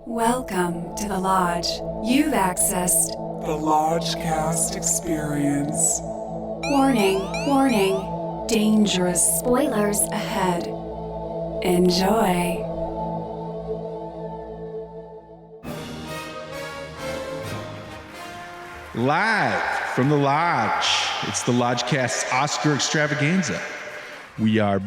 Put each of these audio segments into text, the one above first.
Welcome to the Lodge. You've accessed The Lodgecast experience. Warning, warning, dangerous spoilers ahead. Enjoy. Live from the Lodge, it's the Lodgecast's Oscar Extravaganza. We are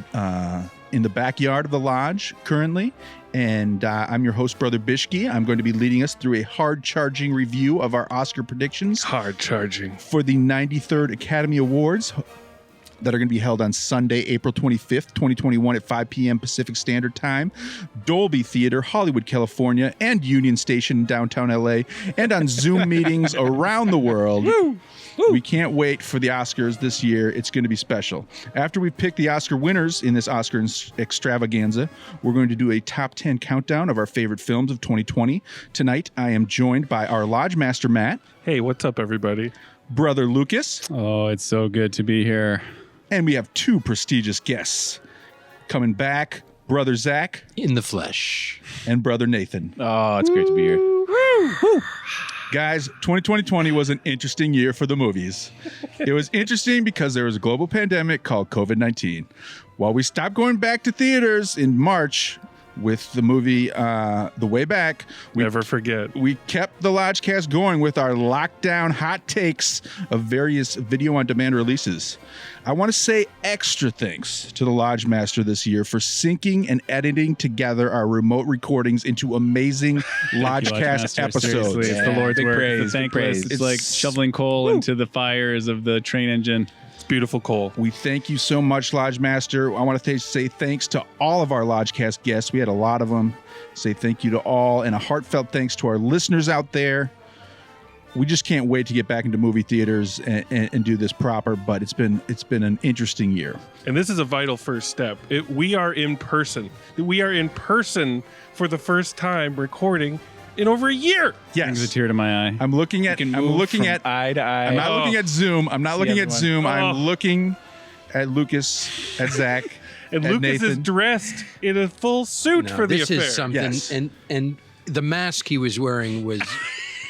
in the backyard of the Lodge currently, and I'm your host, Brother Bischke. I'm going to be leading us through a hard-charging review of our Oscar predictions. Hard-charging. For the 93rd Academy Awards that are going to be held on Sunday, April 25th, 2021 at 5 p.m. Pacific Standard Time, Dolby Theater, Hollywood, California, and Union Station in downtown LA, and on Zoom meetings around the world. Woo! We can't wait for the Oscars this year. It's going to be special. After we pick the Oscar winners in this Oscar Extravaganza, we're going to do a top 10 countdown of our favorite films of 2020. Tonight, I am joined by our Lodge Master, Matt. Hey, what's up, everybody? Brother Lucas. Oh, it's so good to be here. And we have two prestigious guests coming back, Brother Zach. In the flesh. And Brother Nathan. Oh, it's great to be here. Woo. Guys, 2020 was an interesting year for the movies. It was interesting because there was a global pandemic called COVID-19. While we stopped going back to theaters in March with the movie The Way Back, Never forget. We kept the Lodgecast going with our lockdown hot takes of various video-on-demand releases. I want to say extra thanks to the Lodge Master this year for syncing and editing together our remote recordings into amazing Lodgecast episodes. Seriously, it's the Lord's Big work. praise, It's thankless. big It's praise. like shoveling coal into the fires of the train engine. It's beautiful, Cole. We thank you so much, Lodge Master. I want to say thanks to all of our Lodgecast guests. We had a lot of them. Say thank you to all, and a heartfelt thanks to our listeners out there. We just can't wait to get back into movie theaters and do this proper, but it's been an interesting year. And this is a vital first step. We are in person. We are in person for the first time recording in over a year. Brings a Yes. tear to my eye. I'm looking at eye to eye. I'm not looking at Zoom. I'm not looking at everyone. Zoom. Oh. I'm looking at Lucas, at Zach, And at Lucas is Nathan. dressed in a full suit for the this affair. is something, Yes. and the mask he was wearing was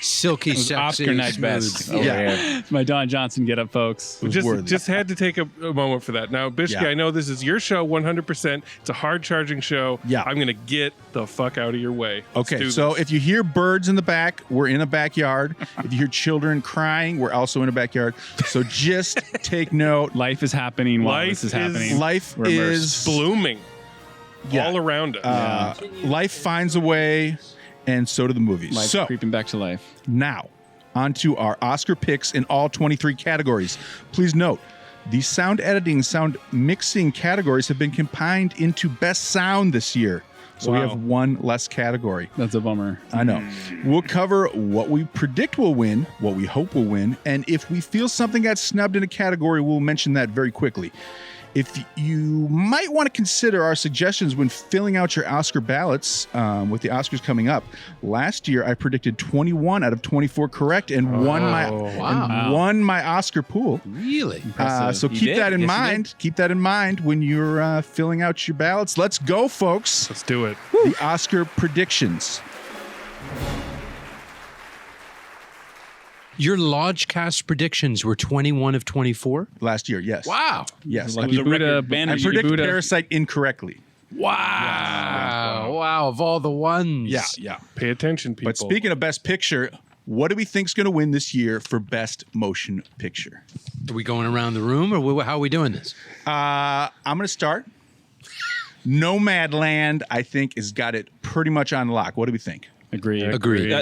silky, It was sexy, Oscar night smooth. best. Yeah. Yeah. It's my Don Johnson get up, folks. was Just, worthy. just had to take a moment for that. Now, Bischke, Yeah. I know this is your show 100%. It's a hard-charging show. Yeah. I'm going to get the fuck out of your way. Let's Okay, do so this. if you hear birds in the back, we're in a backyard. If you hear children crying, we're also in a backyard. So just take note. Life is happening while Life this is is- happening. Life We're immersed. is blooming Yeah. all around us. life finds a way, and so do the movies. Life's So creeping back to life. now, on to our Oscar picks in all 23 categories. Please note, these sound editing, sound mixing categories have been combined into best sound this year. So we Wow. have one less category. That's a bummer. I know. We'll cover what we predict will win, what we hope will win, and if we feel something got snubbed in a category, we'll mention that very quickly. If you might want to consider our suggestions when filling out your Oscar ballots with the Oscars coming up. Last year, I predicted 21 out of 24 correct and won my Oscar pool. Really? So You keep did. that in Yes, you mind. Keep that in mind when you're filling out your ballots. Let's go, folks. Let's do it. The Oscar predictions. Your Lodgecast predictions were 21 of 24? Last year, yes. Wow. Yes. Lucky Buddha, banner. I predict Parasite incorrectly. Wow. Wow. Of all the ones. Yeah. Pay attention, people. But speaking of Best Picture, what do we think's going to win this year for Best Motion Picture? Are we going around the room or how are we doing this? I'm going to start. Nomadland, I think, has got it pretty much on lock. What do we think? Agreed.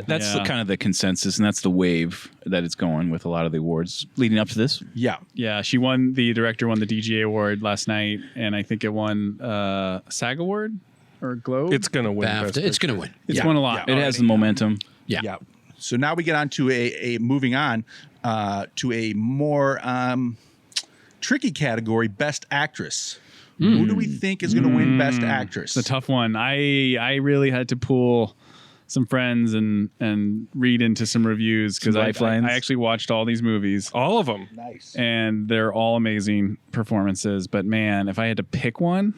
That's Yeah. kind of the consensus, and that's the wave that it's going with a lot of the awards leading up to this. Yeah. Yeah, the director won the DGA award last night, and I think it won a SAG award or Globe. It's going to win. Best BAFTA. It's Picture. going to win. It's Yeah, won a lot. It has the momentum. Yeah. So now we get on to a moving on to a more tricky category, Best Actress. Who do we think is going to win Best Actress? It's a tough one. I really had to pull some friends and read into some reviews because I lifelines. actually watched all these movies. All of them. Nice. And they're all amazing performances. But man, if I had to pick one,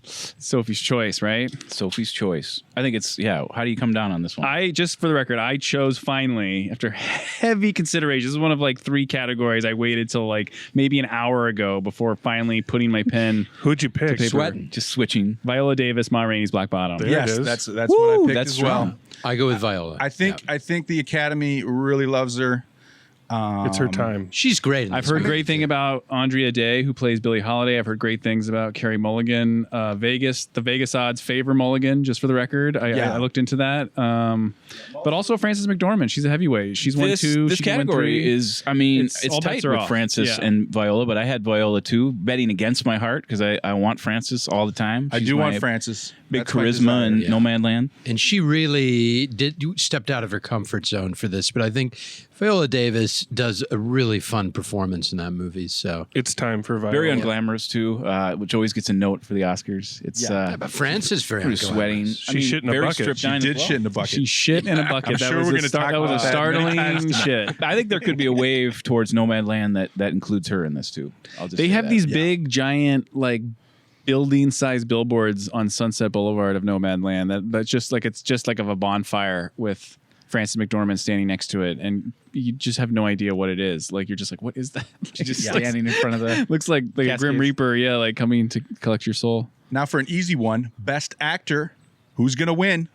Sophie's Choice, right? Sophie's Choice. I think it's How do you come down on this one? I just for the record, I chose finally after heavy consideration. This is one of like 3 categories. I waited till like maybe an hour ago before finally putting my pen. Who'd you pick? Sweating, just switching. Viola Davis, Ma Rainey's Black Bottom. There Yes, it is. that's what I picked That's as well. strong. I go with Viola. I think the Academy really loves her. It's her time. she's great. In I've this heard movie, great thing too. about Andrea Day, who plays Billie Holiday. I've heard great things about Carey Mulligan. The Vegas odds favor Mulligan, just for the record. I looked into that. But also Frances McDormand. She's a heavyweight. She's won 2. This she can win category 3. is, I mean, It's it's all tight bets are with off. Francis Yeah. and Viola, but I had Viola too, betting against my heart because I want Francis all the time. I She's do want my Francis. Big That's my charisma desire. and No Man Land. And she really stepped out of her comfort zone for this. But I think Viola Davis does a really fun performance in that movie. So, It's time for Viola. Very unglamorous too, which always gets a note for the Oscars. It's but Francis very pretty sweating. She shit in a very bucket. stripped She down did as well. shit in a bucket. She shit in a bucket. I'm that sure was we're a gonna star- talk that was a about that many times startling tonight. shit. I think there could be a wave towards No Man Land that includes her in this too. I'll just They say have that. these big, giant, like building-sized billboards on Sunset Boulevard of No Man Land. That's just like it's just like of a bonfire with Frances McDormand standing next to it, and you just have no idea what it is. Like you're just like, what is that? She's just standing in front of the. Looks like a Cascades. Grim Reaper, yeah, like coming to collect your soul. Now for an easy one, Best Actor. Who's going to win?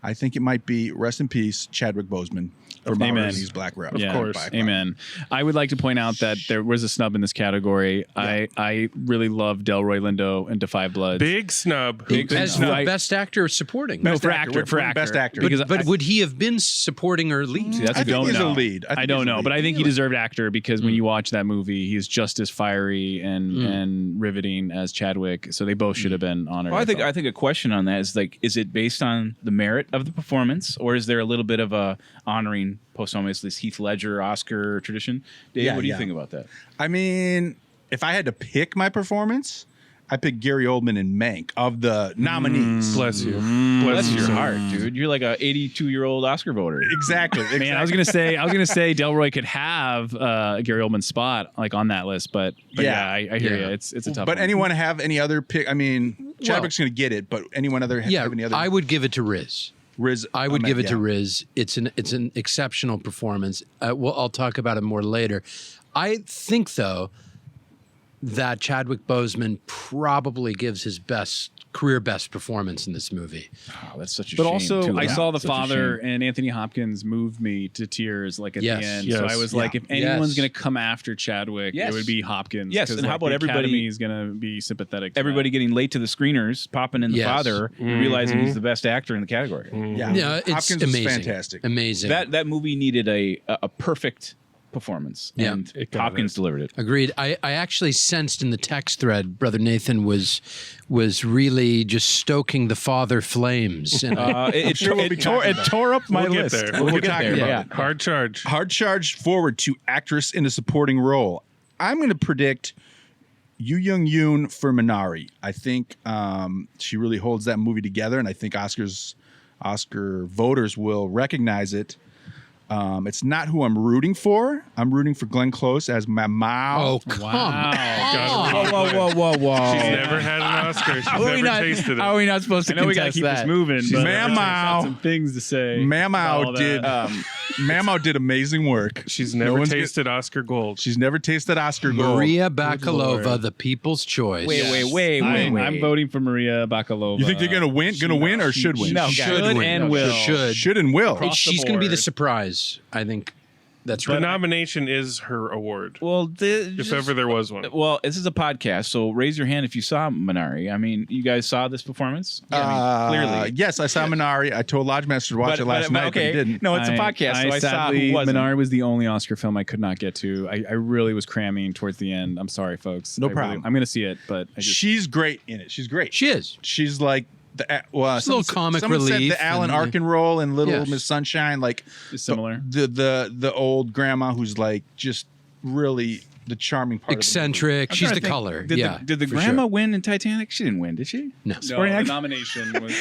I think it might be, rest in peace, Chadwick Boseman for Amen. Maroney's Black Rose. Yeah, course. amen. I would like to point out that there was a snub in this category. I really love Delroy Lindo and Defy Bloods. Big snub. as snub. for best actor supporting. No, Best for actor. actor, We're for doing actor. Best actor. Because But would he have been supporting or lead? That's I a think don't he's know. a lead. I don't know, but I think he deserved actor because when you watch that movie, he's just as fiery and riveting as Chadwick. So they both should have been honored. Well, I thought. think a question on that is like, is it based on the merit of the performance, or is there a little bit of a honoring posthumously Heath Ledger Oscar tradition? Dave, Yeah, what do you yeah. think about that? I mean, if I had to pick my performance, I pick Gary Oldman and Mank of the nominees. Bless you. Bless you. your heart, dude. You're like a 82-year-old Oscar voter. Exactly. Man, I was gonna say Delroy could have Gary Oldman's spot like on that list, but Yeah. I hear Yeah. you. It's a tough. But one. anyone have any other pick? I mean, Chadwick's going to get it, but anyone other Yeah, have any other? I would give it to Riz. Riz. I would Ahmed, give it to yeah. Riz. It's an exceptional performance. Well, I'll talk about it more later. I think though that Chadwick Boseman probably gives his career best performance in this movie. Oh, that's such a But shame. also, too. I Yeah. saw The Such a Father, shame. and Anthony Hopkins moved me to tears like at Yes. the end. Yes. So I was like, if anyone's Yes. going to come after Chadwick, Yes. it would be Hopkins. Yes, 'cause, and how like, about the everybody- Academy is going to be sympathetic. To Everybody that. getting late to the screeners, popping in The Yes. Father, realizing he's the best actor in the category. Yeah, Yeah, it's Hopkins amazing. was fantastic. Amazing. That movie needed a perfect performance, Yeah. and It got Hopkins it. delivered it. Agreed. I actually sensed in the text thread, Brother Nathan was really just stoking the father flames. And It tore up my We'll get list. there. We'll get get there, there. yeah. Yeah. Hard charge. Hard charge forward to actress in a supporting role. I'm going to predict Yoo Young-yoon for Minari. I think she really holds that movie together, and I think Oscar voters will recognize it. It's not who I'm rooting for. I'm rooting for Glenn Close as my mom. oh, come on. Whoa. She's never had an Oscar. She's never tasted How are it. we not supposed I to know we got to contest keep that? this moving. But Ma'am, I got some things to say. Mamau about did. that. Mamau did amazing work. She's No never one's tasted Oscar Gold. She's never tasted Oscar Gold. Maria Lord. Bakalova, the people's choice. Wait. I'm voting for Maria Bakalova. You think they're gonna win? Gonna win or should win? No, Should win. and No, will. Should and will. Across the She's going to be the board. surprise. I think that's The right. nomination is her award, Well, if ever there was one. Well, this is a podcast, so raise your hand if you saw Minari. I mean, you guys saw this performance? Clearly. Yes, I saw Minari. I told Lodgemaster to watch it last night, but he didn't. No, it's a podcast, so I saw sadly, who wasn't. Minari was the only Oscar film I could not get to. I really was cramming towards the end. I'm sorry, folks. No I really- problem. I'm going to see it, but I just, She's great in it. She's great. She is. She's like the She's a little comic someone said relief the Alan and- Arkin role in Little Yes. Miss Sunshine, like is similar. the old grandma who's like just really the charming part. Eccentric. I'm She's trying the to think, color. Did Yeah. the, did the for grandma sure. win in Titanic? She didn't win, did she? No. No, the nomination was.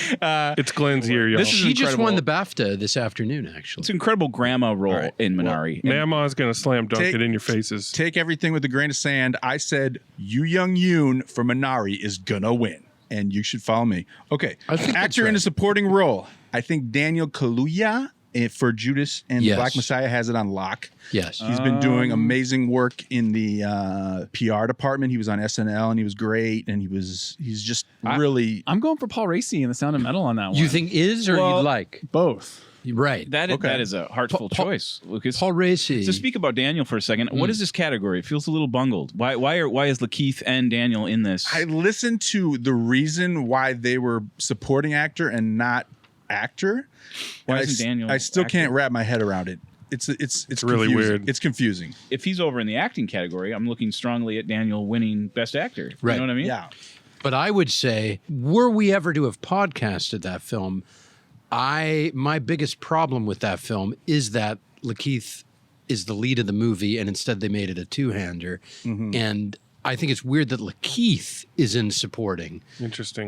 It's Glenn's year, y'all. This is She just won the incredible. BAFTA this afternoon, actually. It's an incredible grandma role right. in Minari. And Mama's going to slam dunk Take- it in your faces. Take everything with a grain of sand. I said Yoo Young-yoon for Minari is gonna win. and you should follow me. Okay, I think that's actor in a right. supporting role. I think Daniel Kaluuya for Judas and Yes. Black Messiah has it on lock. Yes. He's been doing amazing work in the PR department. He was on SNL and he was great, and he's just really. I'm going for Paul Raci in The Sound of Metal on that one. You think is or Well, you'd like? both? Right. That is a heartful choice, Lucas. Paul Raci. To speak about Daniel for a second, what is this category? It feels a little bungled. Why is Lakeith and Daniel in this? I listened to the reason why they were supporting actor and not actor. Why and isn't Daniel I still actor? can't wrap my head around it. It's really confusing. weird. It's confusing. If he's over in the acting category, I'm looking strongly at Daniel winning Best Actor. Right. You know what I mean? Yeah. But I would say, were we ever to have podcasted that film, my biggest problem with that film is that Lakeith is the lead of the movie, and instead they made it a two-hander. And I think it's weird that Lakeith is in supporting. Interesting.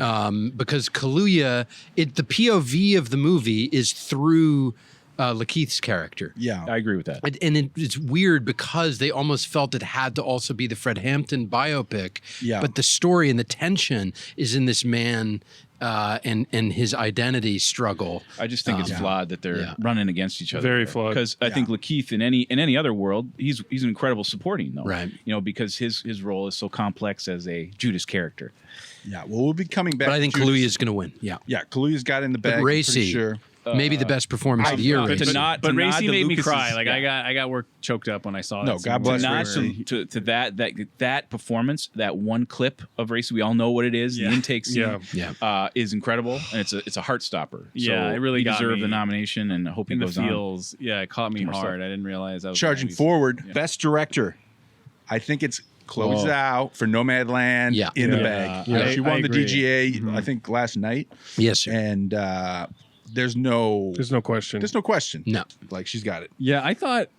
Because Kaluuya, the POV of the movie is through Lakeith's character. Yeah. I agree with that. It's weird because they almost felt it had to also be the Fred Hampton biopic. Yeah. But the story and the tension is in this man and his identity struggle. I just think it's flawed that they're Yeah. running against each other. Very flawed. Because I think Lakeith in any other world, he's an incredible supporting though. Right. You know, because his role is so complex as a Judas character. Yeah. Well, we'll be coming back. But I think to Judas. Kaluuya is going to win. Yeah. Yeah, Kaluuya's got it in the bag. But I'm pretty Raci, sure. maybe the best performance of the year. But Raci. to nod But to Raci the made me Lucas's- cry. Like yeah. I got work choked up when I saw it. No, God bless To nod Raci. to that performance, that one clip of Raci, we all know what it is. Yeah. The intake scene Yeah. is incredible, and it's a heart stopper. Yeah, so it really he got deserved me the nomination, and I hope he in the goes on. feels. Yeah, it caught me more hard. stuff. I didn't realize I was Charging gonna be- forward, best director. I think it's Chloe Zhao for Nomadland Yeah. in the Yeah. bag. Yeah. She I won the agree. DGA, I think, last night. Yes, sir. And there's no There's no question. question. No. Like, she's got it. Yeah, I thought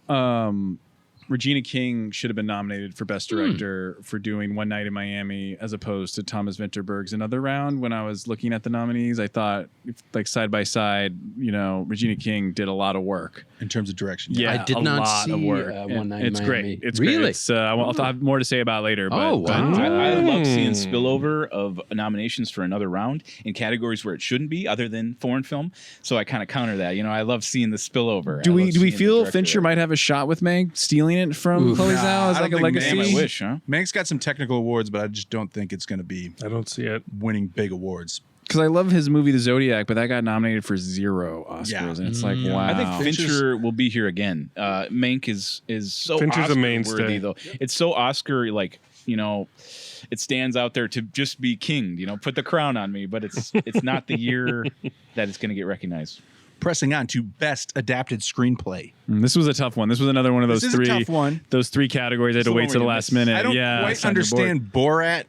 Regina King should have been nominated for Best Director for doing One Night in Miami as opposed to Thomas Vinterberg's Another Round. When I was looking at the nominees, I thought, like side by side, Regina King did a lot of work. In terms of direction. Yeah, I did a not lot of see, work. One Night in It's Miami. great. It's Really? great. It's, I'll have more to say about it later. But, Oh, wow. I love seeing spillover of nominations for another round in categories where it shouldn't be, other than foreign film. So I kind of counter that. I love seeing the spillover. Do I we love seeing the feel director Fincher there. might have a shot with Meg stealing it from Chloe Zhao as I like a don't think legacy? Meg- I wish, huh? Meg's got some technical awards, but I just don't think it's going to be I don't see it. winning big awards. Because I love his movie The Zodiac, but that got nominated for 0 Oscars, Yeah. and it's like, wow. I think Fincher will be here again. Mank is so Fincher's a Oscar mainstay. worthy though. It's so Oscar like it stands out there to just be king. Put the crown on me, but it's not the year that it's going to get recognized. Pressing on to best adapted screenplay. This was a tough one. This was another one of those This is a three. tough one. Those three categories I had to the wait one to the where you last miss. minute. I don't yeah, quite Sandra Bullock. understand Borat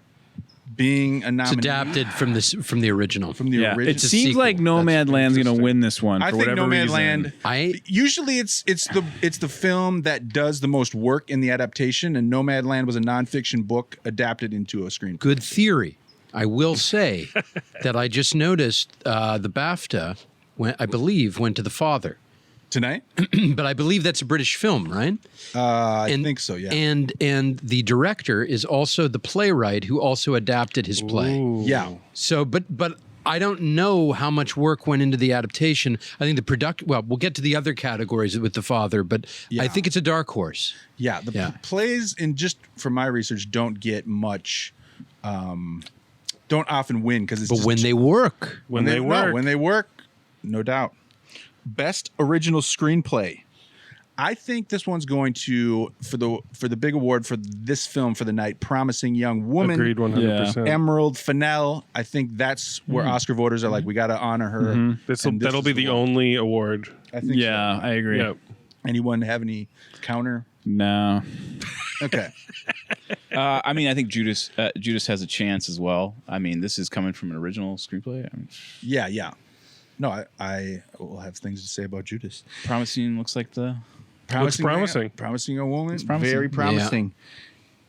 being a It's nominee. adapted from the original. From the Yeah, original. it seems sequel. like Nomadland's going to win this one for I think whatever Nomadland. reason. Usually, it's the film that does the most work in the adaptation, and Nomadland was a nonfiction book adapted into a screenplay. Good theory. I will say that I just noticed the BAFTA, I believe, went to The Father. Tonight, But I believe that's a British film, right? I think so. Yeah, And the director is also the playwright who also adapted his play. yeah. So, but I don't know how much work went into the adaptation. I think well, we'll get to the other categories with The Father, but I think it's a dark horse. Yeah, the plays, and just from my research, don't get much, don't often win because it's. But just when they work, When they work. no doubt. Best original screenplay. I think this one's going to for the big award for this film for the night. Promising Young Woman. Agreed 100%. Emerald Fennell. I think that's where Oscar voters are like, we got to honor her. And this That'll is be the one. only award. I think. Yeah, So. I agree. Yeah. Anyone have any counter? No. Okay. I think Judas has a chance as well. This is coming from an original screenplay. Yeah. No, I will have things to say about Judas. Promising looks like the. Looks promising. Promising a woman. promising. Very promising.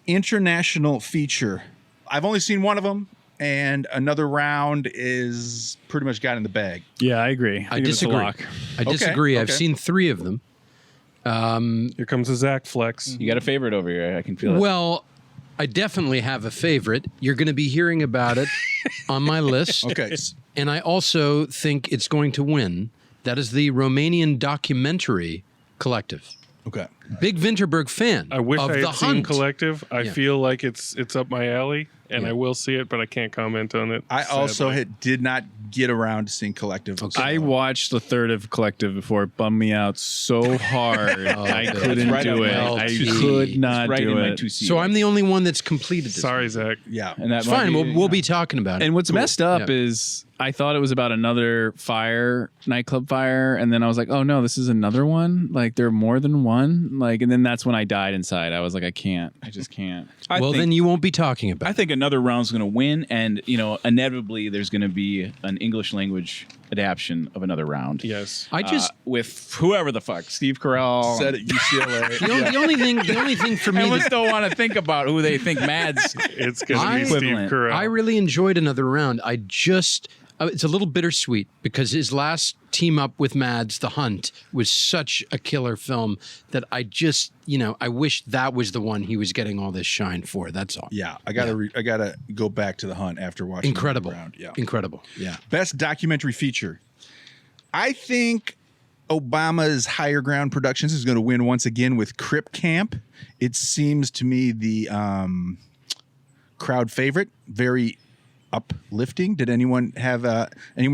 International feature. I've only seen one of them, and Another Round is pretty much got in the bag. Yeah, I agree. I think it's a disagree. lock. I disagree. I've okay. seen 3 of them. Here comes the Zach flex. You got a favorite over here. I can feel it. Well, I definitely have a favorite. You're going to be hearing about it on my list. Okay. And I also think it's going to win. That is the Romanian documentary Collective. Okay. Big Winterberg fan I wish of I The had seen Hunt. Collective. I Yeah. feel like it's up my alley, and Yeah. I will see it, but I can't comment on it. I also sadly. did not get around to seeing Collective. Okay. I watched the third of Collective before. It bummed me out so hard. I good. couldn't It's right do up it. my I alley. could not It's right do in my it. 2C. So I'm the only one that's completed this. Sorry, Zach. Yeah. And that It's might fine. be, We'll be talking about it. And what's messed up Yeah. is I thought it was about another nightclub fire, and then I was like, oh no, this is another one. Like there are more than one. Like, and then that's when I died inside. I was like, I just can't. I well, think, then you won't be talking about I think another round's going to win, and inevitably there's going to be an English language adaptation of another round. Yes. I just with whoever the fuck, Steve Carell. Said at UCLA. the only thing for me Everyone that still want to think about who they think Mads. It's going to be Steve Equivalent. Carell. I really enjoyed another round. I just it's a little bittersweet because his last team up with Mads, The Hunt, was such a killer film that I just I wish that was the one he was getting all this shine for. That's all. Yeah, I gotta go back to The Hunt after watching Incredible. the round. Yeah. Incredible. Yeah. Best documentary feature. I think Obama's Higher Ground Productions is going to win once again with Crip Camp. It seems to me the crowd favorite. Very uplifting. Did anyone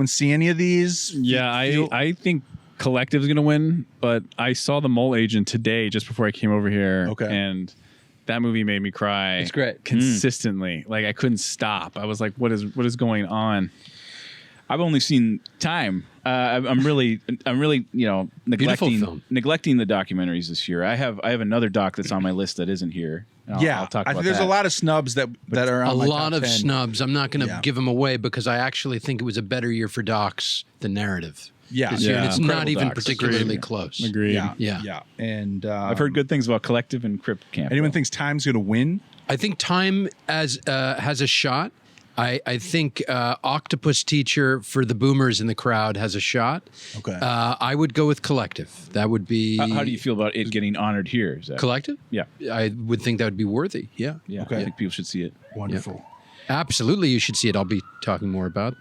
see any of these? Yeah, I think Collective's gonna win, but I saw The Mole Agent today just before I came over here. Okay. And that movie made me cry. It's great. Consistently. Like I couldn't stop. I was like, what is going on? I've only seen Time. I'm really neglecting film. neglecting the documentaries this year. I have another doc that's on my list that isn't here. I'll talk about there's that. a lot of snubs that are on A my lot top of 10. snubs. I'm not going to Yeah. give them away because I actually think it was a better year for docs than narrative. Yeah. This year, and Yeah. it's Incredible not even docs. particularly Agreed. close. Agreed. Yeah. And I've heard good things about Collective and Crip Camp. Anyone though. thinks Time's going to win? I think Time has a shot. I think Octopus Teacher for the boomers in the crowd has a shot. Okay. I would go with Collective. That would be. How do you feel about it getting honored here? Zach? Collective? Yeah. I would think that would be worthy. Yeah. Yeah. Okay. I think people should see it. Wonderful. Absolutely, you should see it. I'll be talking more about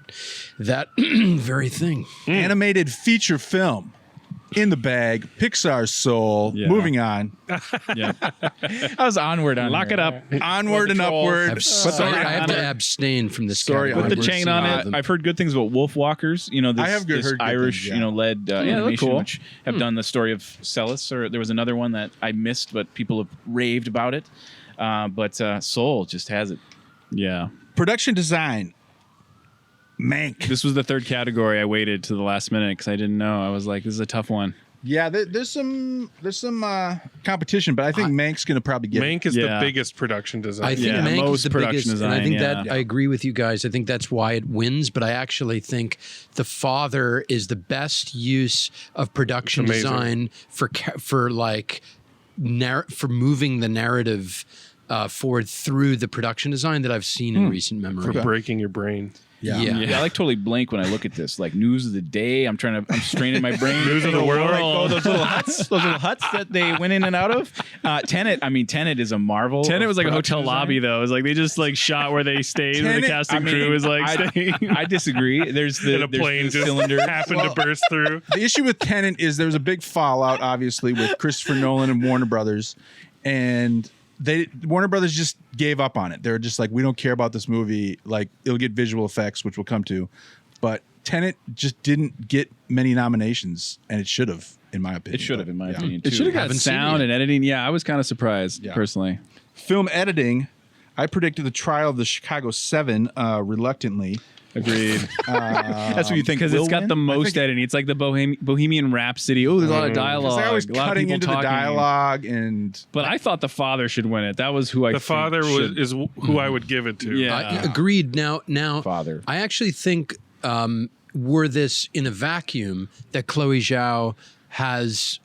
that very thing. Animated feature film. In the bag. Pixar's Soul. Yeah. Moving on. Yeah. I was onward on Lock here. it up. Onward and upward. I have to abstain from this. Sorry, category. Put the chain on it. I've heard good things about Wolf Walkers. This, I have heard good Irish, things, yeah. led they look animation, cool. which have done the story of Celis. Or there was another one that I missed, but people have raved about it. But Soul just has it. Yeah. Production design. Mank. This was the third category. I waited to the last minute because I didn't know. I was like, this is a tough one. Yeah, there's some competition, but I think Mank's going to probably get it. Mank is Yeah. the biggest production design. I think Yeah, Mank is most the production biggest, and design, I think yeah. that I agree with you guys. I think that's why it wins. But I actually think The Father is the best use of production It's design amazing. for moving the narrative forward through the production design that I've seen in recent memory. for breaking your brain. Yeah. Yeah, I like totally blank when I look at this. Like news of the day. I'm straining my brain. News of the world. Like, those little huts that they went in and out of. Tenet is a marvel. Tenet of was like a production hotel design. lobby though. It was like they just like shot where they stayed where the Tenet- cast and I mean, crew was like staying. I disagree. There's And a plane just cylinder. happened to burst through. The issue with Tenet is there was a big fallout, obviously, with Christopher Nolan and Warner Brothers, and Warner Brothers just gave up on it. They're just like, we don't care about this movie. Like, it'll get visual effects, which we'll come to, but Tenet just didn't get many nominations, and it should have, in my opinion. It should have, in my opinion, too. It should have got Haven't seen sound it. and editing. Yeah, I was kind of surprised Yeah. personally. Film editing. I predicted the Trial of the Chicago 7 reluctantly. Agreed. That's what you think. Because will it's got win? the most editing. It's like the Bohemian Rhapsody. Oh, there's a lot of dialogue. Because I was a lot of cutting people into talking. the dialogue, and But I thought The Father should win it. That was who I The think Father should. is who I would give it to. Yeah. Agreed. Now, Father. I actually think were this in a vacuum that Chloe Zhao has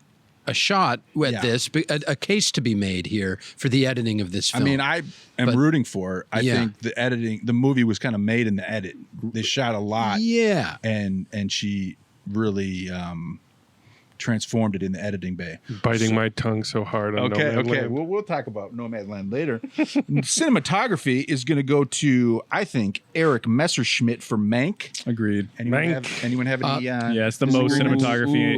a shot at Yeah. this, a case to be made here for the editing of this I film. mean, I am But- rooting for her. I Yeah. think the movie was kind of made in the edit. They shot a lot. yeah. And she really transformed it in the editing bay. Biting my tongue so hard on Okay, Nomadland. we'll talk about Nomadland later. Cinematography is going to go to, I think, Eric Messerschmidt for Mank. Agreed. Anyone have any? Yeah, it's the most cinematography.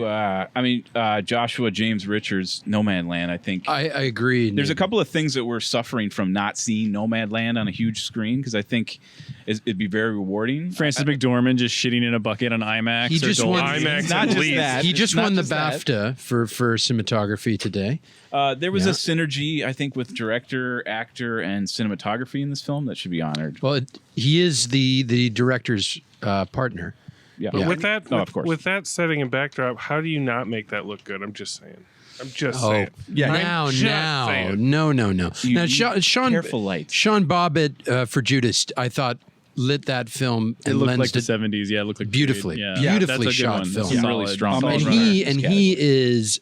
Joshua James Richards, Nomadland. I think I agree. there's a couple of things that we're suffering from not seeing Nomadland on a huge screen because I think it'd be very rewarding. Francis McDormand just shitting in a bucket on IMAX. He or just won. Dolby. IMAX Not at just least. that. He It's just not won the just that. BAFTA for cinematography today. There was a synergy, I think, with director, actor, and cinematography in this film that should be honored. Well, he is the director's partner. Yeah. But with that, of course. with that setting and backdrop, how do you not make that look good? I'm just saying. saying. Yeah. Now, saying. no. Now, You- Sean, careful lights. Sean Bobbitt for Judas, I thought lit that film It and looked like lensed the it 70s. Yeah, it looked like beautifully, period. beautifully that's a good shot one. film. That's Really solid. strong. and Solid he runner. and he is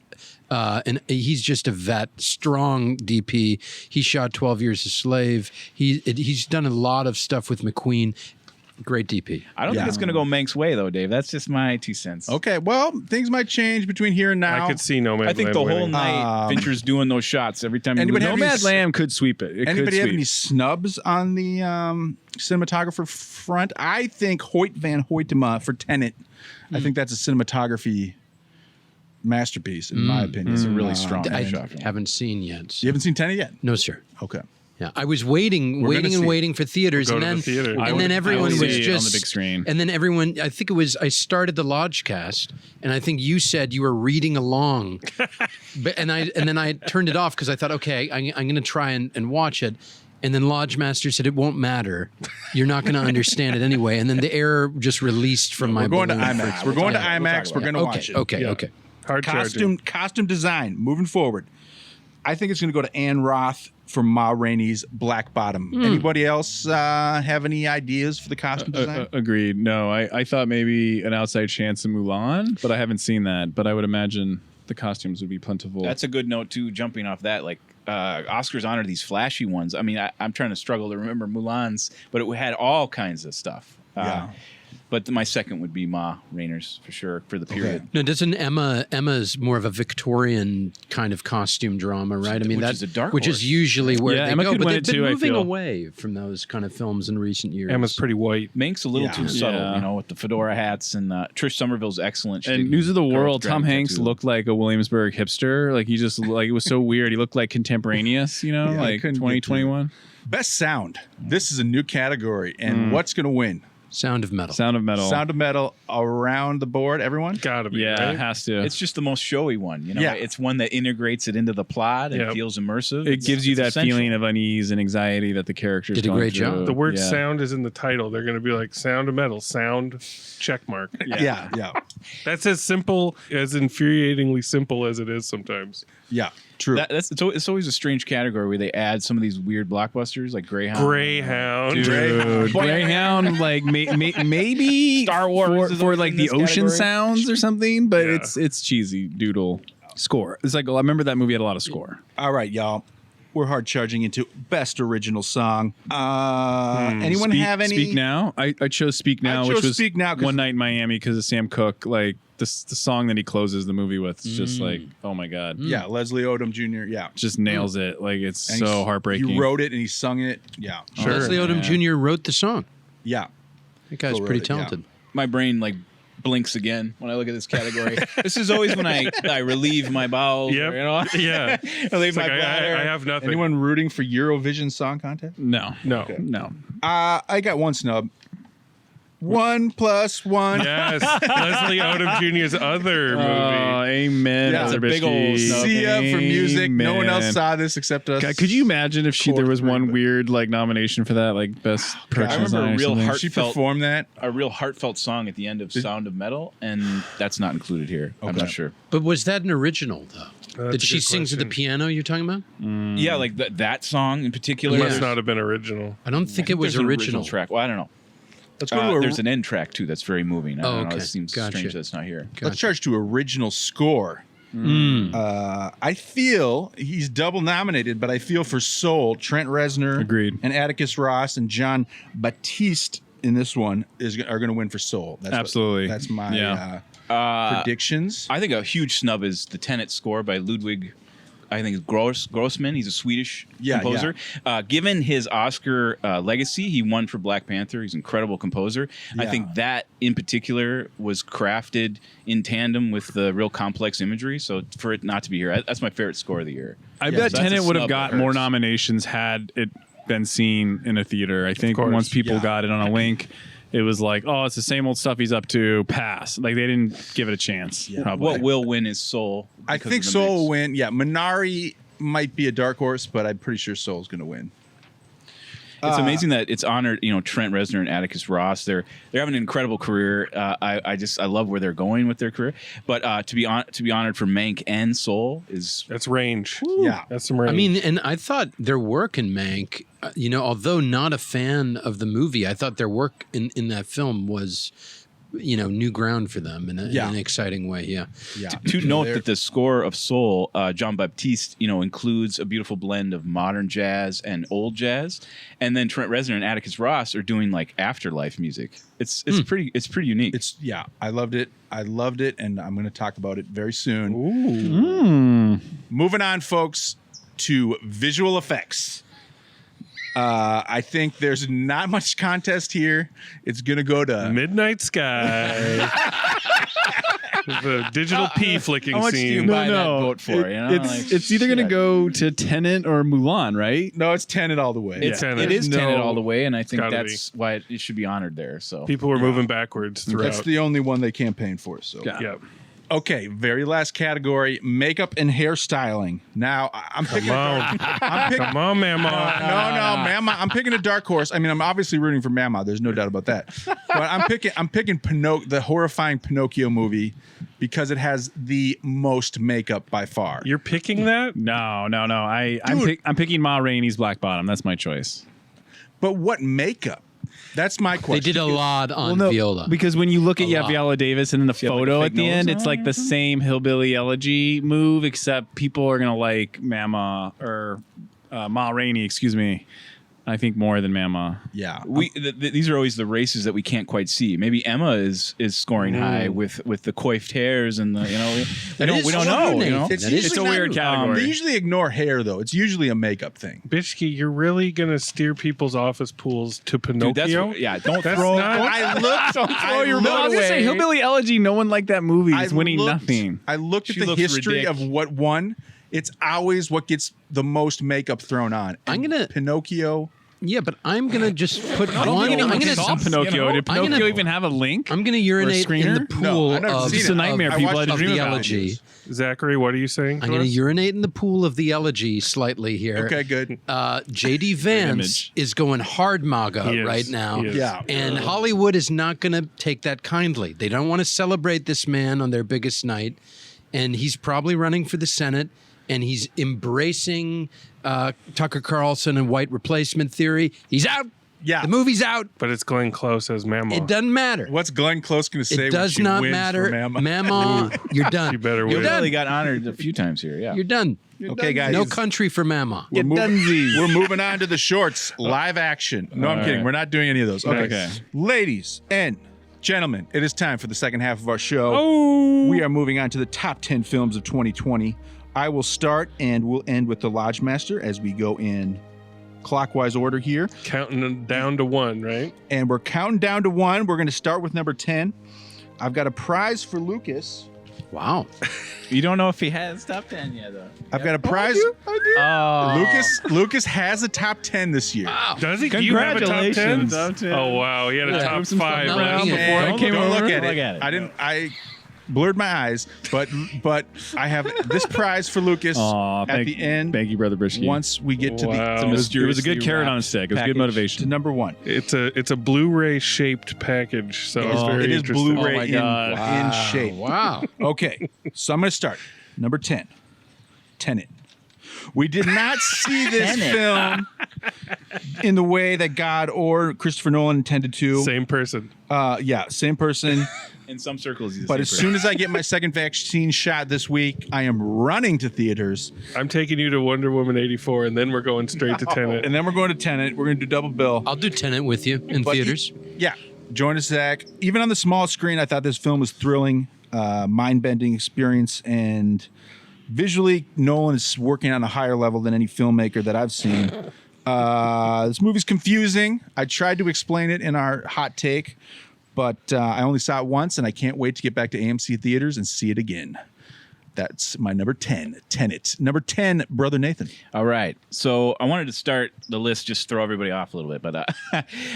and he's just a vet, strong DP. He shot 12 Years a Slave. He's done a lot of stuff with McQueen. Great DP. I don't think it's going to go Mank's way, though, Dave. That's just my 2 cents. Okay, well, things might change between here and now. I could see Nomadland. I think the whole winning. night Fincher's doing those shots every time. Anybody have any- Nomadland could sweep it. It Anybody could have sweep. any snubs on the cinematographer front? I think Hoyt van Hoytema for Tenet. I think that's a cinematography masterpiece, in my opinion. It's a really strong I shot. haven't seen yet. You haven't seen Tenet yet? No, sir. Okay. Yeah, I was waiting gonna see. for theaters, We'll and go to then the theater. and then everyone I would was see it just on the big screen. And then everyone, I think it was, I started the Lodgecast, and I think you said you were reading along, and then I turned it off because I thought, okay, I'm going to try and watch it. And then Lodge Master said, it won't matter. You're not going to understand it anyway. And then the error just released from my We're going to balloon. IMAX. We're going to IMAX. We're going to watch it. Okay. Hard charging. Costume design, moving forward. I think it's going to go to Ann Roth for Ma Rainey's Black Bottom. Anybody else have any ideas for the costume design? Agreed. No, I thought maybe an outside chance in Mulan, but I haven't seen that. But I would imagine the costumes would be plentiful. That's a good note, too, jumping off that. Like, Oscars honored these flashy ones. I mean, I'm trying to struggle to remember Mulan's, but it had all kinds of stuff. Yeah. But my second would be Ma Rainey's for sure for the period. No, doesn't Emma's more of a Victorian kind of costume drama, right? I mean, Which that is a dark which horse. is usually where Yeah, they Emma go, could but win they've it been too, I moving feel. away from those kind of films in recent years. Emma's pretty white. Mank's a little too subtle, Yeah. you know, with the fedora hats, and Trish Somerville's excellent. She And did News of the Girls World, Dragon Tom Hanks Tattoo. looked like a Williamsburg hipster. Like he just like it was so weird. He looked like contemporaneous, Yeah, I like couldn't get 2021. Best sound. This is a new category. And what's going to win? Sound of Metal. Sound of Metal. Sound of Metal around the board, everyone? Gotta be. yeah, right? it has to. It's just the most showy one, you know. Yeah. It's one that integrates it into the plot and Yep. feels immersive. it gives you it's that essential. feeling of unease and anxiety that the characters Did a great job. The word yeah. sound is in the title. They're going to be like Sound of Metal, sound check mark. Yeah. That's as simple, as infuriatingly simple as it is sometimes. Yeah. True. It's always a strange category where they add some of these weird blockbusters like Greyhound. Greyhound. Dude, Greyhound, like maybe Star Wars is for always like in the this ocean category. sounds or something, but Yeah. it's cheesy doodle score. It's like I remember that movie had a lot of score. All right, y'all. We're hard charging into best original song. Anyone have any? Speak Now? I chose Speak Now, chose which was Speak Now 'cause- One Night in Miami because of Sam Cooke. Like the song that he closes the movie with is just like, oh my god, Yeah, Leslie Odom Jr. Yeah. just nails it. Like it's And so he's- heartbreaking. He wrote it and he sung it. Yeah. Sure. Leslie Odom Jr. wrote the song. Yeah. That guy's Wrote pretty it, yeah. talented. My brain like blinks again when I look at this category. This is always when I relieve my bowels. Yep. You know? Yeah. relieve It's my like, bladder. I have nothing. Anyone rooting for Eurovision Song Contest? No, No. no. I got one snub. 1 + 1. Yes. Leslie Odom Jr.'s other movie. Amen. Yeah, it's Brother a big old Bischke. snub. Sia for music. No one else Amen. saw this except us. God, could you imagine if there was Core one three, weird like nomination for that, like best production I remember design or Real something? Heart- She Heartfelt. performed that? A real heartfelt song at the end of Sound of Metal, and that's not included here. I'm Okay. not sure. But was that an original, though? That's Did a she good sing to the question. piano you're talking about? Yeah, like that song in particular. Yeah. Must not have been original. I don't think it was there's an original. track. Well, I don't know. Let's go to There's an end track too that's very moving. I don't know. okay. It seems Gotcha. strange that it's not here. Let's charge to original score. I feel he's double nominated, but I feel for Soul, Trent Reznor, Agreed. and Atticus Ross and John Baptiste in this one are going to win for Soul. That's Absolutely. That's my predictions. I think a huge snub is the Tenet score by Ludwig. I think it's Grossman. He's a Swedish composer. Given his Oscar legacy, he won for Black Panther. He's an incredible composer. Yeah. I think that in particular was crafted in tandem with the real complex imagery. So for it not to be here, that's my favorite score of the year. I bet so that's Tenet a would have snub got that more hurts. nominations had it been seen in a theater. I think course. once people Yeah. got it on a link, it was like, oh, it's the same old stuff he's up to. Pass. Like they didn't give it a chance. Probably. What will win is Soul. I because think of the Soul mix. will win. Yeah, Minari might be a dark horse, but I'm pretty sure Soul's going to win. It's amazing that it's honored. Trent Reznor and Atticus Ross. They're having an incredible career. I love where they're going with their career. But to be honored for Mank and Soul is That's range. Yeah. That's some range. I mean, and I thought their work in Mank, although not a fan of the movie, I thought their work in that film was, new ground for them in an exciting way. Yeah. Yeah. to note that the score of Soul, John Baptiste, includes a beautiful blend of modern jazz and old jazz, and then Trent Reznor and Atticus Ross are doing like afterlife music. It's pretty unique. I loved it, and I'm going to talk about it very soon. Moving on, folks, to visual effects. I think there's not much contest here. It's going to go to Midnight Sky. The digital pee flicking How much do you scene. buy that vote for? It's either going to go to Tenet or Mulan, right? No, it's Tenet all the way. It's Tenet. It is No- Tenet all the way, and I think Gotta that's why it should be honored there. So People were moving backwards throughout. That's the only one they campaigned for. So yeah. Okay, very last category: makeup and hairstyling. Now I'm picking. Come on, Mama. No, Mama. I'm picking a dark horse. I mean, I'm obviously rooting for Mama. There's no doubt about that. But I'm picking the horrifying Pinocchio movie because it has the most makeup by far. You're picking that? No. I'm picking Ma Rainey's Black Bottom. That's my choice. But what makeup? That's my question. They did a lot on Viola. Because when you look at A lot. Viola Davis and then the photo like at the fake end, nose it's like the same hillbilly elegy move, except people are gonna like Mama or Ma Rainey, excuse me. I think more than Mama. Yeah. these are always the races that we can't quite see. Maybe Emma is scoring high with the coiffed hairs and the we don't know. It's a usually weird category. They usually ignore hair though. It's usually a makeup thing. Bischke, you're really going to steer people's office pools to Pinocchio? Dude, don't That's throw. not- I looked. Don't throw your vote vote. I was gonna say hillbilly elegy. No one liked that movie. It's winning nothing. I looked at She the looks history ridiculous. of what won. It's always what gets the most makeup thrown on. I'm And gonna- Pinocchio. Yeah, but I'm gonna just put I don't one. think anyone I'm saw gonna Pinocchio. Did I'm Pinocchio gonna- even have a link? I'm gonna urinate in screener? the pool No, I've never of, seen It's a nightmare I people watched had to of dream the about. elegy. Zachary, what are you saying? I'm to gonna us? urinate in the pool of the elegy slightly here. Okay, good. JD Vance image. is going hard MAGA He is. right now. He is. Yeah. And Hollywood is not going to take that kindly. They don't want to celebrate this man on their biggest night. And he's probably running for the Senate. And he's embracing Tucker Carlson and white replacement theory. He's out. Yeah. The movie's out. But it's Glenn Close as Mama. It doesn't matter. What's Glenn Close going to say? It does when she not wins matter. for Mama? Mama, you're done. You better You're win. done. Really got honored a few times here. Yeah. You're done. Okay, guys. No country for Mama. We're moving on to the shorts. Live action. No, I'm All kidding. right. We're not doing any of those. Okay. Okay. Ladies and gentlemen, it is time for the second half of our show. Oh. We are moving on to the top 10 films of 2020. I will start and we'll end with the Lodge Master as we go in clockwise order here. Counting down to one, right? And we're counting down to one. We're going to start with number 10. I've got a prize for Lucas. Wow. You don't know if he has top 10 yet, though. I've got a prize. Oh, Lucas has a top 10 this year. Does he? Do you have a top 10? Congratulations. Top 10. Oh, wow. He had a Yeah, top move some stuff 5. around right? before And I came don't over. look at Look it. at it. I blurred my eyes, but I have this prize for Lucas Aw, at the end. Thank you, Brother Bischke. Once we get to Wow. the it was a good carrot on a wrapped stick. It was good package motivation. to number 1. It's a Blu-ray shaped package, so it's very It is interesting. Blu-ray Oh my in God. shape. Wow. Okay, so I'm going to start. Number 10, Tenet. We did not see this film in the way that God or Christopher Nolan intended to. Same person. Same person. In some circles, he's the But same as person. soon as I get my second vaccine shot this week, I am running to theaters. I'm taking you to Wonder Woman 84, and then we're going straight to Tenet. And then we're going to Tenet. We're going to do double bill. I'll do Tenet with you in But theaters. Yeah. Join us, Zach. Even on the small screen, I thought this film was thrilling, mind-bending experience, and visually, Nolan is working on a higher level than any filmmaker that I've seen. This movie's confusing. I tried to explain it in our hot take, but I only saw it once, and I can't wait to get back to AMC theaters and see it again. That's my number 10, Tenet. Number 10, Brother Nathan. All right. So I wanted to start the list, just throw everybody off a little bit, but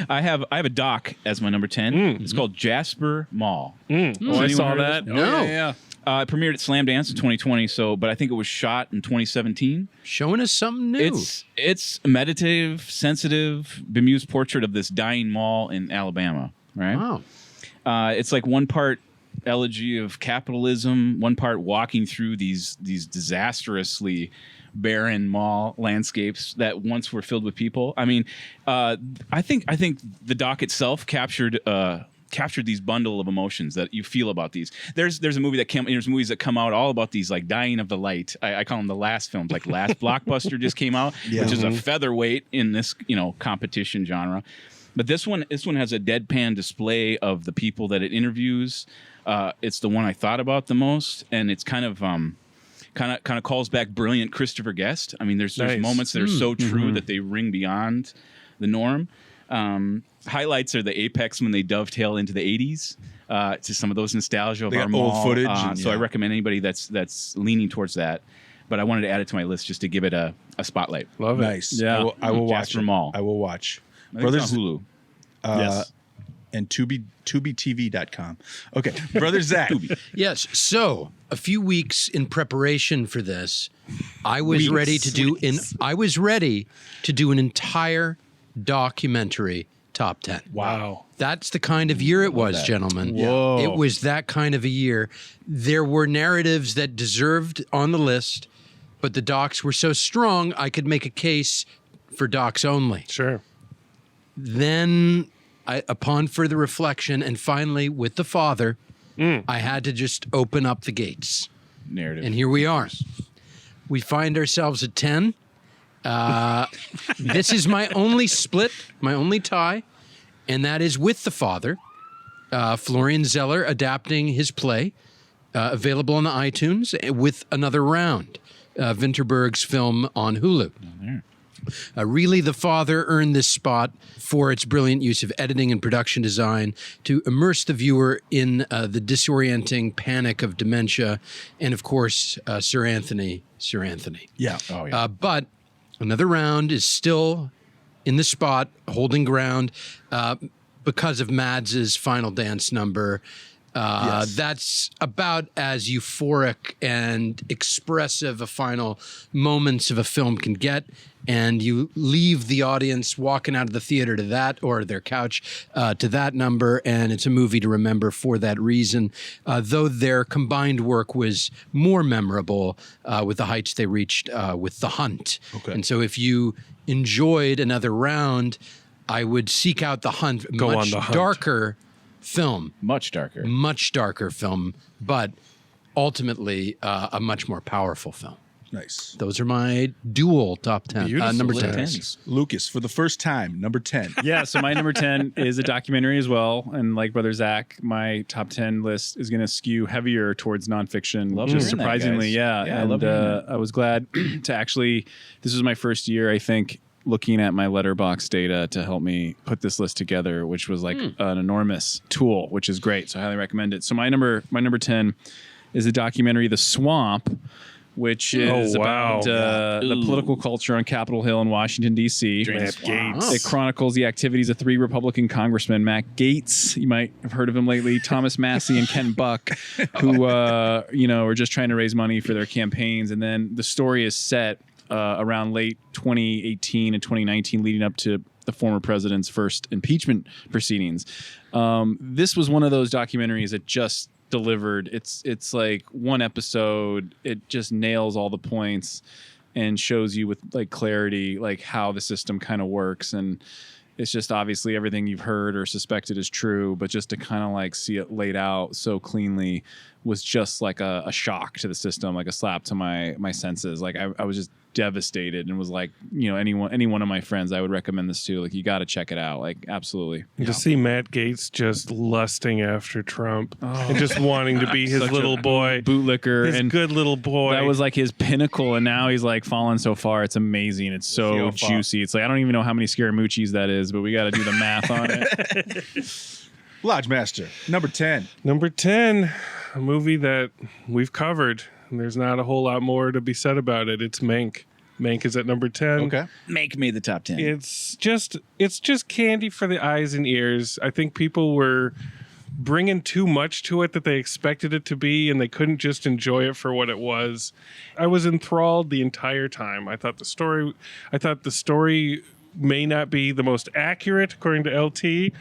I have a doc as my number 10. It's called Jasper Mall. Oh, I saw that. No. Yeah. It premiered at Slam Dance in 2020, but I think it was shot in 2017. Showing us something new. It's a meditative, sensitive, bemused portrait of this dying mall in Alabama, right? Wow. It's like one part elegy of capitalism, one part walking through these disastrously barren mall landscapes that once were filled with people. I mean, I think the doc itself captured these bundle of emotions that you feel about these. There's a movie there's movies that come out all about these like dying of the light. I call them the last films, like Last Blockbuster just came out, which is a featherweight in this competition genre. But this one has a deadpan display of the people that it interviews. It's the one I thought about the most, and it's kind of calls back brilliant Christopher Guest. I mean, there's Nice. moments that are so true that they ring beyond the norm. Highlights are the apex when they dovetail into the 80s to some of those nostalgia of They our got old mall. footage So I recommend anybody that's leaning towards that. But I wanted to add it to my list just to give it a spotlight. Love it. Nice. Yeah. I will watch Jasper it. Mall. I will watch. I think it's on Hulu. Yes. And TubiTV.com. Okay. Brother Zach. Yes. So a few weeks in preparation for this, I was ready to do an entire documentary top 10. Wow. That's the kind of year it was, gentlemen. Whoa. It was that kind of a year. There were narratives that deserved on the list, but the docs were so strong, I could make a case for docs only. Sure. Then, upon further reflection, and finally with the father, I had to just open up the gates. Narrative. And here we are. We find ourselves at 10. This is my only split, my only tie, and that is with the father. Florian Zeller adapting his play, available on the iTunes with Another Round, Vinterberg's film on Hulu. Really, The Father earned this spot for its brilliant use of editing and production design to immerse the viewer in the disorienting panic of dementia, and of course, Sir Anthony. Yeah. Oh, yeah. But Another Round is still in the spot, holding ground, because of Mads's final dance number. That's about as euphoric and expressive a final moments of a film can get, and you leave the audience walking out of the theater to that, or their couch to that number, and it's a movie to remember for that reason, though their combined work was more memorable with the heights they reached with The Hunt. Okay. And so if you enjoyed Another Round, I would seek out The Hunt. Go much on The Hunt. darker film, Much darker. much darker film, but ultimately a much more powerful film. Nice. Those are my dual top 10. Beautiful Number list. 10. Tens. Lucas, for the first time, number 10. Yeah, so my number 10 is a documentary as well. And like Brother Zach, my top 10 list is going to skew heavier towards nonfiction. Love just hearing that, surprisingly, guys. yeah. Yeah, I And love hearing that. I was glad to actually, this was my first year, I think, looking at my letterbox data to help me put this list together, which was like an enormous tool, which is great. So I highly recommend it. So my number 10 is the documentary The Swamp, which is about the political culture on Capitol Hill in Washington, D.C. Matt Gates. It chronicles the activities of 3 Republican congressmen, Matt Gaetz, you might have heard of him lately, Thomas Massey, and Ken Buck, who are just trying to raise money for their campaigns. And then the story is set around late 2018 and 2019, leading up to the former president's first impeachment proceedings. This was one of those documentaries that just delivered. It's like one episode. It just nails all the points. and shows you with like clarity like how the system kind of works. And it's just obviously everything you've heard or suspected is true, but just to kind of like see it laid out so cleanly was just like a shock to the system, like a slap to my senses. Like I was just devastated and was like, any one of my friends I would recommend this to. Like, you got to check it out. Like, absolutely. To see Matt Gaetz just lusting after Trump and just wanting to be his little boy, bootlicker, his and good little boy. that was like his pinnacle, and now he's like fallen so far. It's amazing. It's so juicy. It's like I don't even know how many Scaramucci's that is, but we got to do the math on it. Lodge Master, number 10. Number 10, a movie that we've covered. And there's not a whole lot more to be said about it. It's Mank. Mank is at number 10. Okay. Mank made the top 10. It's just candy for the eyes and ears. I think people were bringing too much to it that they expected it to be, and they couldn't just enjoy it for what it was. I was enthralled the entire time. I thought the story may not be the most accurate according to LT.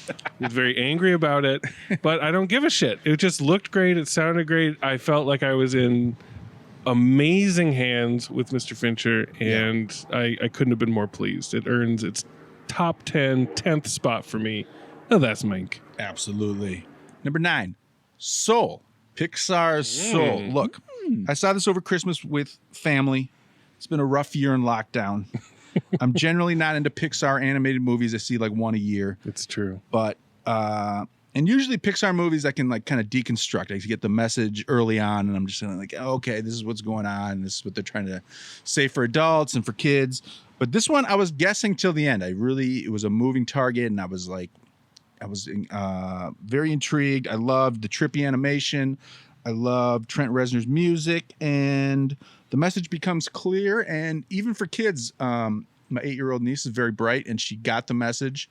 I was very angry about it, but I don't give a shit. It just looked great. It sounded great. I felt like I was in amazing hands with Mr. Fincher, and I couldn't have been more pleased. It earns its top 10th spot for me. Oh, that's Mank. Absolutely. Number 9, Soul. Pixar's Soul. Look, I saw this over Christmas with family. It's been a rough year in lockdown. I'm generally not into Pixar animated movies. I see like one a year. It's true. But and usually Pixar movies I can like kind of deconstruct. I get the message early on, and I'm just like, okay, this is what's going on. This is what they're trying to say for adults and for kids. But this one, I was guessing till the end. It was a moving target, and I was very intrigued. I loved the trippy animation. I loved Trent Reznor's music, and the message becomes clear. And even for kids, my 8-year-old niece is very bright, and she got the message,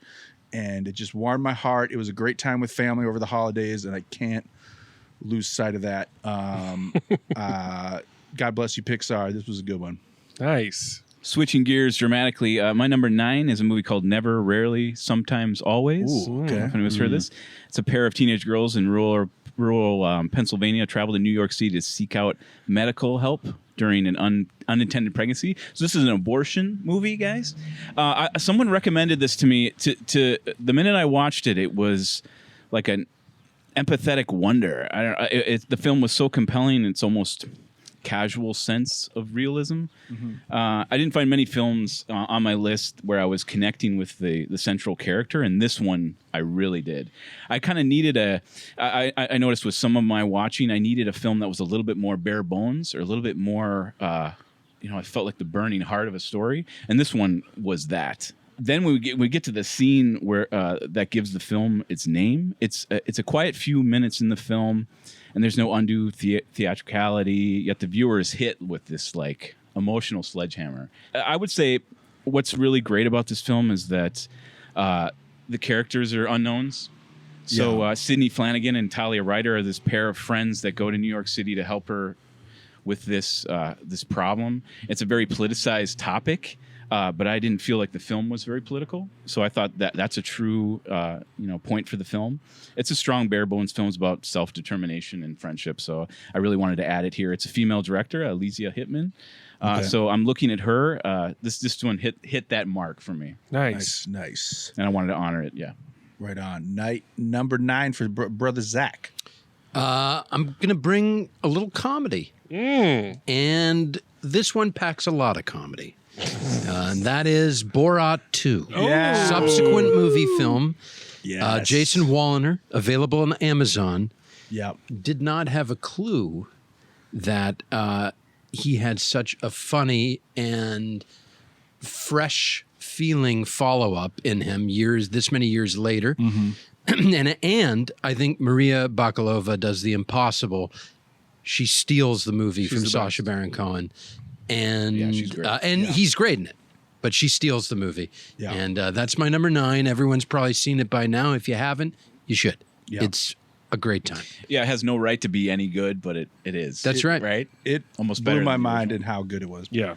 and it just warmed my heart. It was a great time with family over the holidays, and I can't lose sight of that. God bless you, Pixar. This was a good one. Nice. Switching gears dramatically, my number 9 is a movie called Never, Rarely, Sometimes, Always. Ooh, okay. If anyone's heard this, it's a pair of teenage girls in rural Pennsylvania travel to New York City to seek out medical help during an unintended pregnancy. So this is an abortion movie, guys. Someone recommended this to me. To the minute I watched it, it was like an empathetic wonder. The film was so compelling. It's almost casual sense of realism. I didn't find many films on my list where I was connecting with the central character, and this one I really did. I kind of needed I noticed with some of my watching, I needed a film that was a little bit more bare bones, or a little bit more, I felt like the burning heart of a story, and this one was that. Then we get to the scene where that gives the film its name. It's a quiet few minutes in the film, and there's no undue theatricality, yet the viewer is hit with this like emotional sledgehammer. I would say what's really great about this film is that the characters are unknowns. So Sidney Flanagan and Talia Ryder are this pair of friends that go to New York City to help her with this problem. It's a very politicized topic. But I didn't feel like the film was very political, so I thought that's a true, point for the film. It's a strong, bare bones film. It's about self-determination and friendship, so I really wanted to add it here. It's a female director, Alizia Hittman. So I'm looking at her. This one hit that mark for me. Nice. And I wanted to honor it. Yeah. Right on. Number 9 for Brother Zach. I'm going to bring a little comedy. And this one packs a lot of comedy. And that is Borat 2. Yeah. Subsequent movie film. Yes. Jason Wallner, available on Amazon. Yep. Did not have a clue that he had such a funny and fresh feeling follow-up in him this many years later. And I think Maria Bakalova does the impossible. She steals the movie from Sacha Baron Cohen. And she's great. He's great in it, but she steals the movie. Yeah. And that's my number 9. Everyone's probably seen it by now. If you haven't, you should. Yeah. It's a great time. Yeah, it has no right to be any good, but it is. That's right. Right? It Almost blew better my than the mind original. in how good it was. Yeah.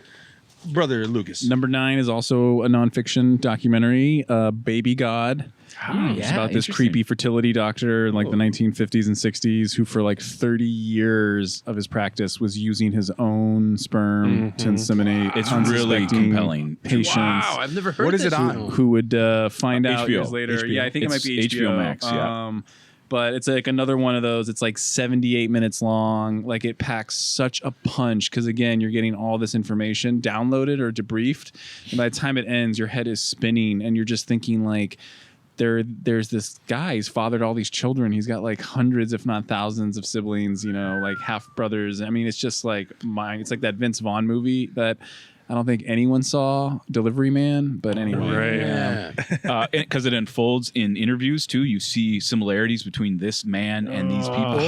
Brother Lucas. Number 9 is also a nonfiction documentary, Baby God. It's about this creepy fertility doctor in like the 1950s and 60s who for like 30 years of his practice was using his own sperm to inseminate It's really unsuspecting compelling. patients. Wow, I've never heard What is this it on? show. Who would find out HBO. years later. HBO. Yeah, I think it might be It's HBO. HBO Max, yeah. But it's like another one of those. It's like 78 minutes long. Like it packs such a punch because, again, you're getting all this information downloaded or debriefed. And by the time it ends, your head is spinning and you're just thinking like, there's this guy, he's fathered all these children. He's got like hundreds, if not thousands of siblings, you know, like half brothers. I mean, it's just like it's like that Vince Vaughn movie that I don't think anyone saw, Delivery Man, but anyway. Right. Yeah. Because it unfolds in interviews too. You see similarities between this man and these people.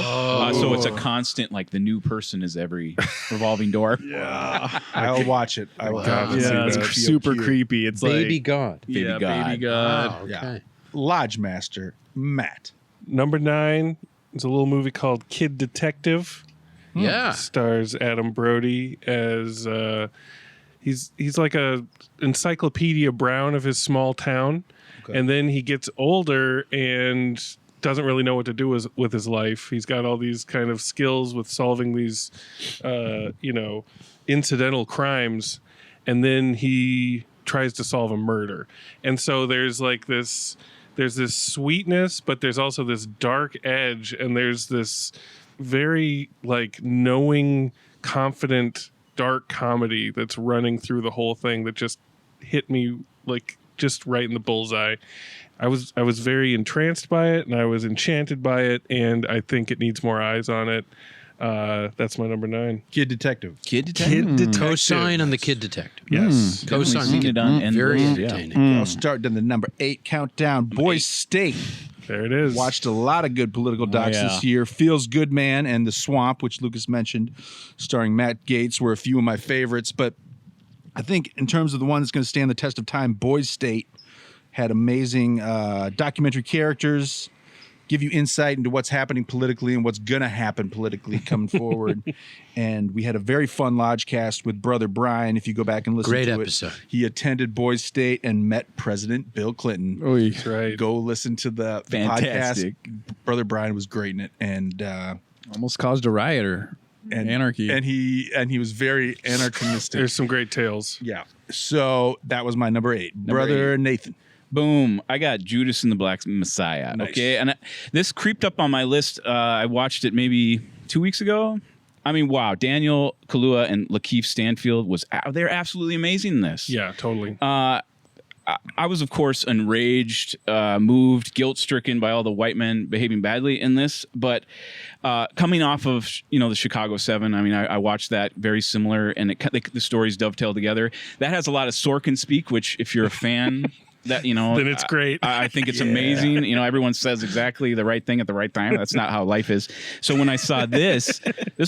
So it's a constant, like the new person is every revolving door. I'll watch it. I will. God, Yeah, it's Feel super cute. creepy. It's Baby like God. yeah, God. Baby God. Oh, okay. Yeah. Lodge Master Matt. Number 9 is a little movie called Kid Detective. Yeah. Stars Adam Brody as he's like a Encyclopedia Brown of his small town, and then he gets older and doesn't really know what to do with his life. He's got all these kind of skills with solving these, incidental crimes, and then he tries to solve a murder. And so there's this sweetness, but there's also this dark edge, and there's this very like knowing, confident, dark comedy that's running through the whole thing that just hit me like just right in the bullseye. I was very entranced by it, and I was enchanted by it, and I think it needs more eyes on it. That's my number 9. Kid Detective. Kid Detective. Co-sign on the Kid Detective. Yes. Co-sign. seen it on Very Endless, yeah. entertaining. I'll start in the number 8 countdown. Boys State. There it is. Watched a lot of good political docs this year. Feels Good Man and The Swamp, which Lucas mentioned, starring Matt Gaetz, were a few of my favorites. But I think in terms of the one that's going to stand the test of time, Boys State had amazing documentary characters, give you insight into what's happening politically and what's going to happen politically coming forward. And we had a very fun Lodgecast with Brother Brian. If you go back and listen Great to episode. it, he attended Boys State and met President Bill Clinton. That's right. Go listen to the Fantastic. podcast. Brother Brian was great in it, and Almost caused a riot or anarchy. and he was very anarchistic. There's some great tales. Yeah. So that was my number 8. Brother Nathan. Boom. I got Judas and the Black Messiah. Nice. Okay. And this creeped up on my list. I watched it maybe 2 weeks ago. I mean, wow. Daniel Kaluuya and Lakeith Stanfield they're absolutely amazing in this. Yeah, totally. I was, of course, enraged, moved, guilt-stricken by all the white men behaving badly in this. But coming off of, the Chicago 7, I mean, I watched that very similar, and the stories dovetail together. That has a lot of Sorkin speak, which, if you're a fan, that then it's great. I think it's amazing. Everyone says exactly the right thing at the right time. That's not how life is. So when I saw this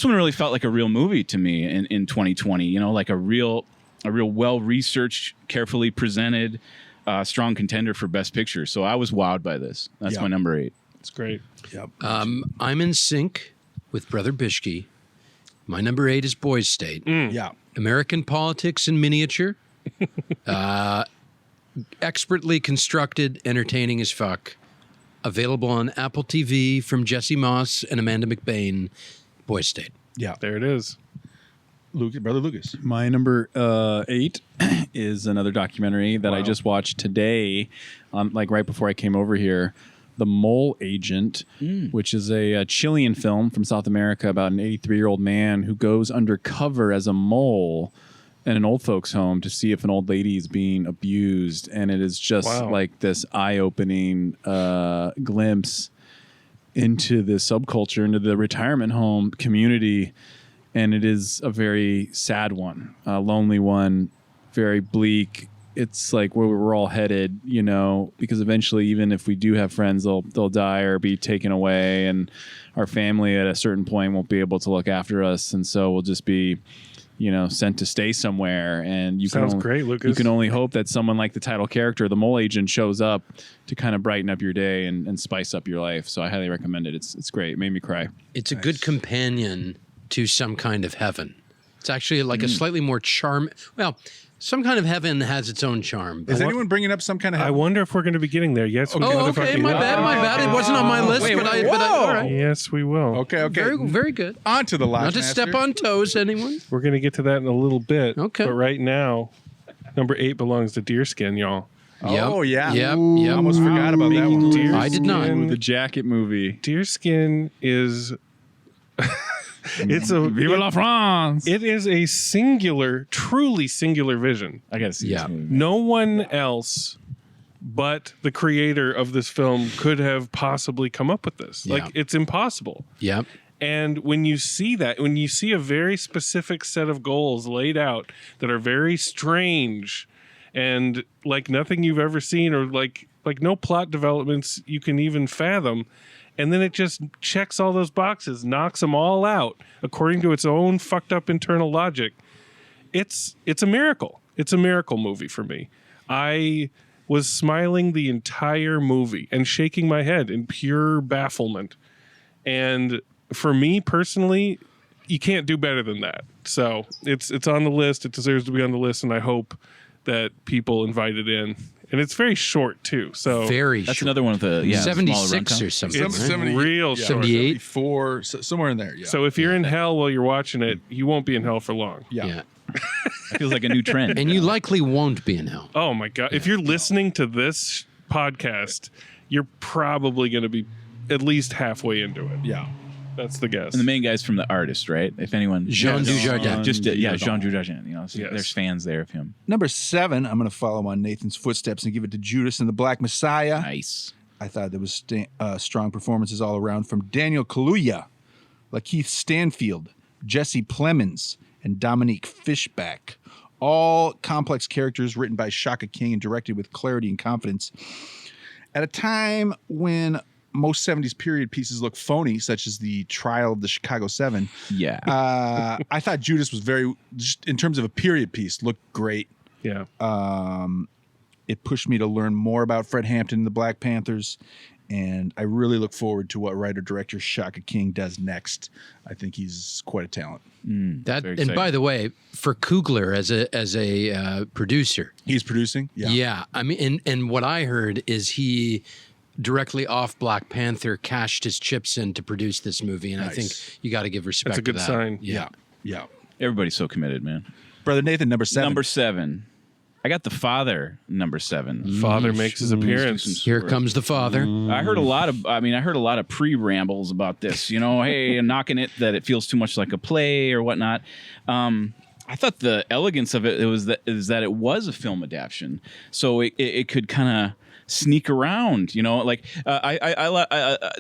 one really felt like a real movie to me in 2020. Like a real well-researched, carefully presented, strong contender for Best Picture. So I was wowed by this. That's my number 8. It's great. Yep. I'm in sync with Brother Bischke. My number 8 is Boys State. Yeah. American politics in miniature. Expertly constructed, entertaining as fuck. Available on Apple TV from Jesse Moss and Amanda McBain. Boys State. Yeah. There it is. Brother Lucas. My number 8 is another documentary that I just watched today, like right before I came over here. The Mole Agent, which is a Chilean film from South America about an 83-year-old man who goes undercover as a mole in an old folks home to see if an old lady is being abused. And it is just like this eye-opening glimpse into the subculture, into the retirement home community. And it is a very sad one, a lonely one, very bleak. It's like where we're all headed, because eventually, even if we do have friends, they'll die or be taken away, and our family at a certain point won't be able to look after us, and so we'll just be, sent to stay somewhere. And Sounds great, Lucas. You can only hope that someone like the title character, the Mole Agent, shows up to kind of brighten up your day and spice up your life. So I highly recommend it. It's great. It made me cry. It's a good companion to some kind of heaven. It's actually like a slightly more Some Kind of Heaven has its own charm. Is anyone bringing up Some Kind of I Heaven? wonder if we're going to be getting there. Yes, we Oh, okay. My bad. It wasn't on my list, but all right. Yes, we will. Okay. Very, very good. On to the Lodge Not to Master. step on toes, anyone. We're going to get to that in a little bit. Okay. But right now, number 8 belongs to Deerskin, y'all. Oh, yeah. Yep. I almost forgot about that one. Deerskin, I did not. Ooh, the jacket movie. Deerskin is... Vive la France! It is a singular, truly singular vision. I gotta see Yeah. this movie. No one else but the creator of this film could have possibly come up with this. Yeah. Like, it's impossible. Yep. And when you see that, when you see a very specific set of goals laid out that are very strange and like nothing you've ever seen, or like no plot developments you can even fathom, and then it just checks all those boxes, knocks them all out according to its own fucked up internal logic. It's a miracle. It's a miracle movie for me. I was smiling the entire movie and shaking my head in pure bafflement. And for me personally, you can't do better than that. So it's on the list. It deserves to be on the list, and I hope that people invite it in. And it's very short too. So Very That's short. another one of the 76 or something. It's right? 70 real short. 78? 74, somewhere in there. Yeah. So if you're in hell while you're watching it, you won't be in hell for long. Yeah. It feels like a new trend. And you likely won't be in hell. Oh my God. If you're listening to this podcast, you're probably going to be at least halfway into it. Yeah. That's the guess. And the main guy's from The Artist, right? If anyone, Jean Dujardin. Jean Dujardin. You know, so Yes. there's fans there of him. Number 7, I'm going to follow on Nathan's footsteps and give it to Judas and the Black Messiah. Nice. I thought there was strong performances all around from Daniel Kaluuya, Lakeith Stanfield, Jesse Plemons, and Dominique Fishback. All complex characters written by Shaka King and directed with clarity and confidence. At a time when most 70s period pieces look phony, such as the Trial of the Chicago 7, Yeah. I thought Judas was very, just in terms of a period piece, looked great. yeah. It pushed me to learn more about Fred Hampton and the Black Panthers, and I really look forward to what writer-director Shaka King does next. I think he's quite a talent. That Very and exciting. by the way, for Coogler as a producer, He's producing? yeah. I mean, and what I heard is he directly off Black Panther cashed his chips in to produce this movie, and I Nice. think you got to give respect. That's a good to that. sign. Yeah. Yeah. Everybody's so committed, man. Brother Nathan, number 7. Number 7. I got The Father, number 7. Father makes his appearance. Here comes the father. I heard a lot of pre-rambles about this, you know, hey, knocking it that it feels too much like a play or whatnot. I thought the elegance of it is that it was a film adaptation, so it could kind of sneak around, you know, like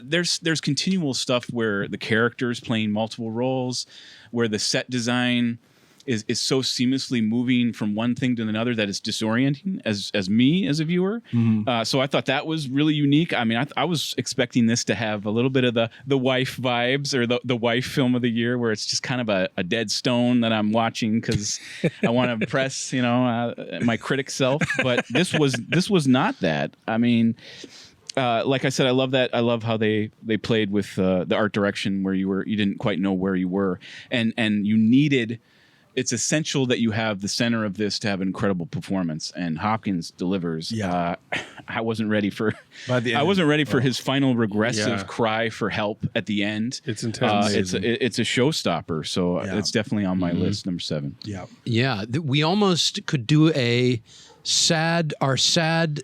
there's continual stuff where the characters playing multiple roles, where the set design is so seamlessly moving from one thing to another that it's disorienting as me as a viewer. So I thought that was really unique. I mean, I was expecting this to have a little bit of the wife vibes, or the wife film of the year, where it's just kind of a dead stone that I'm watching because I want to impress, you know, my critic self. But this was not that. I mean, like I said, I love how they played with the art direction, where you didn't quite know where you were, and you needed. It's essential that you have the center of this to have an incredible performance, and Hopkins delivers. Yeah. I wasn't ready for. By the end, I wasn't ready for his final regressive cry for help at the end. It's intense. It's a showstopper, so Yeah. it's definitely on my list, number 7. Yeah. Yeah, we almost could do our sad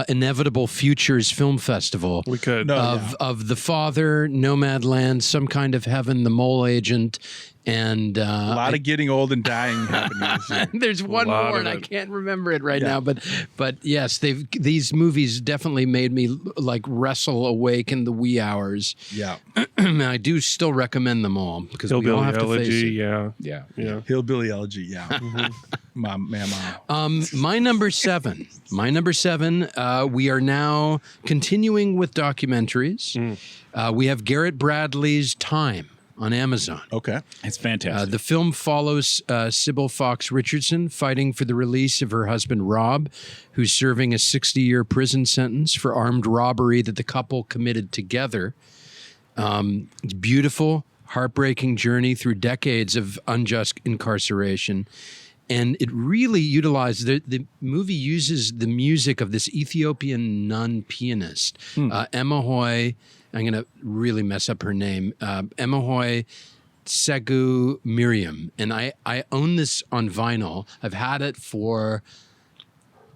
inevitable futures film festival. We could. No. Of The Father, Nomadland, Some Kind of Heaven, The Mole Agent, and A lot of getting old and dying happening this year. there's one lot more, of and I it. can't remember it right Yeah. now. But yes, these movies definitely made me like wrestle awake in the wee hours. Yeah. And I do still recommend them all because we all Hillbilly have to face Elegy, it. yeah. Yeah. Hillbilly Elegy, yeah. Mom. My number 7. We are now continuing with documentaries. We have Garrett Bradley's Time on Amazon. Okay. It's fantastic. The film follows Sybil Fox Richardson fighting for the release of her husband, Rob, who's serving a 60-year prison sentence for armed robbery that the couple committed together. It's beautiful, heartbreaking journey through decades of unjust incarceration. And it really utilized the movie uses the music of this Ethiopian nun pianist, Emahoy. I'm going to really mess up her name. Emahoy Segu Miriam. And I own this on vinyl. I've had it for,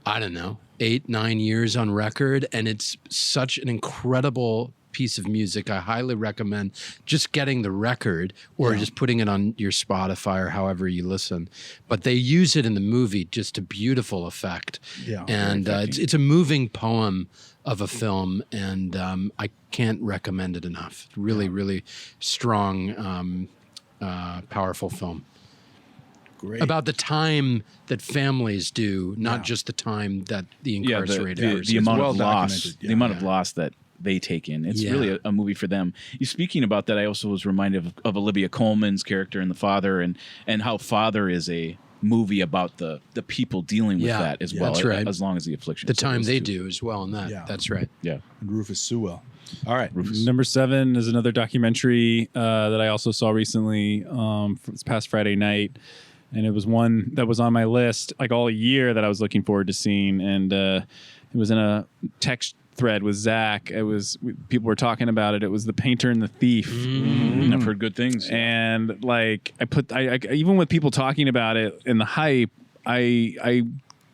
I don't know, 8-9 years on record. And it's such an incredible piece of music. I highly recommend just getting the record or just putting it on your Spotify or however you listen. But they use it in the movie, just a beautiful effect. Yeah, and it's a moving poem of a film, and I can't recommend it enough. Really, really strong, powerful film. Great. About the time that families do, not just the time that the incarcerated are. The amount of loss, the amount of loss that they take in. It's really a movie for them. Speaking about that, I also was reminded of Olivia Colman's character in The Father, and how Father is a movie about the people dealing with that as well. That's right. As long as the affliction. The time they do as well in that. Yeah. That's right. Yeah. And Rufus Sewell. All right. Rufus. Number 7 is another documentary that I also saw recently this past Friday night. And it was one that was on my list like all year that I was looking forward to seeing. And it was in a text thread with Zach. People were talking about it. It was The Painter and the Thief. I've heard good things. And like I even with people talking about it and the hype, I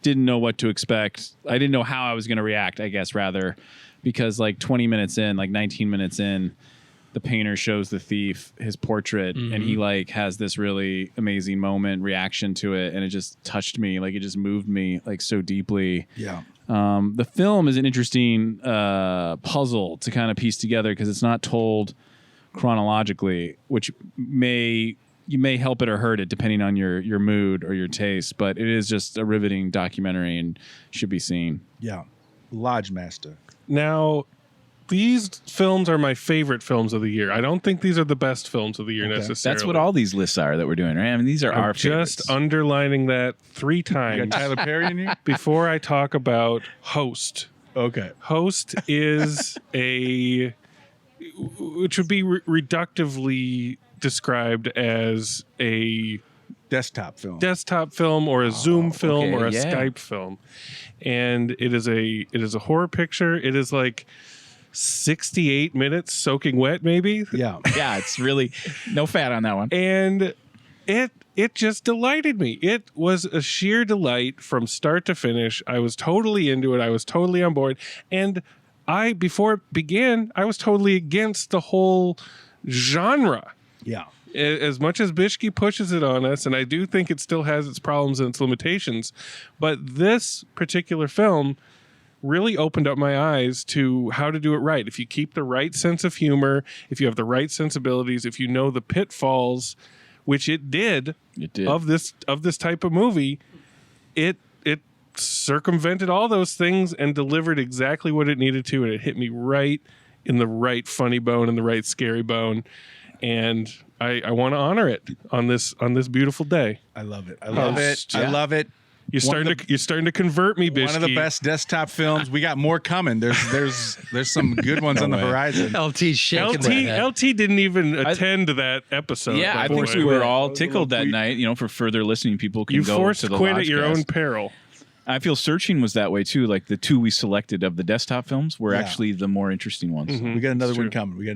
didn't know what to expect. I didn't know how I was going to react, I guess, rather, because like 20 minutes in, like 19 minutes in, the painter shows the thief his portrait, and he like has this really amazing reaction to it, and it just touched me. Like it just moved me like so deeply. Yeah. The film is an interesting puzzle to kind of piece together because it's not told chronologically, which you may help it or hurt it depending on your mood or your taste. But it is just a riveting documentary and should be seen. Yeah. Lodge Master. Now, these films are my favorite films of the year. I don't think these are the best films of the year necessarily. That's what all these lists are that we're doing, right? I mean, these are our favorites. Just underlining that 3 times. You got Tyler Perry in here? Before I talk about Host. Okay. Host is which would be reductively described as a desktop film or a Zoom film or a Skype film. And it is a horror picture. It is like 68 minutes soaking wet, maybe. Yeah. Yeah, it's really no fat on that one. And it just delighted me. It was a sheer delight from start to finish. I was totally into it. I was totally on board. And before it began, I was totally against the whole genre. Yeah. As much as Bischke pushes it on us, and I do think it still has its problems and its limitations, but this particular film really opened up my eyes to how to do it right. If you keep the right sense of humor, if you have the right sensibilities, if you know the pitfalls, which it did. of this type of movie, it circumvented all those things and delivered exactly what it needed to, and it hit me right in the right funny bone and the right scary bone. And I want to honor it on this beautiful day. I love it. I love it. Yeah. I love it. You're starting to convert me, Bischke. One of the best desktop films. We got more coming. There's some good ones on the horizon. LT's shaking LT didn't even attend that episode. Yeah, I think we were all tickled that night. For further listening, people can go to the You forced quit at your own peril. I feel Searching was that way too. Like the 2 we selected of the desktop films were actually the more interesting ones. Mm-hmm. We got another one coming.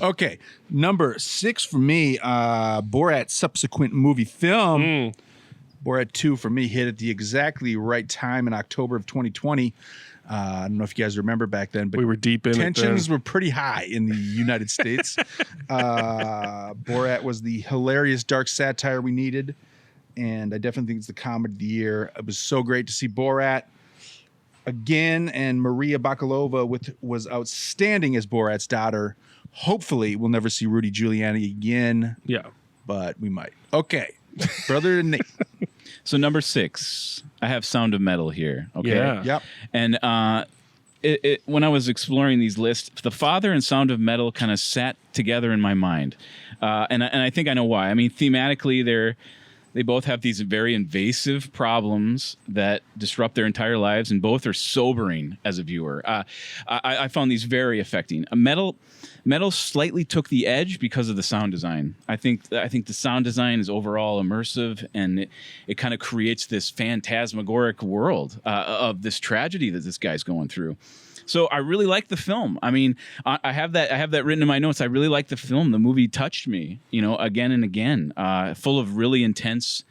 Okay, number 6 for me. Borat's subsequent movie film. Borat 2 for me hit at the exactly right time in October of 2020. I don't know if you guys remember back then, but we were deep in tensions were pretty high in the United States. Borat was the hilarious dark satire we needed, and I definitely think it's the comedy of the year. It was so great to see Borat again, and Maria Bakalova was outstanding as Borat's daughter. Hopefully, we'll never see Rudy Giuliani again. Yeah, but we might. Okay, brother Nate. So number 6, I have Sound of Metal here. Okay. Yeah. Yep. And when I was exploring these lists, The Father and Sound of Metal kind of sat together in my mind, and I think I know why. I mean, thematically, They both have these very invasive problems that disrupt their entire lives, and both are sobering as a viewer. I found these very affecting. Metal slightly took the edge because of the sound design. I think the sound design is overall immersive, and it kind of creates this phantasmagoric world of this tragedy that this guy's going through. So I really like the film. I mean, I have that written in my notes. I really like the film. The movie touched me, again and again, full of really intense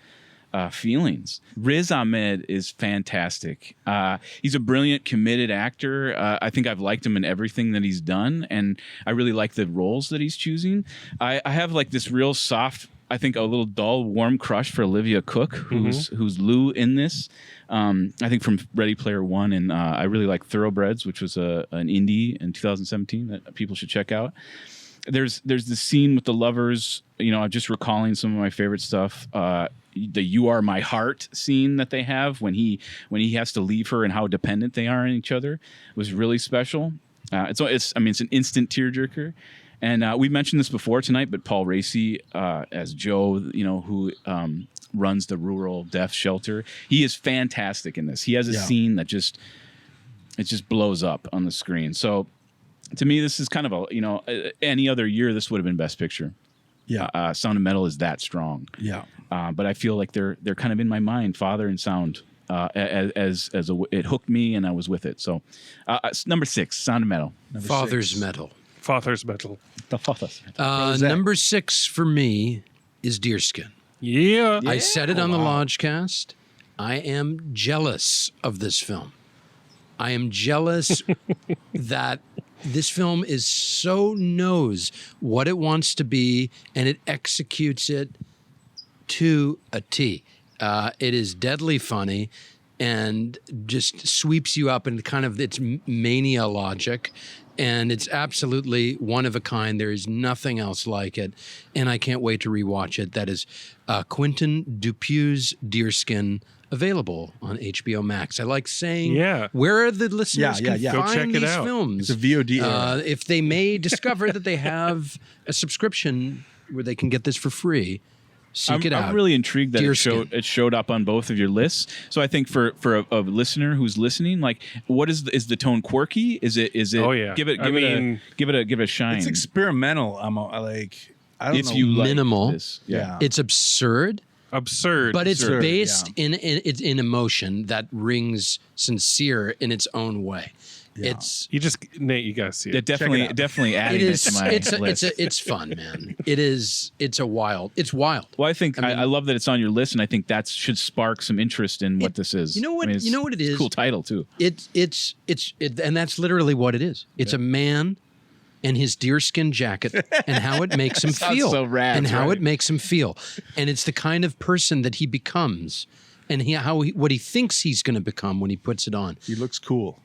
feelings. Riz Ahmed is fantastic. He's a brilliant, committed actor. I think I've liked him in everything that he's done, and I really like the roles that he's choosing. I have like this real soft, I think a little dull, warm crush for Olivia Cook, who's Lou in this. I think from Ready Player One, and I really like Thoroughbreds, which was an indie in 2017 that people should check out. There's this scene with the lovers. I'm just recalling some of my favorite stuff. The "You Are My Heart" scene that they have when he has to leave her and how dependent they are on each other was really special. It's an instant tearjerker. And we mentioned this before tonight, but Paul Raci as Joe, who runs the rural deaf shelter, he is fantastic in this. He has a scene that just blows up on the screen. So to me, this is kind of any other year this would have been Best Picture. Yeah, Sound of Metal is that strong. Yeah, but I feel like they're kind of in my mind, Father and Sound. It hooked me and I was with it. So number 6, Sound of Metal. Father's Metal. Father's Metal. The Father's. Number 6 for me is Deerskin. Yeah. I said it on the Lodgecast. I am jealous of this film. I am jealous that this film knows what it wants to be, and it executes it to a T. It is deadly funny and just sweeps you up in kind of its mania logic. And it's absolutely one of a kind. There is nothing else like it. And I can't wait to rewatch it. That is Quentin Dupuy's Deerskin, available on HBO Max. I like saying, where are the listeners can Go check find it these out. films? It's a VOD. If they may discover that they have a subscription where they can get this for free, seek it out. I'm really intrigued that Deerskin. it showed up on both of your lists. So I think for a listener who's listening, like, what is the tone quirky? Is it? Oh yeah. Give it a shine. It's experimental. I don't know. You like minimal. this. It's absurd. But it's based in emotion that rings sincere in its own way. Yeah. Nate, you gotta see it. Definitely adding it to my list. It's fun, man. It's wild. Well, I think I love that it's on your list, and I think that should spark some interest in what this is. You know what? You know what it is. It's a cool title too. And that's literally what it is. It's a man and his deerskin jacket and how it makes him feel. So rad, and how it makes him feel. And it's the kind of person that he becomes, and what he thinks he's going to become when he puts it on. He looks cool.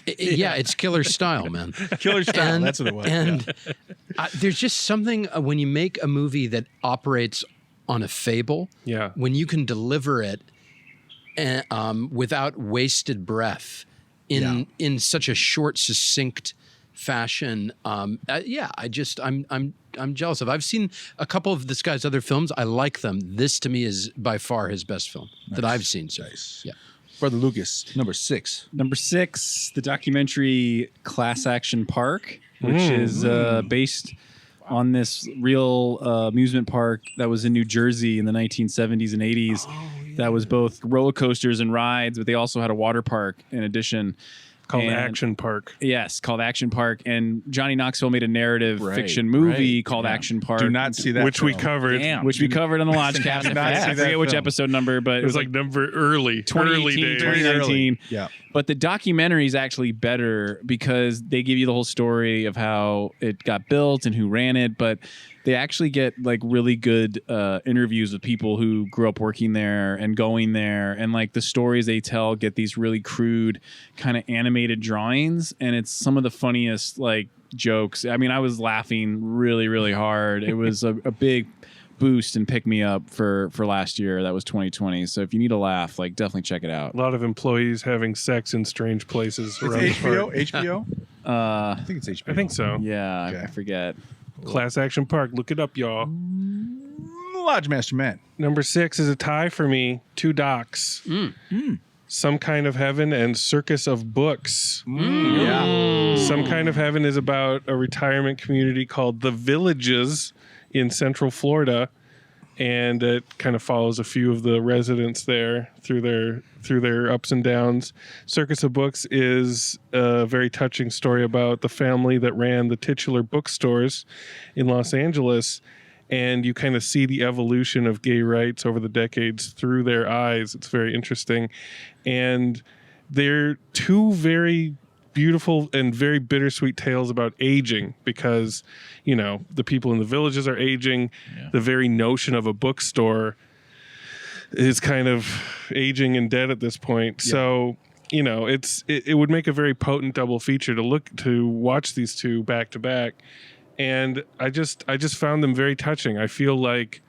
It's killer style, man. Killer style. That's what it was. And there's just something when you make a movie that operates on a fable. Yeah. When you can deliver it without wasted breath in such a short, succinct fashion. I'm jealous of. I've seen a couple of this guy's other films. I like them. This to me is by far his best film that I've seen. So. Nice. Yeah. Brother Lucas, number 6. Number 6, the documentary Class Action Park, which is based on this real amusement park that was in New Jersey in the 1970s and 80s. That was both roller coasters and rides, but they also had a water park in addition. Called Action Park. Yes, called Action Park. And Johnny Knoxville made a narrative fiction movie called Action Park. Do not see that. Which we covered. Damn. Which we covered on the Lodgecast. I forget which episode number, but It was like number early 2018, days. 2019. Yeah. But the documentary is actually better because they give you the whole story of how it got built and who ran it. But they actually get like really good interviews with people who grew up working there and going there. And like the stories they tell get these really crude kind of animated drawings. And it's some of the funniest like jokes. I mean, I was laughing really, really hard. It was a big boost and pick me up for last year. That was 2020. So if you need a laugh, like definitely check it out. A lot of employees having sex in strange places around the park. HBO? I think it's HBO. I think so. Yeah, Okay. I forget. Class Action Park. Look it up, y'all. Lodge Master Man. Number 6 is a tie for me. 2 docs. Some Kind of Heaven and Circus of Books. Yeah. Some Kind of Heaven is about a retirement community called The Villages in Central Florida, and it kind of follows a few of the residents there through their ups and downs. Circus of Books is a very touching story about the family that ran the titular bookstores in Los Angeles, and you kind of see the evolution of gay rights over the decades through their eyes. It's very interesting, and they're 2 very beautiful and very bittersweet tales about aging, because the people in the villages are aging. The very notion of a bookstore is kind of aging and dead at this point. So it would make a very potent double feature to watch these 2 back to back, and I just found them very touching. I feel like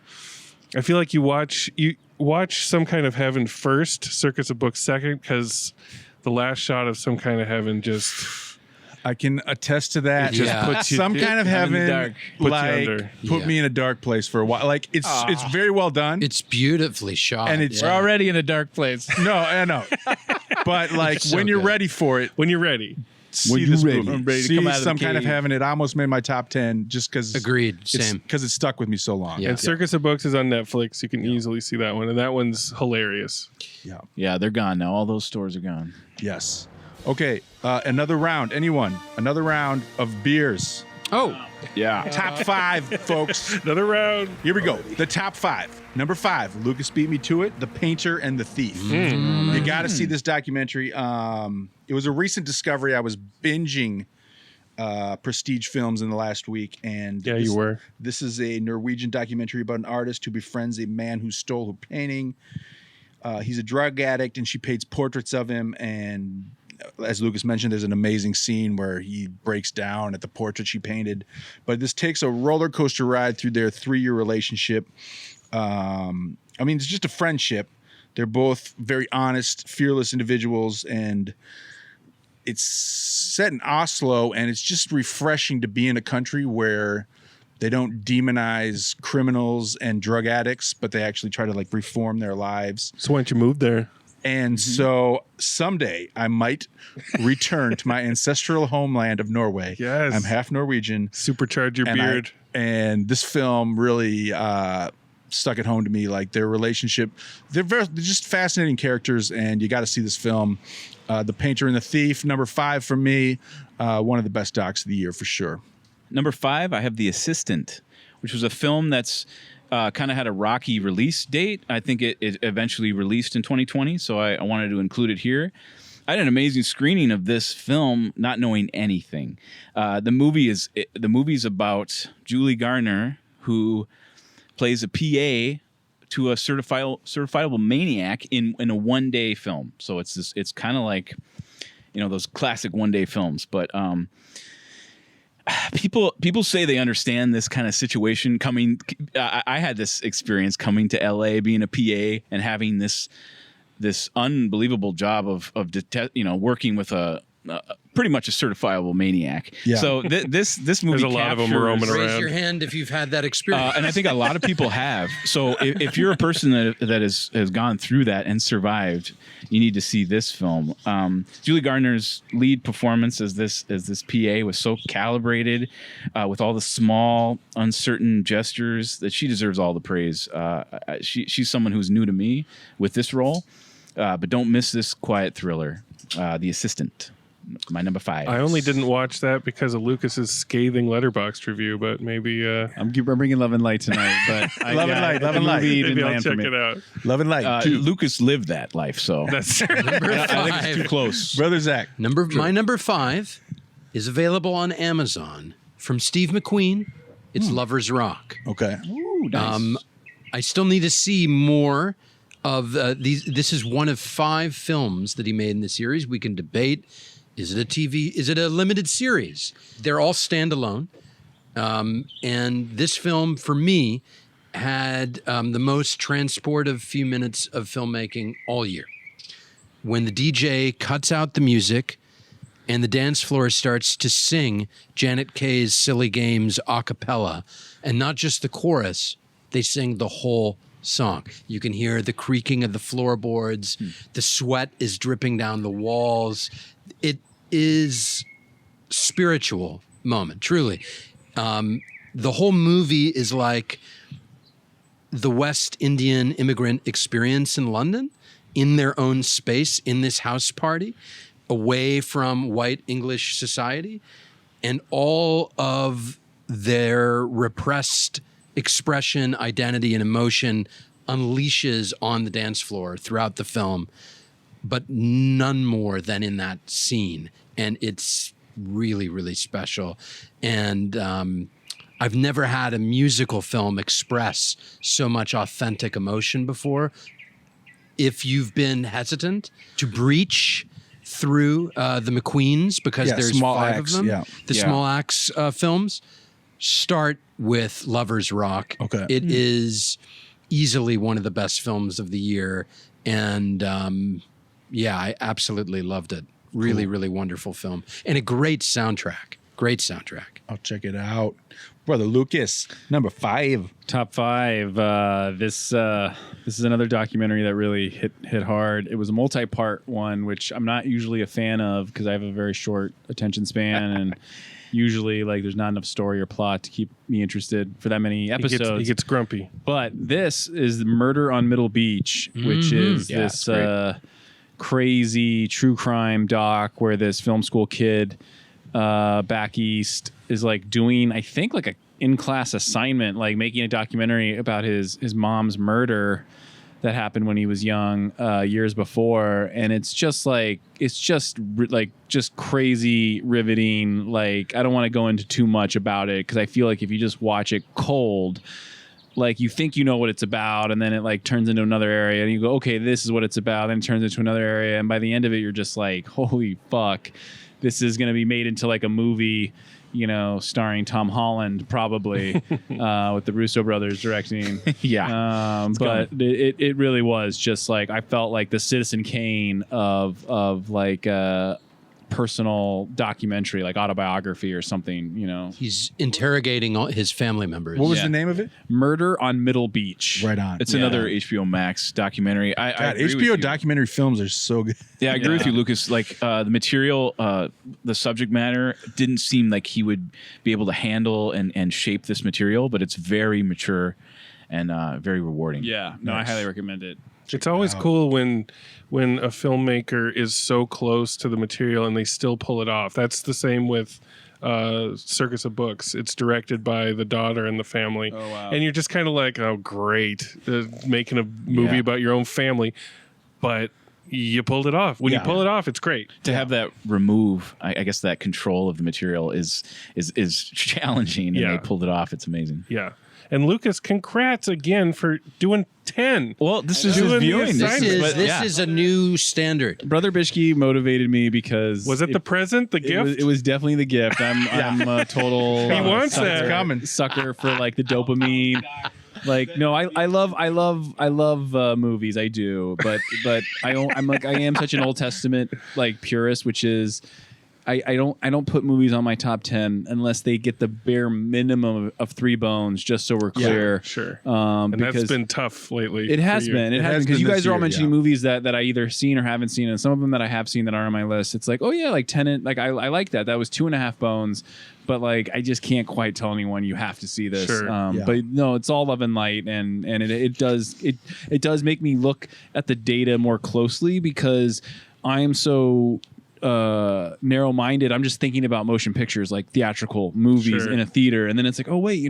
you watch Some Kind of Heaven first, Circus of Books second, because the last shot of Some Kind of Heaven just... I can attest to that. Just puts you- Some Kind of I'm in the Heaven, dark. Puts you like, under. put me in a dark place for a while. Like, it's very well done. It's beautifully shot. And it's- We're already in a dark place. No, I know. But, like, So when you're good. ready for it, When you're ready. see you're this ready. movie. I'm ready to See come out of the Some Kind of cave. Heaven. It almost made my top 10 just because... Agreed. Same. Because it stuck with me so long. Yeah. And Circus of Books is on Netflix. You can easily see that one, and that one's hilarious. Yeah, they're gone now. All those stores are gone. Yes. Okay, another round. Anyone? Another round of beers. Oh, Yeah. Top 5, folks. Another round. Here we go. The top 5. Number 5. Lucas beat me to it. The Painter and the Thief. You got to see this documentary. It was a recent discovery. I was binging prestige films in the last week, and Yeah, you were. This is a Norwegian documentary about an artist who befriends a man who stole her painting. He's a drug addict, and she paints portraits of him. And as Lucas mentioned, there's an amazing scene where he breaks down at the portrait she painted. But this takes a roller coaster ride through their 3-year relationship. It's just a friendship. They're both very honest, fearless individuals, and it's set in Oslo, and it's just refreshing to be in a country where they don't demonize criminals and drug addicts, but they actually try to like reform their lives. So why don't you move there? And so someday I might return to my ancestral homeland of Norway. Yes. I'm half Norwegian. Supercharge your and beard. and this film really stuck it home to me. Like their relationship, they're just fascinating characters, and you got to see this film. The Painter and the Thief, number 5 for me. One of the best docs of the year for sure. Number 5, I have The Assistant, which was a film that's kind of had a rocky release date. I think it eventually released in 2020, so I wanted to include it here. I had an amazing screening of this film, not knowing anything. The movie's about Julie Garner, who plays a PA to a certifiable maniac in a one-day film. So it's kind of like, those classic one-day films, but people say they understand this kind of situation coming. I had this experience coming to LA, being a PA and having this unbelievable job of working with a pretty much a certifiable maniac. Yeah. So this movie There's a lot of them roaming captures- raise around. your hand if you've had that experience. and I think a lot of people have. So if you're a person that has gone through that and survived, you need to see this film. Julie Gardner's lead performance as this PA was so calibrated, with all the small, uncertain gestures, that she deserves all the praise. She's someone who's new to me with this role, but don't miss this quiet thriller, The Assistant. My number 5. I only didn't watch that because of Lucas's scathing Letterboxd review, but maybe I'm bringing Love and Light tonight, but Love and Light, Love and Light. movie maybe didn't I'll land for check me. it out. Love and Light. 2. Lucas lived that life, so That's I think it's too close. Brother Zach. My number 5 is available on Amazon from Steve McQueen. It's Lover's Rock. Okay. Ooh, nice. I still need to see more of these. This is one of 5 films that he made in the series. We can debate. Is it a TV? Is it a limited series? They're all standalone. And this film, for me, had the most transportive few minutes of filmmaking all year. When the DJ cuts out the music and the dance floor starts to sing Janet Kay's Silly Games a cappella, and not just the chorus, they sing the whole song. You can hear the creaking of the floorboards. The sweat is dripping down the walls. It is spiritual moment, truly. The whole movie is like the West Indian immigrant experience in London, in their own space, in this house party, away from white English society, and all of their repressed expression, identity, and emotion unleashes on the dance floor throughout the film, but none more than in that scene. And it's really, really special. And I've never had a musical film express so much authentic emotion before. If you've been hesitant to breach through the McQueens, because there's small 5 acts, of them, yeah. the small acts films, start with Lovers Rock. Okay. It is easily one of the best films of the year. And I absolutely loved it. Really, really wonderful film. And a great soundtrack. Great soundtrack. I'll check it out. Brother Lucas, number 5. Top 5. This is another documentary that really hit hard. It was a multi-part one, which I'm not usually a fan of because I have a very short attention span, and usually like there's not enough story or plot to keep me interested for that many episodes. He gets grumpy. But this is Murder on Middle Beach, which is this crazy true crime doc where this film school kid back east is like doing, I think, like a in-class assignment, like making a documentary about his mom's murder that happened when he was young, years before. And it's just crazy, riveting. Like, I don't want to go into too much about it because I feel like if you just watch it cold, like you think you know what it's about, and then it like turns into another area, and you go, okay, this is what it's about. Then it turns into another area, and by the end of it, you're just like, holy fuck, this is going to be made into like a movie, you know, starring Tom Holland probably, with the Russo brothers directing. But it really was just like, I felt like the Citizen Kane of like personal documentary, like autobiography or something, you know. He's interrogating all his family members. What was the name of it? Murder on Middle Beach. Right on. It's another HBO Max documentary. I agree with HBO you. documentary films are so good. Yeah, I agree with you, Lucas. Like the material, the subject matter didn't seem like he would be able to handle and shape this material, but it's very mature and very rewarding. Yeah, no, I highly recommend it. It's always cool when a filmmaker is so close to the material and they still pull it off. That's the same with Circus of Books. It's directed by the daughter and the family. Oh, wow. And you're just kind of like, oh, great, making a movie about your own family. But you pulled it off. When you pull it off, it's great. To have that remove, I guess that control of the material is challenging, and they pulled it off. It's amazing. Yeah. And Lucas, congrats again for doing 10. Well, this is his Doing the viewing. assignment. This is a new standard. Brother Bischke motivated me because Was it the present, the gift? It was definitely the gift. I'm a total He wants sucker, that. Coming. sucker for like the dopamine. Like, no, I love movies. I do, but I am such an Old Testament like purist, which is I don't put movies on my top 10 unless they get the bare minimum of 3 bones, just so we're clear. Yeah, sure. And That's been tough lately. It has for you. been. It has been because you guys are all mentioning movies that I either seen or haven't seen, and some of them that I have seen that are on my list. It's like, oh yeah, like Tenet. Like I like that. That was 2.5 bones, but like I just can't quite tell anyone you have to see this. Sure. But no, it's all love and light, and it does make me look at the data more closely because I am so narrow-minded. I'm just thinking about motion pictures, like theatrical movies in a theater, and then it's like, oh wait,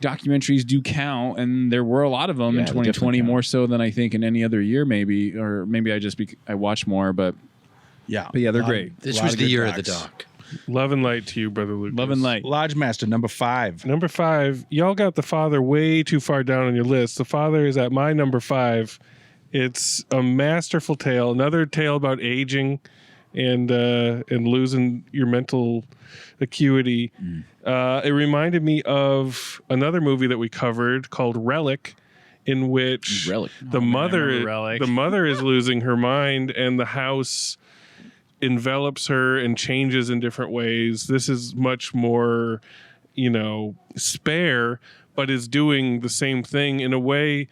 documentaries do count, and there were a lot of them in 2020, more so than I think in any other year, maybe, or maybe I watch more, but yeah, they're great. This was the year of the doc. Love and light to you, Brother Lucas. Love and light. Lodge Master, number 5. Number 5, y'all got The Father way too far down on your list. The Father is at my number 5. It's a masterful tale, another tale about aging and losing your mental acuity. It reminded me of another movie that we covered called Relic, in which the mother is losing her mind, and the house envelops her and changes in different ways. This is much more, spare, but is doing the same thing in a way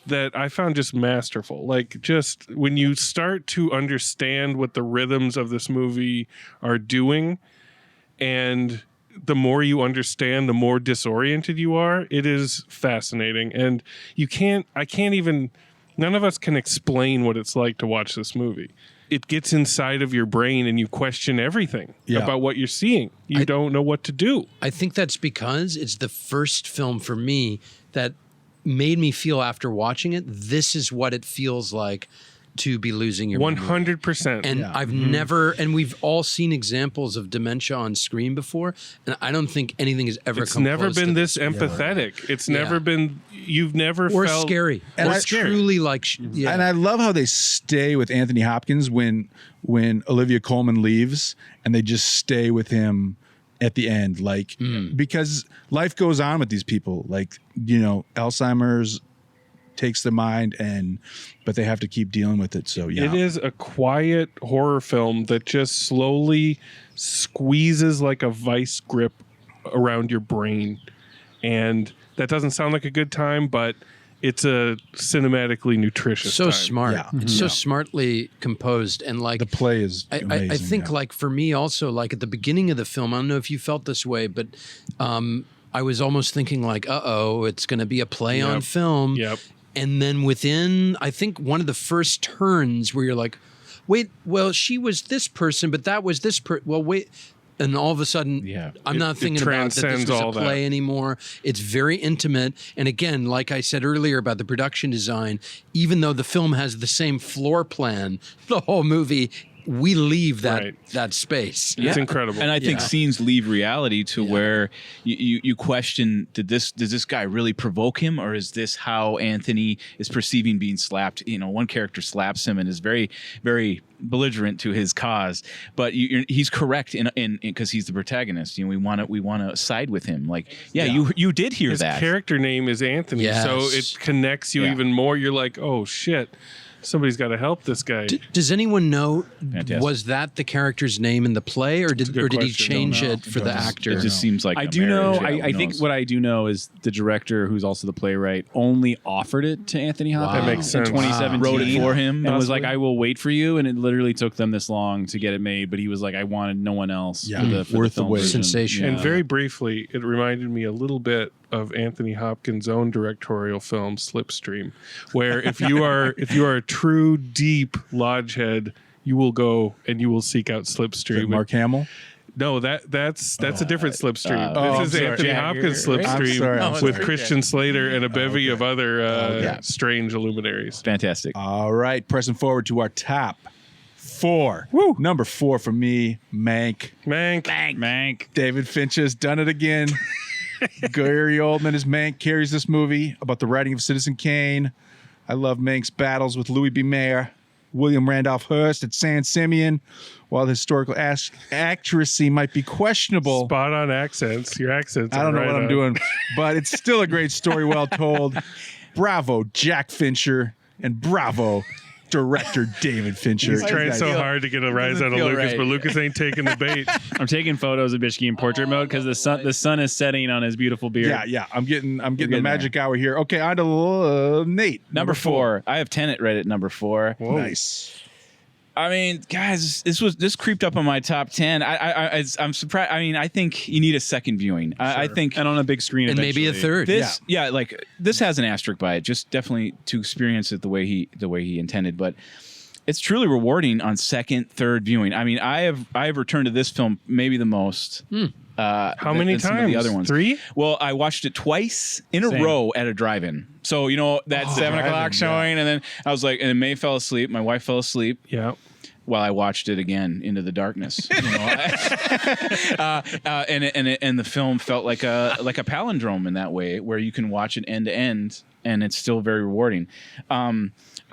that I found just masterful. Like, just when you start to understand what the rhythms of this movie are doing, and the more you understand, the more disoriented you are. It is fascinating. And none of us can explain what it's like to watch this movie. It gets inside of your brain and you question everything about what you're seeing. You don't know what to do. I think that's because it's the first film for me that made me feel, after watching it, this is what it feels like to be losing your memory. 100%. And I've never, and we've all seen examples of dementia on screen before, and I don't think anything has ever It's come never close been to this empathetic. It's never been, you've never or felt scary. And or I- truly like, And I love how they stay with Anthony Hopkins when Olivia Colman leaves, and they just stay with him at the end, like because life goes on with these people. Like, Alzheimer's takes their mind, but they have to keep dealing with it. So It is a quiet horror film that just slowly squeezes like a vice grip around your brain. And that doesn't sound like a good time, but it's a cinematically nutritious so time. smart. Yeah. It's so smartly composed, and like the play is I amazing. think like for me also, like at the beginning of the film, I don't know if you felt this way, but I was almost thinking like, it's going to be a play on film. Yep. And then within, I think one of the first turns where you're like, wait, well, she was this person, but that was this well, wait. And all of a sudden, I'm not thinking about that this transcends was a all play that. anymore. It's very intimate. And again, like I said earlier about the production design, even though the film has the same floor plan, the whole movie, we leave that space. It's incredible. And I think scenes leave reality to where you question, does this guy really provoke him, or is this how Anthony is perceiving being slapped? One character slaps him and is very, very belligerent to his cause, but he's correct in because he's the protagonist. We want to side with him. Like, you did hear his that. character name is Anthony, Yes. so it connects you even more. You're like, oh shit, somebody's got to help this guy. Does anyone know, Fantastic. was that the character's name in the play, or did a good he question. change Don't know. it for the actor? It just seems like I a do know. marriage. Yeah, I who think knows? what I do know is the director, who's also the playwright, only offered it to Anthony Hopkins That makes sense. in 2017. Wrote it for him, and was possibly? like, "I will wait for you." And it literally took them this long to get it made. But he was like, "I wanted no one else Yeah. for the Worth the film wait. version." Sensation. And Yeah. very briefly, it reminded me a little bit of Anthony Hopkins' own directorial film Slipstream, where if you are a true deep lodge head, you will go and you will seek out Slipstream. Mark Hamill. No, that's a different Slipstream. I'm This is sorry. Anthony Yeah, Hopkins you're right. Slipstream I'm sorry. with Christian Slater and a bevy of other strange illuminaries. Fantastic. All right, pressing forward to our top 4. Woo. Number 4 for me, Mank. Mank. David Finch has done it again. Gary Oldman as Mank carries this movie about the writing of Citizen Kane. I love Mank's battles with Louis B. Mayer, William Randolph Hearst at San Simeon. While the historical accuracy might be questionable, Spot on accents. Your accents. I don't know are what right I'm on. doing, but it's still a great story, well told. Bravo, Jack Fincher, and bravo, director David Fincher. He's trying You guys- so hard to get a rise out of feel Lucas, right. but Lucas ain't taking the bait. I'm taking photos of Bischke in portrait mode because the sun is setting on his beautiful beard. Yeah. I'm getting the getting magic hour here. Okay, on to Nate. Number 4. I have Tenet right at number 4. Nice. I mean, guys, this creeped up on my top 10. I'm surprised. I mean, I think you need a second viewing. I think and on a big screen, and maybe a eventually. third. this has an asterisk by it. Just definitely to experience it the way he intended, but it's truly rewarding on second, third viewing. I mean, I have returned to this film maybe the most. How many than some of times? the other ones. 3? Well, I watched it twice in a Same. row at a drive-in. So that 7 o'clock showing, and then I was like, and May fell asleep. My wife fell asleep. Yeah. While I watched it again into the darkness, and the film felt like a palindrome in that way, where you can watch it end to end, and it's still very rewarding.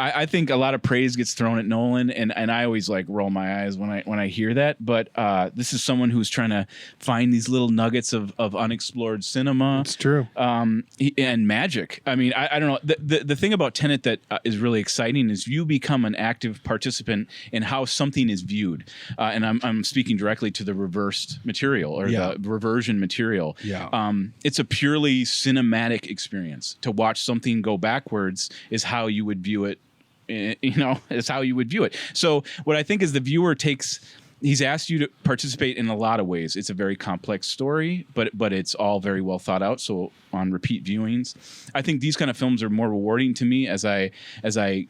I think a lot of praise gets thrown at Nolan, and I always like roll my eyes when I hear that. But this is someone who's trying to find these little nuggets of unexplored cinema. It's true. And magic. I mean, I don't know. The thing about Tenet that is really exciting is you become an active participant in how something is viewed. And I'm speaking directly to the reversed material or the reversion material. Yeah. It's a purely cinematic experience. To watch something go backwards is how you would view it. Is how you would view it. So what I think is the viewer he's asked you to participate in a lot of ways. It's a very complex story, but it's all very well thought out. So on repeat viewings, I think these kind of films are more rewarding to me as I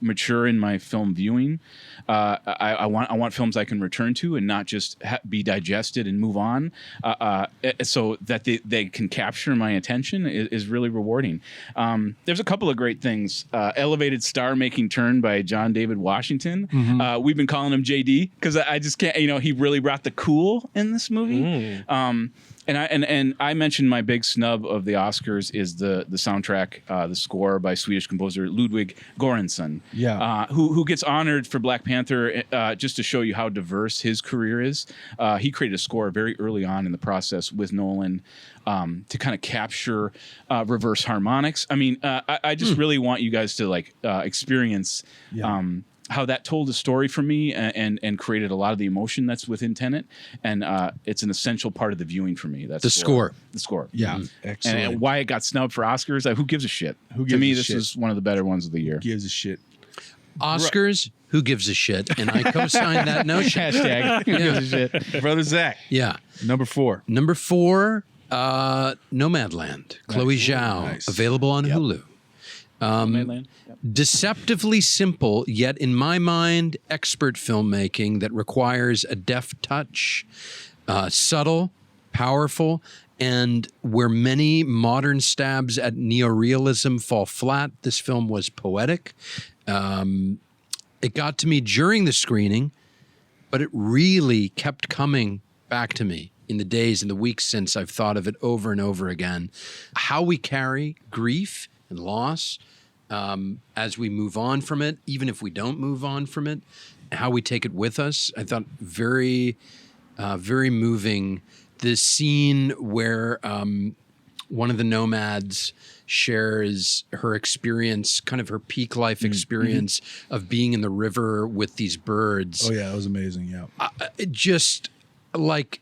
mature in my film viewing. I want films I can return to and not just be digested and move on. So that they can capture my attention is really rewarding. There's a couple of great things. Elevated star making turn by John David Washington. Mm-hmm. We've been calling him JD because I just can't. He really brought the cool in this movie. And I mentioned my big snub of the Oscars is the soundtrack, the score by Swedish composer Ludwig Göransson, who gets honored for Black Panther just to show you how diverse his career is. He created a score very early on in the process with Nolan to kind of capture reverse harmonics. I mean, I just really want you guys to experience how that told a story for me and created a lot of the emotion that's within Tenet. And it's an essential part of the viewing for me. That's the score. The score. Yeah. Excellent. And why it got snubbed for Oscars, who gives a shit? To me, this is one of the better ones of the year. Gives a shit. Oscars, who gives a shit? And I co-sign that notion. Hashtag who gives a shit. Brother Zach. Yeah. Number 4. Number 4, Nomadland. Chloe Zhao. Nice. Available on Hulu. Deceptively simple, yet in my mind, expert filmmaking that requires a deft touch, subtle, powerful, and where many modern stabs at neorealism fall flat, this film was poetic. It got to me during the screening, but it really kept coming back to me in the days and the weeks since I've thought of it over and over again. How we carry grief and loss as we move on from it, even if we don't move on from it, how we take it with us. I thought very, very moving. The scene where one of the nomads shares her experience, kind of her peak life experience of being in the river with these birds. Oh, yeah, that was amazing. Yeah. Just like,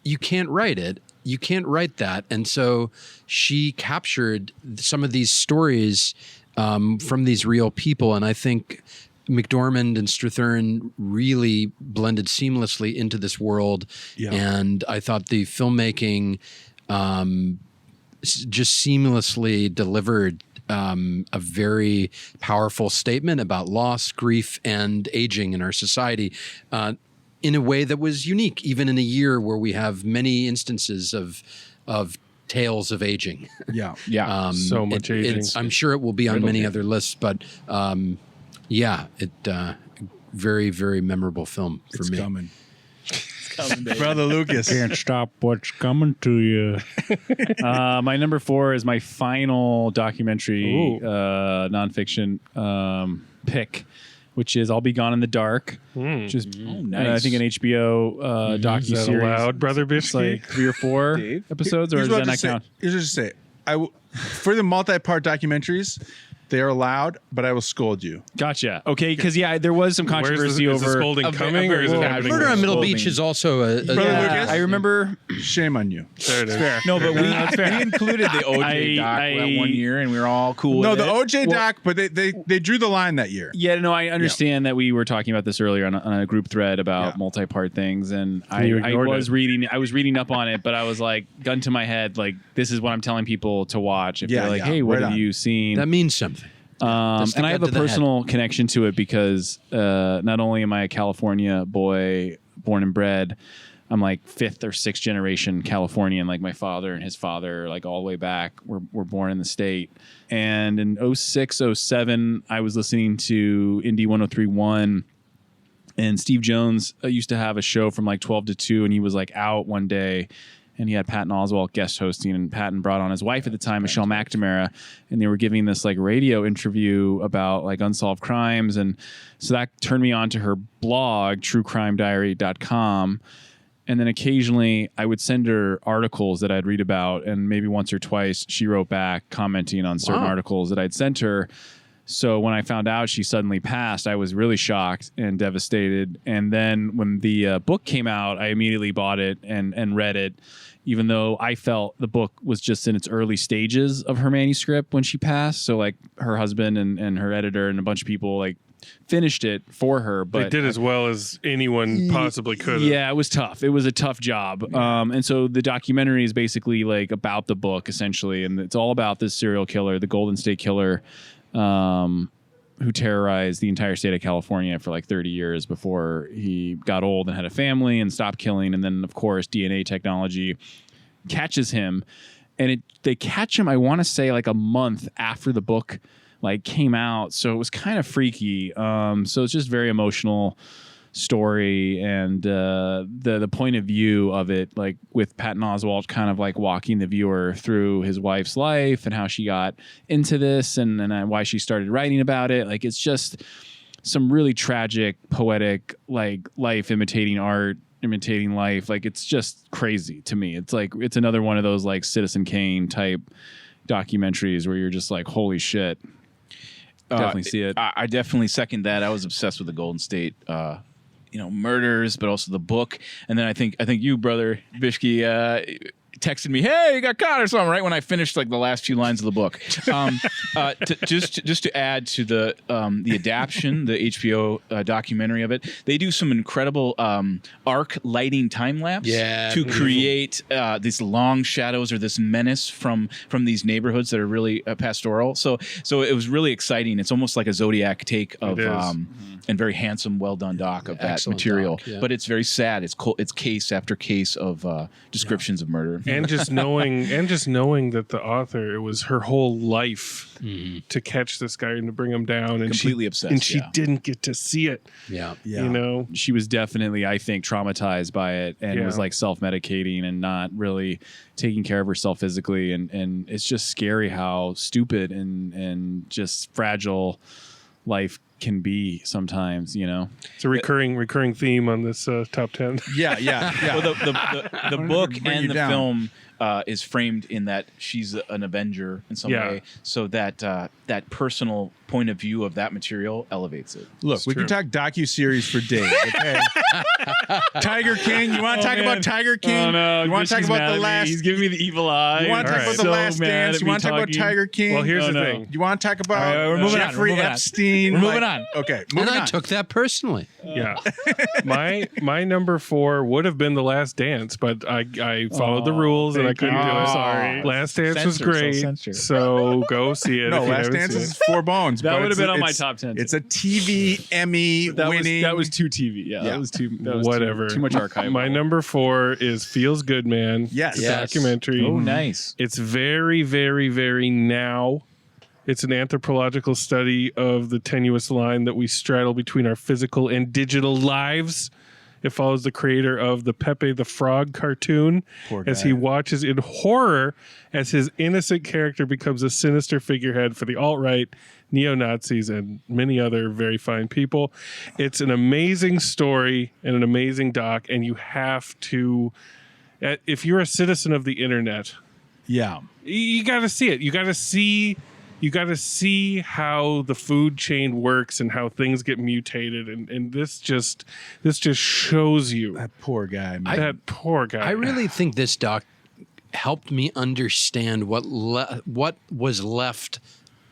you can't write it. You can't write that. And so she captured some of these stories from these real people. And I think McDormand and Strathern really blended seamlessly into this world. Yeah. And I thought the filmmaking just seamlessly delivered a very powerful statement about loss, grief, and aging in our society. In a way that was unique, even in a year where we have many instances of tales of aging. Yeah. So much aging. I'm sure it will be on many other lists, but very, very memorable film for me. Coming. Brother Lucas. Can't stop what's coming to you. My number 4 is my final documentary nonfiction pick, which is I'll Be Gone in the Dark. Which is, nice. I think an HBO docu-series. Allowed, Brother Bischke? It's like 3 or 4 episodes, or does that not count? Here's what to say. For the multi-part documentaries, they are allowed, but I will scold you. Gotcha. Okay, because there was some controversy is the over scolding coming, or is it happening? Murder on Middle Beach is also a Brother Lucas? I remember. Shame on you. There it is. Fair. No, but we included the OJ doc that one year, and we were all cool with it. No, the OJ doc, but they drew the line that year. Yeah, no, I understand that we were talking about this earlier on a group thread about multi-part things, and I was reading up on it, but I was like, gun to my head, like, this is what I'm telling people to watch. If they're like, hey, what have you seen? That means something. And I have a personal connection to it because not only am I a California boy, born and bred, I'm like 5th or 6th generation Californian. Like my father and his father, like all the way back, were born in the state. And in 06, 07, I was listening to Indie 103.1, and Steve Jones used to have a show from like 12 to 2, and he was like out one day. And he had Patton Oswalt guest hosting, and Patton brought on his wife at the time, Michelle McNamara, and they were giving this like radio interview about like unsolved crimes. And so that turned me on to her blog, truecrimediary.com. And then occasionally I would send her articles that I'd read about, and maybe once or twice she wrote back commenting on certain articles that I'd sent her. So when I found out she suddenly passed, I was really shocked and devastated. And then when the book came out, I immediately bought it and read it, even though I felt the book was just in its early stages of her manuscript when she passed. So like her husband and her editor and a bunch of people like finished it for her, but they did as well as anyone possibly could. Yeah, it was tough. It was a tough job. And so the documentary is basically like about the book essentially, and it's all about this serial killer, the Golden State Killer, who terrorized the entire state of California for like 30 years before he got old and had a family and stopped killing. And then of course DNA technology catches him, and they catch him, I want to say like a month after the book like came out, so it was kind of freaky. So it's just very emotional story, and the point of view of it, like with Patton Oswalt kind of like walking the viewer through his wife's life and how she got into this and why she started writing about it. Like it's just some really tragic, poetic, like life imitating art, imitating life. Like it's just crazy to me. It's like it's another one of those like Citizen Kane type documentaries where you're just like, holy shit. Definitely see it. I definitely second that. I was obsessed with the Golden State, murders, but also the book. And then I think you, Brother Bischke, texted me, "Hey, you got caught or something," right when I finished like the last few lines of the book. Just to add to the adaptation, the HBO documentary of it, they do some incredible arc lighting time lapse to create these long shadows or this menace from these neighborhoods that are really pastoral. So it was really exciting. It's almost like a Zodiac take of and very handsome, well done doc of that material. Doc, yeah. But it's very sad. It's case after case of descriptions of murder. And just knowing that the author, it was her whole life to catch this guy and to bring him down, and Completely obsessed, and she didn't get to see it. Yeah. You know, She was definitely, I think, traumatized by it and was like self-medicating and not really taking care of herself physically. And it's just scary how stupid and just fragile life can be sometimes, you know. it's a recurring theme on this top 10. Yeah. Well, the book bring and you the down. film is framed in that she's an Avenger in some way, so that that personal point of view of that material elevates it. Look, we can talk docuseries for days, okay? Tiger King. You want to talk about Tiger King? Oh, no. You want to talk about the last... He's giving me the evil eye. You want to talk about the Last Dance? You want to talk about Tiger King? Well, here's the thing. You want to talk about we're moving on. Jeffrey We're moving on. Epstein? We're moving on. Okay, And moving I on. took that personally. Yeah. My number 4 would have been The Last Dance, but I followed the rules and I couldn't do it. Sorry. Last Dance was Censor, great, self-censor. so go see it. No, if you Last haven't Dance seen is it. 4 bones. That but would have it's- been on my it's- top 10. It's a TV Emmy winning. That was too TV. Yeah, that was too. That was Whatever. Too much archive. My number 4 is Feels Good Man. Yes. The Yes. documentary. Oh, nice. It's very, very, very now. It's an anthropological study of the tenuous line that we straddle between our physical and digital lives. It follows the creator of the Pepe the Frog cartoon as he watches in horror as his innocent character becomes a sinister figurehead for the alt-right, neo-Nazis, and many other very fine people. It's an amazing story and an amazing doc, and you have to, if you're a citizen of the internet, Yeah. you got to see it. You got to see how the food chain works and how things get mutated, and this just shows you That poor guy, man. that poor guy. I really think this doc helped me understand what was left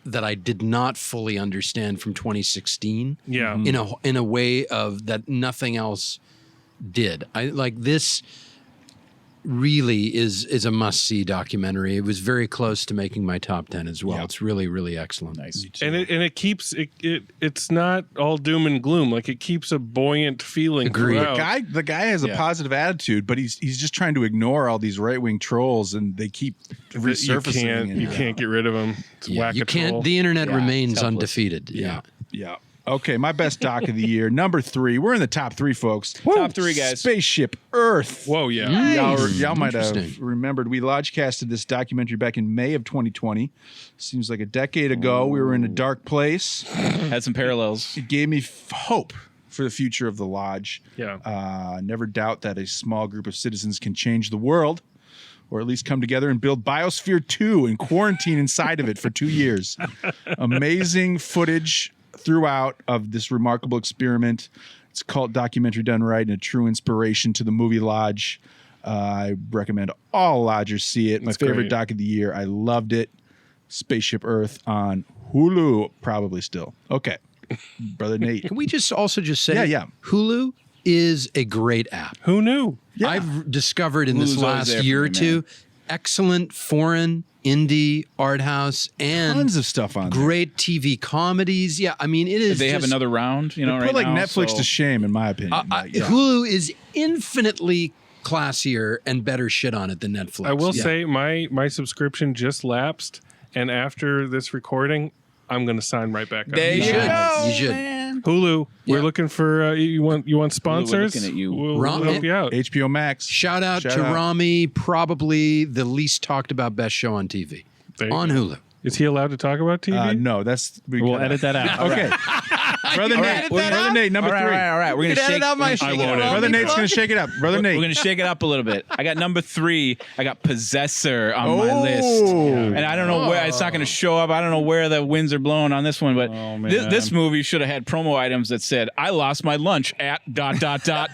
that I did not fully understand from 2016. Yeah. In a way of that nothing else did. I like this. Really is a must-see documentary. It was very close to making my top 10 as well. It's really, really excellent. Nice. And it keeps it's not all doom and gloom. Like it keeps a buoyant feeling Agreed. throughout. The guy has a positive attitude, but he's just trying to ignore all these right-wing trolls, and they keep resurfacing. You can't get rid of them. It's Yeah, you whack-a-troll. can't. The internet remains helpless. undefeated. Yeah. Yeah. Okay, my best doc of the year, number 3. We're in the top 3, folks. Top 3, guys. Spaceship Earth. Whoa, yeah. Y'all might have Interesting. remembered we Lodgecasted this documentary back in May of 2020. Seems like a decade ago. We were in a dark place. Had some parallels. It gave me hope for the future of the lodge. Yeah. Never doubt that a small group of citizens can change the world, or at least come together and build Biosphere 2 and quarantine inside of it for 2 years. Amazing footage throughout of this remarkable experiment. It's a cult documentary done right and a true inspiration to the movie Lodge. I recommend all lodgers see it. My favorite great. doc of the year. I loved it. Spaceship Earth on Hulu, probably still. Okay. Brother Nate. Can we just also just say, Yeah. Hulu is a great app. Who knew? Yeah. I've discovered in Hulu's this always last there for year me, or two, excellent foreign, indie, art house, and Tons of stuff on there. great TV comedies. Yeah, I mean, it is. They have just- another round, Put right like now, Netflix so- to shame, in my opinion. Like, yeah. Hulu is infinitely classier and better shit on it than Netflix. I will Yeah. say my subscription just lapsed, and after this recording, I'm going to sign right back up. There You you should. go, You should. man. Hulu, we're Yeah. looking for you want sponsors? looking at you. We'll Ron- help you out. HBO Max. Shout out Shout to out. Rami, probably the least talked about best show on TV There you on go. Hulu. Is he allowed to talk about TV? No, that's We'll edit that out. Okay. Brother Nate, Brother Nate, number All right, 3. all right. We're gonna shake. I won't. Brother Nate's gonna shake it up. Brother Nate. We're gonna shake it up a little bit. I got number 3. I got Possessor on my list, and I don't know where it's not gonna show up. I don't know where the winds are blowing on this one, but this movie should have had promo items that said, "I lost my lunch at ...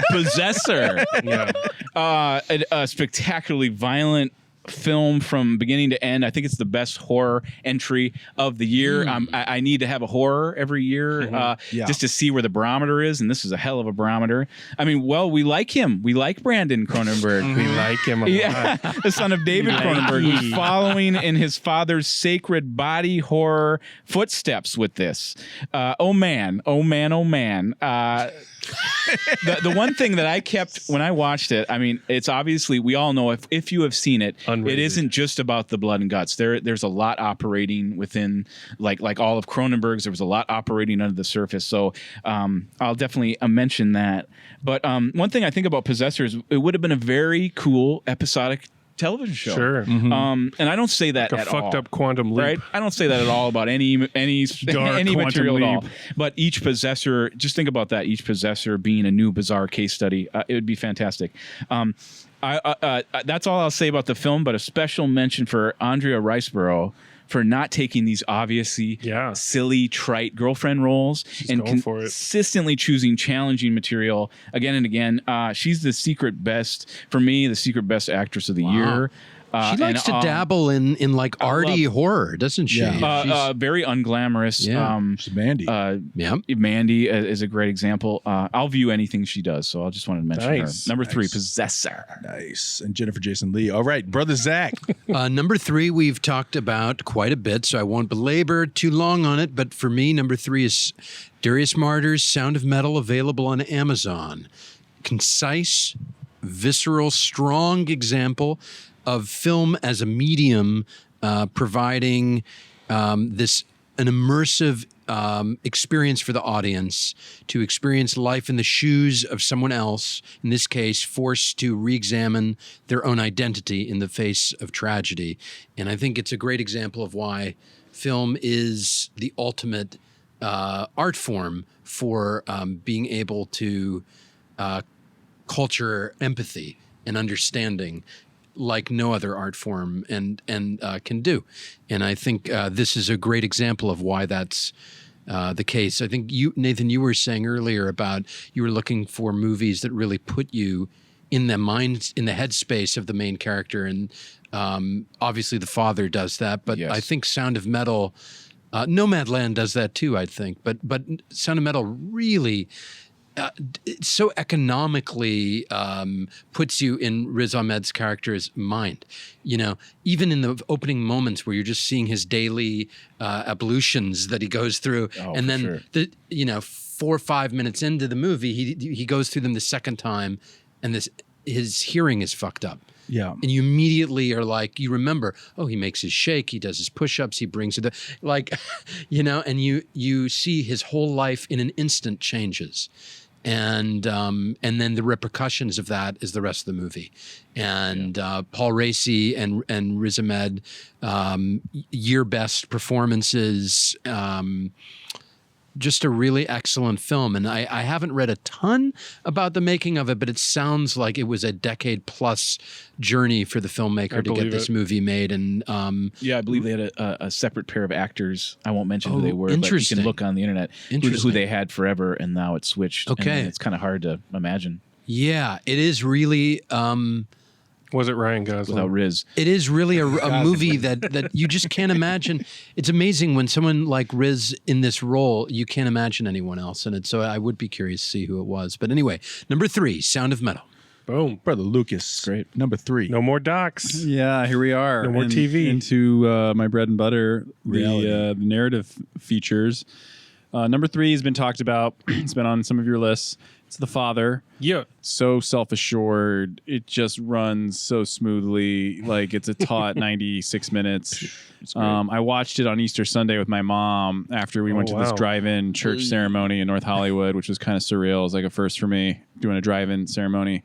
Possessor." Yeah. A spectacularly violent film from beginning to end. I think it's the best horror entry of the year. I need to have a horror every year Yeah. just to see where the barometer is, and this is a hell of a barometer. I mean, well, we like him. We like Brandon Cronenberg. We like him a lot. Yeah, the son of David Cronenberg, who's following in his father's sacred body horror footsteps with this. Oh man. The one thing that I kept when I watched it, I mean, it's obviously, we all know if you have seen it, Unrated. it isn't just about the blood and guts. There's a lot operating within, like all of Cronenberg's. There was a lot operating under the surface. So I'll definitely mention that. But one thing I think about Possessor is it would have been a very cool episodic television show. Sure. And I don't say that Like a at fucked all. up quantum leap. Right? I don't say that at all about any Dark any quantum material at all. leap. But each possessor, just think about that. Each possessor being a new bizarre case study. It would be fantastic. That's all I'll say about the film. But a special mention for Andrea Riseborough for not taking these obviously silly, trite girlfriend roles and going for it. consistently choosing challenging material again and again. She's the secret best, for me, the secret best actress of the year. She likes to dabble in like arty horror, doesn't she? Yeah. She's- Very unglamorous. Yeah. She's Mandy. Mandy is a great example. I'll view anything she does, so I just wanted to mention Nice. her. Number 3, Possessor. Nice. And Jennifer Jason Leigh. All right, Brother Zach. Number 3, we've talked about quite a bit, so I won't belabor too long on it. But for me, number 3 is Darius Martyr's Sound of Metal, available on Amazon. Concise, visceral, strong example of film as a medium, providing an immersive experience for the audience to experience life in the shoes of someone else, in this case, forced to re-examine their own identity in the face of tragedy. And I think it's a great example of why film is the ultimate art form for being able to culture empathy and understanding like no other art form and can do. And I think this is a great example of why that's the case. I think you, Nathan, you were saying earlier about you were looking for movies that really put you in the mind, in the headspace of the main character. And obviously The Father does that, but Yes. I think Sound of Metal, Nomadland does that too, I think. But Sound of Metal really it's so economically puts you in Riz Ahmed's character's mind. You know, even in the opening moments where you're just seeing his daily ablutions that he goes through, and for then sure. 4 or 5 minutes into the movie, he goes through them the second time, and his hearing is fucked up. Yeah. And you immediately are like, you remember, oh, he makes his shake, he does his push-ups, he brings it, like, and you see his whole life in an instant changes. And then the repercussions of that is the rest of the movie. And Paul Raci and Riz Ahmed, year best performances, just a really excellent film. And I haven't read a ton about the making of it, but it sounds like it was a decade plus journey for the filmmaker to get this movie made. And yeah, I believe they had a separate pair of actors. I won't mention who they were, but you interesting. can look on the internet who they had forever, and now it's switched. Okay. And it's kind of hard to imagine. Yeah, it is really. Was it Ryan Gosling? Without Riz. It is really a movie that you just can't imagine. It's amazing when someone like Riz in this role, you can't imagine anyone else in it. So I would be curious to see who it was. But anyway, number 3, Sound of Metal. Boom. Brother Lucas. Great. Number 3. No more docs. Yeah, here we are. No more TV. Into my bread and butter, the narrative features. Number 3 has been talked about. It's been on some of your lists. It's The Father. Yeah. So self-assured. It just runs so smoothly. Like it's a taut 96 minutes. I watched it on Easter Sunday with my mom after we went to this drive-in church ceremony in North Hollywood, which was kind of surreal. It was like a first for me, doing a drive-in ceremony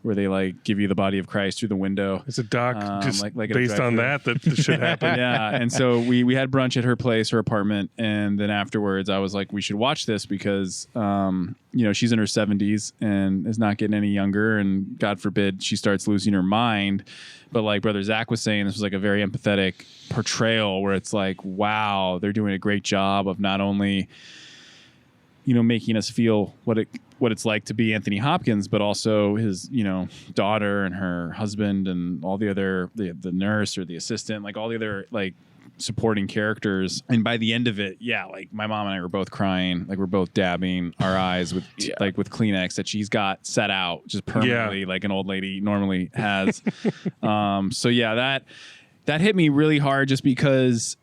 where they like give you the body of Christ through the window. It's a doc just like based on that should happen. Yeah. And so we had brunch at her place, her apartment. And then afterwards I was like, we should watch this because, she's in her 70s and is not getting any younger. And God forbid she starts losing her mind. But like Brother Zach was saying, this was like a very empathetic portrayal where it's like, wow, they're doing a great job of not only, making us feel what it's like to be Anthony Hopkins, but also his, daughter and her husband and all the other, the nurse or the assistant, like all the other like supporting characters. And by the end of it, like my mom and I were both crying, like we're both dabbing our eyes with like with Kleenex that she's got set out just permanently, like an old lady normally has. So yeah, that hit me really hard just because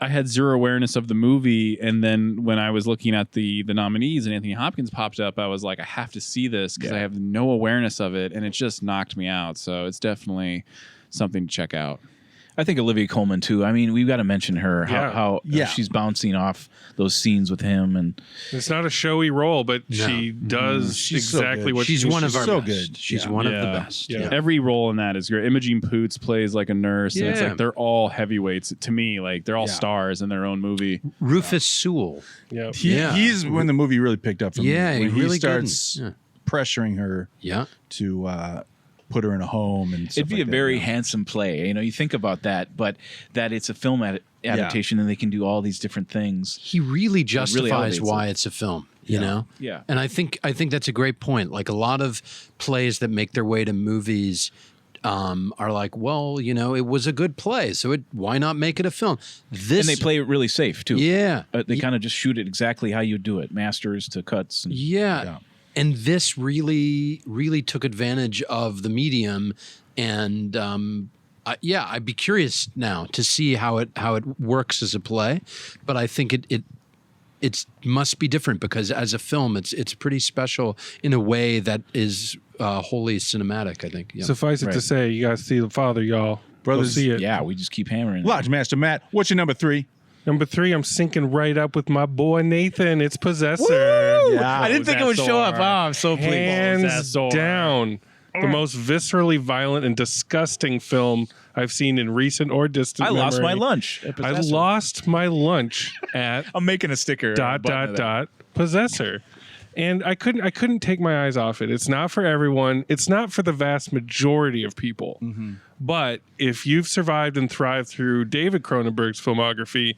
I had zero awareness of the movie, and then when I was looking at the nominees and Anthony Hopkins popped up, I was like, I have to see this because I have no awareness of it, and it just knocked me out. So it's definitely something to check out. I think Olivia Colman too. I mean, we've got to mention her. How Yeah. she's bouncing off those scenes with him, and It's not a showy role, but she does She's so exactly good. what She's one of our so best. good. She's one of the best. Yeah. Every role in that is great. Imogene Poots plays like a nurse, and it's Yeah. like they're all heavyweights to me. Like they're all stars in their own movie. Rufus Sewell. Yeah. He's when the movie really picked up from Yeah, when he really he starts good. pressuring her Yeah. to put her in a home and stuff it'd be like a that, very handsome play. You think about that, but that it's a film adaptation, and they can do all these different things. He really justifies elevates why it. it's a film, you know? Yeah. And I think that's a great point. Like a lot of plays that make their way to movies are like, well, it was a good play, so why not make it a film? This And they play it really safe too. Yeah. They kind of just shoot it exactly how you do it, masters to cuts. And, Yeah. And this really, really took advantage of the medium, and I'd be curious now to see how it works as a play. But I think it must be different because as a film, it's pretty special in a way that is wholly cinematic. I think. Yeah. Suffice it to say, you guys see The Father, y'all. Brothers, Go see it. yeah, we just keep hammering it. Lodge Master Matt, what's your number 3? Number 3, I'm syncing right up with my boy Nathan. It's Possessor. Yeah. I didn't think it would show up. Oh, I'm so pleased. Hands down, the most viscerally violent and disgusting film I've seen in recent or distant I lost my memory. lunch. I lost my lunch at I'm making a sticker. Possessor. And I couldn't take my eyes off it. It's not for everyone. It's not for the vast majority of people. But if you've survived and thrived through David Cronenberg's filmography,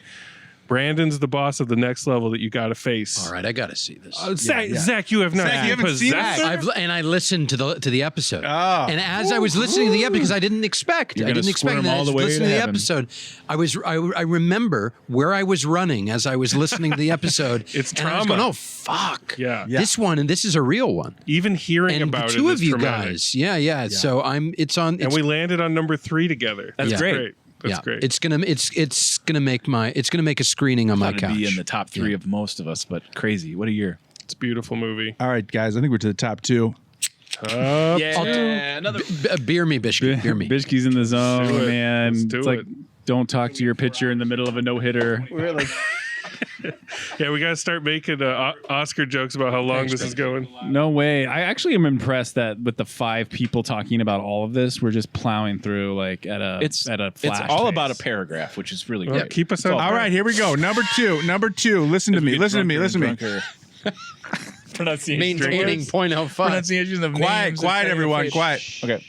Brandon's the boss of the next level that you got to face. All right, I got to see this. Zach, you have not Zach, you seen haven't seen Possessor? And I listened to the episode. Oh. And as I was listening to the episode, because I didn't expect, You're gonna squirm that all as the way listening to to the heaven. episode, I remember where I was running as I was listening to the episode. It's and I was trauma. going, oh fuck, Yeah. this one, and this is a real one. Even hearing And about the two it of is you traumatic. guys, yeah. So it's on. And It's, we landed on number 3 together. That's Yeah. great. That's great. It's gonna make a screening on my Thought couch. it'd be in the top 3 of most of us, but crazy. What a year. It's a beautiful movie. All right, guys, I think we're to the top 2. Another. Beer me, Bischke. Beer me. Bischke's in the zone, do it. man. Let's do It's like it. don't talk to your pitcher in the middle of a no hitter. We're like Yeah, we got to start making Oscar jokes about how long this is going. No way. I actually am impressed that with the 5 people talking about all of this, we're just plowing through like at a flash. It's all pace. about a paragraph, which is really Well, great. keep us on. All right, here we go. Number two. Listen to me. Listen to me. Pronunciation. Maintaining .05. Pronunciation of names. Quiet, everyone. Quiet. Okay.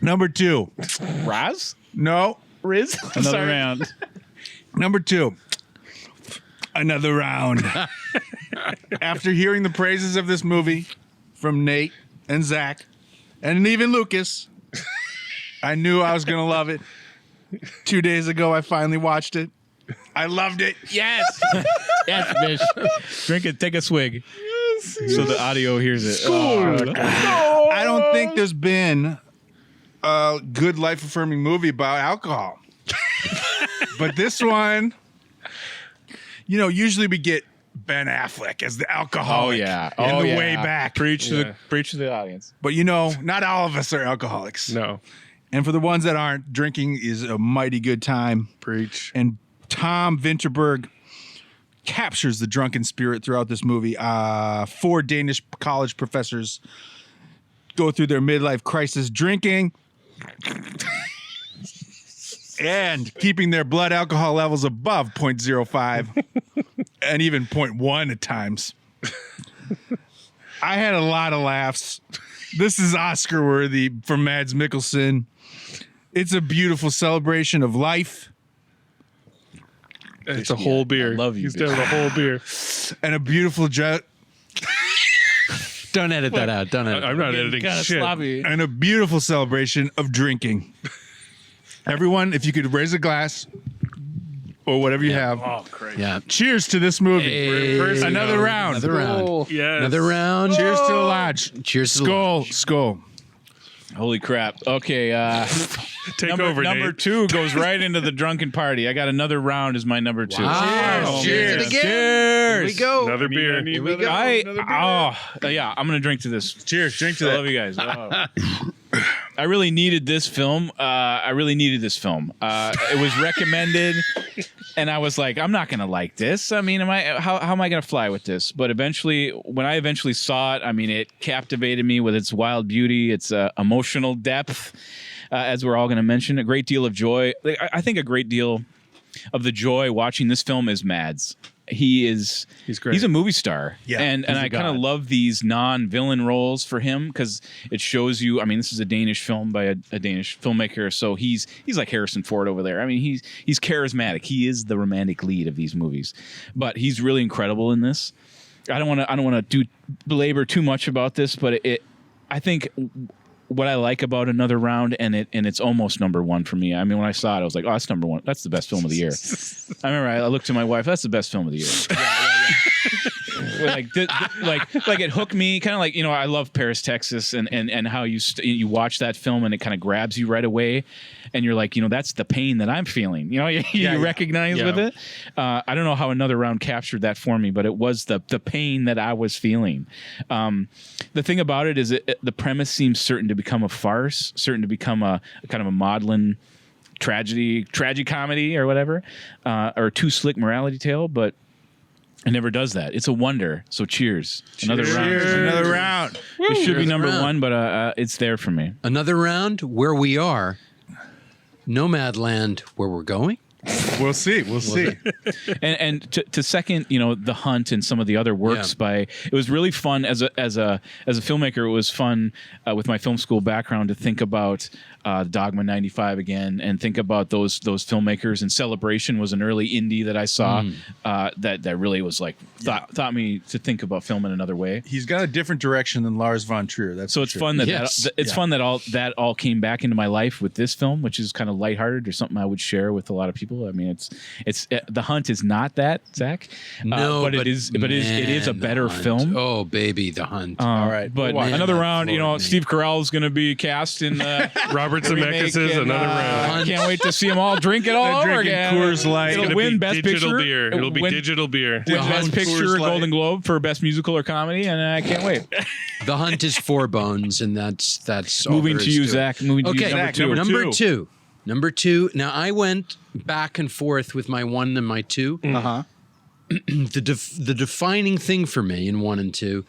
Number 2. Raz? No. Riz? Another round. Number 2. Another round. After hearing the praises of this movie from Nate and Zach and even Lucas, I knew I was going to love it. 2 days ago, I finally watched it. I loved it. Yes. Yes, Bish. Drink it. Take a swig. So the audio hears it. I don't think there's been a good life-affirming movie about alcohol. But this one, usually we get Ben Affleck as the alcoholic. Oh, yeah. In the way back. Preach to the audience. But not all of us are alcoholics. No. And for the ones that aren't, drinking is a mighty good time. Preach. And Tom Vinterberg captures the drunken spirit throughout this movie. 4 Danish college professors go through their midlife crisis drinking and keeping their blood alcohol levels above 0.05 and even 0.1 at times. I had a lot of laughs. This is Oscar worthy from Mads Mikkelsen. It's a beautiful celebration of life. It's a whole beer. I love you, He's Bish. down a whole beer. And a beautiful Don't edit that out. Don't edit. I'm not editing shit. and a beautiful celebration of drinking. Everyone, if you could raise a glass or whatever you have. Oh, great. Yeah. Cheers to this movie. Hey, Another round. Another round. Yes. Another round. Cheers to the lodge. Cheers to the Skull. lodge. Skull. Holy crap. Okay. Take over, number Nate. 2 goes right into the drunken party. I got another round as my number 2. Wow. Cheers. Cheers. Again. Cheers. Here we go. Another beer. Here we go. Yeah, I'm gonna drink to this. Cheers. Drink to I that. love you guys. Oh. I really needed this film. It was recommended, and I was like, I'm not gonna like this. I mean, how am I gonna fly with this? But when I eventually saw it, I mean, it captivated me with its wild beauty, its emotional depth, as we're all gonna mention. A great deal of joy. I think a great deal of the joy watching this film is Mads. He's great. He's a movie star. Yeah, and I kind of love these non-villain roles for him because it shows you. I mean, this is a Danish film by a Danish filmmaker, so he's like Harrison Ford over there. I mean, he's charismatic. He is the romantic lead of these movies, but he's really incredible in this. I don't want to belabor too much about this, but I think what I like about Another Round, and it's almost number 1 for me. I mean, when I saw it, I was like, oh, that's number 1. That's the best film of the year. I remember I looked to my wife, that's the best film of the year. like it hooked me, kind of like, I love Paris, Texas, and how you watch that film and it kind of grabs you right away, and you're like, that's the pain that I'm feeling. You recognize with it. I don't know how Another Round captured that for me, but it was the pain that I was feeling. The thing about it is the premise seems certain to become a farce, certain to become a kind of a maudlin tragicomedy or whatever, or a too slick morality tale, but it never does that. It's a wonder. So cheers. Another round. Another round. It should be number round. 1, but it's there for me. Another round where we are. Nomadland where we're going. We'll see. We'll see. And to second, The Hunt and some of the other works by, it was really fun as a filmmaker. It was fun with my film school background to think about Dogma 95 again, and think about those filmmakers. And Celebration was an early indie that I saw that really was like taught me to think about film in another way. He's got a different direction than Lars von Trier. That's So it's fun that all came back into my life with this film, which is kind of lighthearted or something I would share with a lot of people. I mean, it's The Hunt is not that, Zach. No, but it is a better The Hunt. film. Oh, baby, The Hunt. All right. But Man, another that round, floored me. Steve Carell is going to be cast in Robert Zemeckis' Another Round. I can't wait to see them all drink it all They're over drinking again. Coors Light. It'll It'll win be Best digital Picture. beer. It'll be digital beer. Win Best Picture, Coors Light. Golden Globe for Best Musical or Comedy, and I can't wait. The Hunt is 4 bones, and that's all Moving there to is you, it. Zach. Moving to Okay, you, number 2. number 2. Number 2. Now, I went back and forth with my 1 and my 2. Uh-huh. The defining thing for me in 1 and 2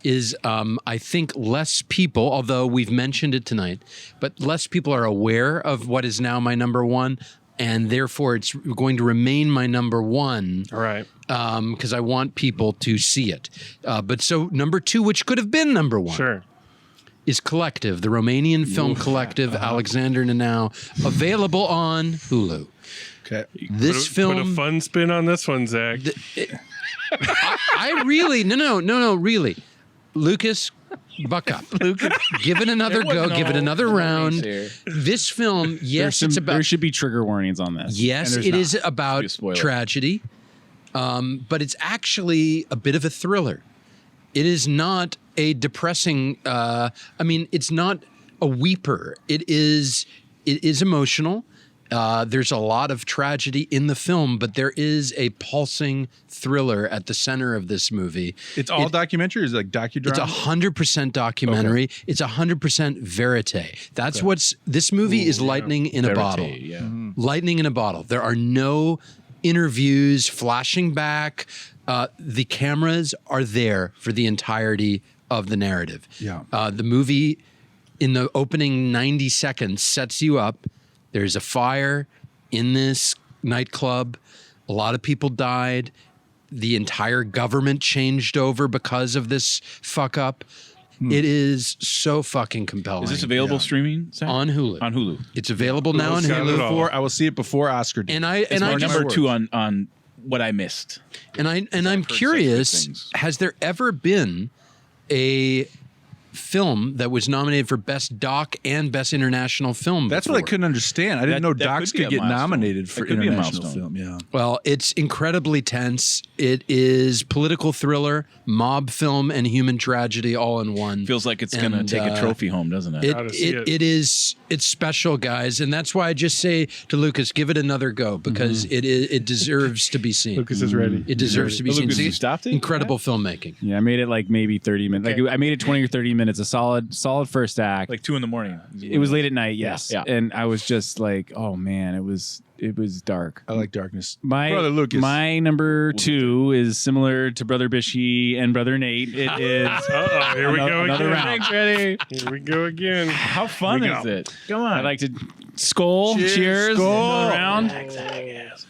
is I think less people, although we've mentioned it tonight, but less people are aware of what is now my number 1, and therefore it's going to remain my number 1. All right. Because I want people to see it. But so number 2, which could have been number 1, Sure. is Collective, the Romanian film collective, Alexander Nanau, available on Hulu. Okay. This Put film, a fun spin on this one, Zach. I really, no, really. Lucas, buck up. Give it another go. Give it another round. This film, yes, it's about. There should be trigger warnings on this. Yes, And it there's is about Be a spoiler. tragedy, but it's actually a bit of a thriller. It is not a depressing. It's not a weeper. It is emotional. There's a lot of tragedy in the film, but there is a pulsing thriller at the center of this movie. It's all documentary? Is it like docudrama? It's 100% documentary. It's 100% verite. That's what's this movie is lightning in a bottle. Yeah. Lightning in a bottle. There are no interviews flashing back. The cameras are there for the entirety of the narrative. Yeah. The movie in the opening 90 seconds sets you up. There's a fire in this nightclub. A lot of people died. The entire government changed over because of this fuck up. It is so fucking compelling. Is this available streaming? Zach? on Hulu? On Hulu. It's available now on got it all. Hulu. I will see it before Oscar did. And I It's my just number 2 on what I missed. and I'm heard such curious, good things. has there ever been a film that was nominated for Best Doc and Best International Film? That's what I before? couldn't understand. I didn't know That docs could be could a get milestone. nominated for That could be a international milestone. film. Yeah. Well, it's incredibly tense. It is political thriller, mob film, and human tragedy all in one. Feels like it's going to And, take a trophy home, doesn't it? Gotta see it. It's special, guys, and that's why I just say to Lucas, give it another go because it deserves to be seen. Lucas is ready. It deserves to be Oh, seen. Lucas, See, you stopped it? Incredible filmmaking. Yeah, I made it like maybe 30 minutes. Like I made it 20 or 30 minutes. A solid first act. Like 2 in the morning. It was late at night, yes. Yeah. And I was just like, oh man, it was dark. I like darkness. My Brother Lucas. My number 2 is similar to Brother Bischke and Brother Nate. It is Uh-oh, here we go another again. round. Ready? Here we go again. How fun Here we is go. it? Come on. I'd like to skull. Cheers. Skull. Another round.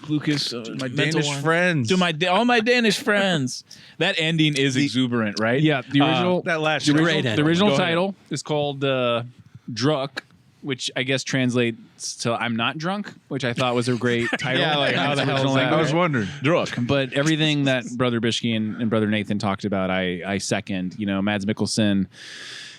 Lucas, My Danish friends. To all my Danish friends. That ending is exuberant, right? Yeah, the original. that last the year. Great original, ending. the original Go ahead. title is called Druk, which I guess translates to "I'm not drunk," which I thought was a great title. Yeah, like, how the hell is Original that? I language. was wondering. Druk. But everything that Brother Bischke and Brother Nathan talked about, I second. You know, Mads Mikkelsen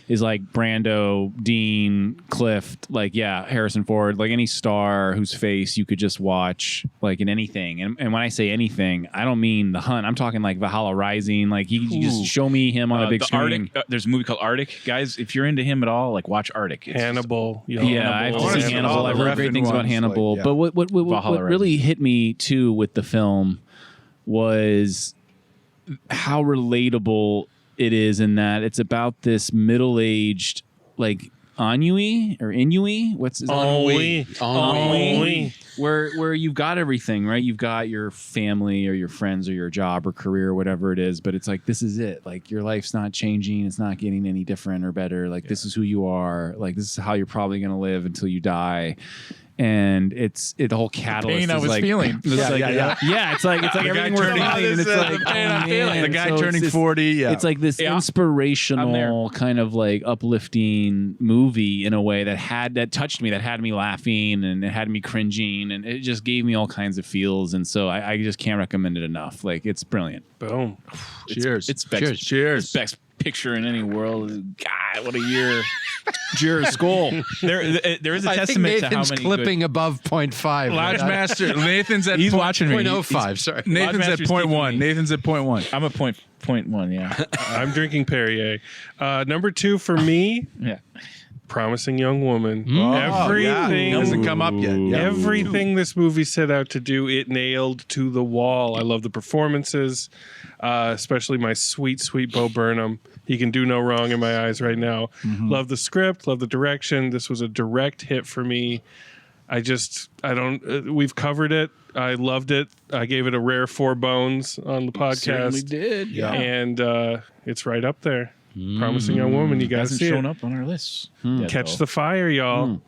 is like Brando, Dean, Cliff, like, yeah, Harrison Ford, like any star whose face you could just watch like in anything. And when I say anything, I don't mean The Hunt. I'm talking like Valhalla Rising. Like you just show me him on a big the screen. Arctic, there's a movie called Arctic. Guys, if you're into him at all, like watch Arctic. It's Hannibal. Yeah, I have wanna to see see Hannibal. all I've the heard great Refn things about ones, Hannibal. like, yeah. But what Valhalla really hit me too with the film was how relatable it is in that it's about this middle-aged like ennui or Inuit. What's his Ennui. Ennui. where you've got everything, right? You've got your family or your friends or your job or career or whatever it is, but it's like this is it. Like your life's not changing, it's not getting any different or better. Like this is who you are. Like this is how you're probably going to live until you die. And the whole catalyst pain I is was like, feeling. yeah, it's like everything we're turning- feeling, and it's This is like the pain oh, I'm feeling. man. The guy So it's turning this- 40. Yeah. It's like this Yeah. I'm inspirational kind of like uplifting movie in a way that touched me, that had me laughing and it had me cringing, and it just gave me all kinds of feels. And so I just can't recommend it enough. Like it's brilliant. Boom. cheers. It's best, Cheers. best picture in any world. God, what a year. Cheers, skull. There is a I think testament to how Nathan's many clipping above 0.5. Lodge Master. Nathan's at He's point- watching me. 0.05, sorry. Nathan's Lodge at Master's point keeping one. me. Nathan's at point one. I'm a point 1, yeah. I'm drinking Perrier. Number 2 for me, Yeah. Promising Young Woman. Oh, Everything. yeah. Hasn't come up yet. Yeah. Everything this movie set out to do, it nailed to the wall. I love the performances, especially my sweet, sweet Bo Burnham. He can do no wrong in my eyes right now. Love the script, love the direction. This was a direct hit for me. I don't. We've covered it. I loved it. I gave it a rare 4 bones on the podcast. Certainly did. Yeah. And it's right up there. Promising Young Woman. You guys Hasn't see shown it. up on our list. Catch the fire, y'all.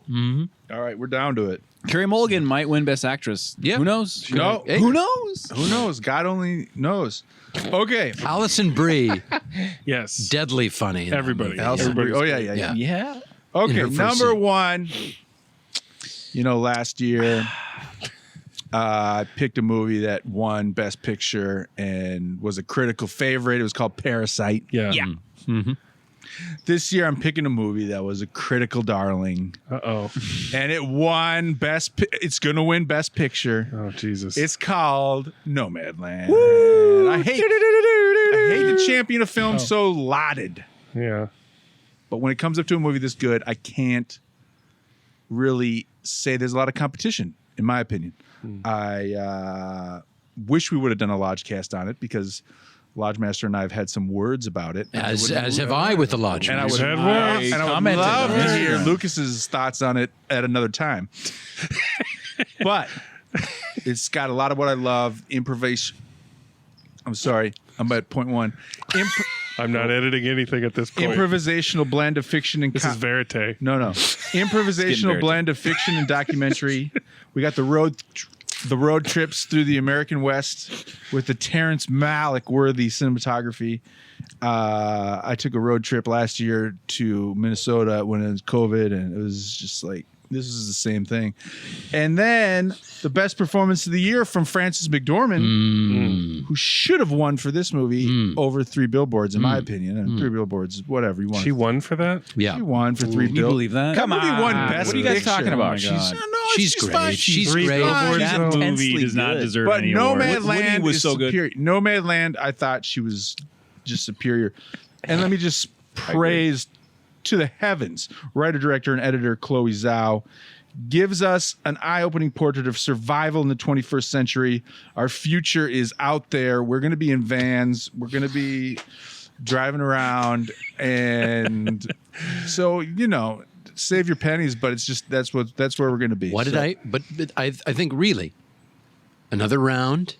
All right, we're down to it. Carey Mulligan might win Best Actress. Yeah. Who knows? No. Hey. Who knows? Who knows? God only knows. Okay. Allison Brie, Yes. deadly funny. in that Everybody. movie. Allison Everybody's Brie. Oh, yeah. Yeah. Yeah. In Okay, her first number scene. 1. You know, last year I picked a movie that won Best Picture and was a critical favorite. It was called Parasite. Yeah. This year I'm picking a movie that was a critical darling, Uh-oh. and it won It's going to win Best Picture. Oh, Jesus. It's called Nomadland. I hate the champion of film so lauded. yeah. But when it comes up to a movie this good, I can't really say there's a lot of competition, in my opinion. I wish we would have done a Lodgecast on it because Lodgemaster and I have had some words about it. As have I with the Lodge. And I would, Had and I would commented love on to it. hear Lucas's thoughts on it at another time. But it's got a lot of what I love. Improvisation. I'm sorry. I'm at point 1. I'm not editing anything at this point. Improvisational blend of fiction and This is verite. No. Improvisational very blend of fiction and documentary. We got the road trips through the American West with the Terrence Malick worthy cinematography. I took a road trip last year to Minnesota when it was COVID, and it was just like, this is the same thing. And then the best performance of the year from Frances McDormand, who should have won for this movie over 3 Billboards, in my opinion. And 3 Billboards, whatever you want. She won for that? Yeah. She won for 3 You Billboards. believe that? Come on, won Best What are you guys Picture. talking about? Oh my God. She's great. fine. She's 3 great. billboards. That though. movie intensely does not good. deserve But any award. Nomadland Woody was is so good. superior. Nomadland, I thought she was just superior. And let me just praise to the heavens, writer, director, and editor Chloe Zhao gives us an eye-opening portrait of survival in the 21st century. Our future is out there. We're going to be in vans. We're going to be driving around. And so, you know, save your pennies, but it's just that's where we're going to be. What did So- I? But I think really, another round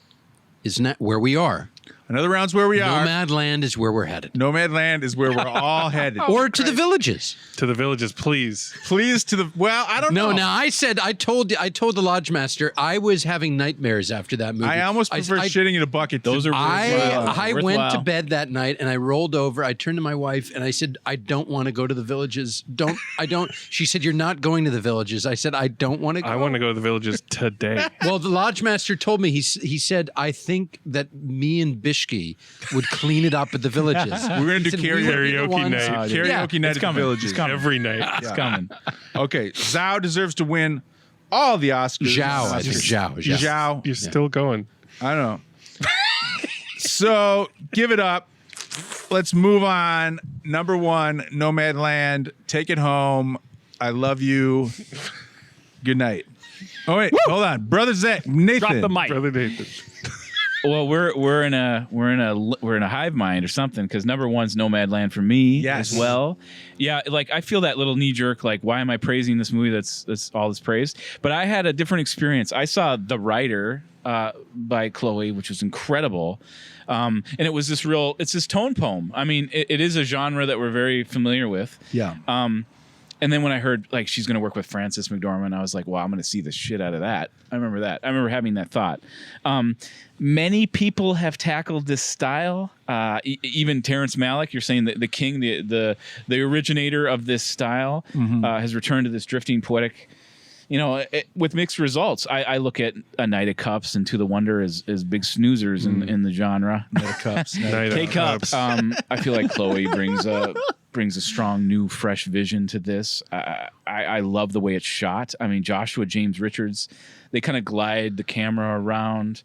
is not where we are. Another round's where we are. Nomadland is where we're headed. Nomadland is where we're all headed. Or to the villages. To the villages, please. Please to the I don't know. No, now I told the lodge master I was having nightmares after that movie. I almost prefer shitting in a bucket. Those are I went to worthwhile. bed that night and I rolled over. I turned to my wife and I said, I don't want to go to the villages. I don't. She said, you're not going to the villages. I said, I don't want to go. I want to go to the villages today. Well, the lodge master told me, he said, I think that me and Bischke would clean it up at the villages. We're going to do He said, we would be the karaoke ones- night. karaoke night at the coming. villages. It's coming. Every night. It's coming. Okay, Zhao deserves to win all the Oscars. Zhao, I think. Zhao. Zhao. You're still going. I don't know. So give it up. Let's move on. Number 1, Nomadland. Take it home. I love you. Good night. Oh wait, hold on, brother Zach, Nathan. Drop the mic. Brother Nathan. Well, we're in a hive mind or something because number 1's Nomadland for me Yes. as well. Yeah, like I feel that little knee jerk, like why am I praising this movie that's all this praise? But I had a different experience. I saw The Writer by Chloe, which was incredible. And it was it's this tone poem. I mean, it is a genre that we're very familiar with. Yeah. And then when I heard like she's going to work with Frances McDormand, I was like, wow, I'm going to see the shit out of that. I remember that. I remember having that thought. Many people have tackled this style. Even Terrence Malick, you're saying that the king, the originator of this style, has returned to this drifting poetic. You know, with mixed results. I look at A Night of Cups and To the Wonder as big snoozers in the genre. Night of Cups. K-Cups. I feel like Chloe brings a strong, new, fresh vision to this. I love the way it's shot. I mean, Joshua James Richards, they kind of glide the camera around,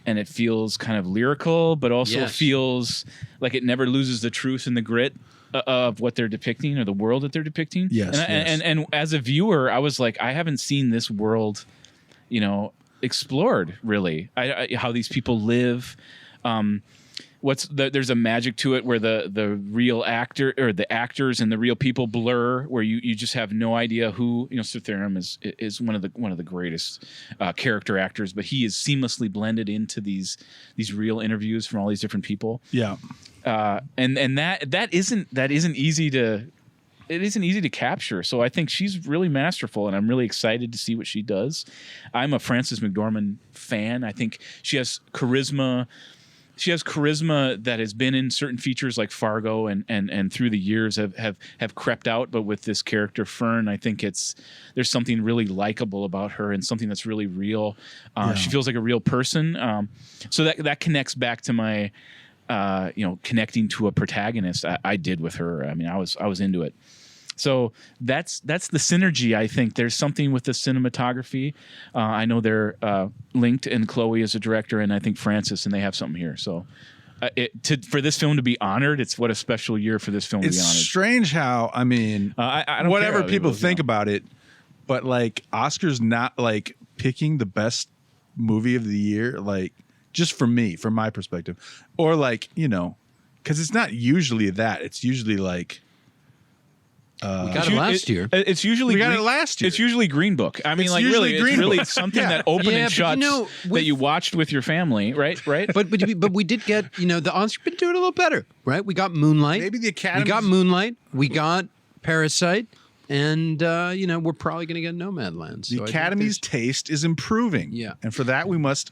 and it feels kind of lyrical, but also feels like it never loses the truth and the grit of what they're depicting or the world that they're depicting. Yes, and as a viewer, I was like, I haven't seen this world, explored really. How these people live. there's a magic to it where the real actor or the actors and the real people blur, where you just have no idea who, Sutharam is one of the greatest character actors, but he is seamlessly blended into these real interviews from all these different people. Yeah. And that isn't easy to capture. So I think she's really masterful, and I'm really excited to see what she does. I'm a Frances McDormand fan. I think she has charisma. She has charisma that has been in certain features like Fargo and through the years have crept out. But with this character Fern, I think there's something really likable about her and something that's really real. She feels like a real person. So that connects back to my connecting to a protagonist I did with her. I mean, I was into it. So that's the synergy. I think there's something with the cinematography. I know they're linked, and Chloe is a director, and I think Francis, and they have something here. So for this film to be honored, it's what a special year for this film to be honored. It's strange how, I mean, I don't whatever care. people think about it, but like Oscar's not like picking the best movie of the year, like just for me, from my perspective, or like, because it's not usually that. It's usually like. We got it last year. It's usually We got it last year. It's usually Green Book. I mean, It's like usually really, Green it's really Book. something Yeah. that open Yeah, and but shuts that you watched with your family, right? But we did get, the Oscar been doing a little better, right? We got Moonlight. Maybe the We Academy. got Moonlight. We got Parasite. And, we're probably going to get Nomadland. So The Academy's taste is improving. Yeah. And for that, we must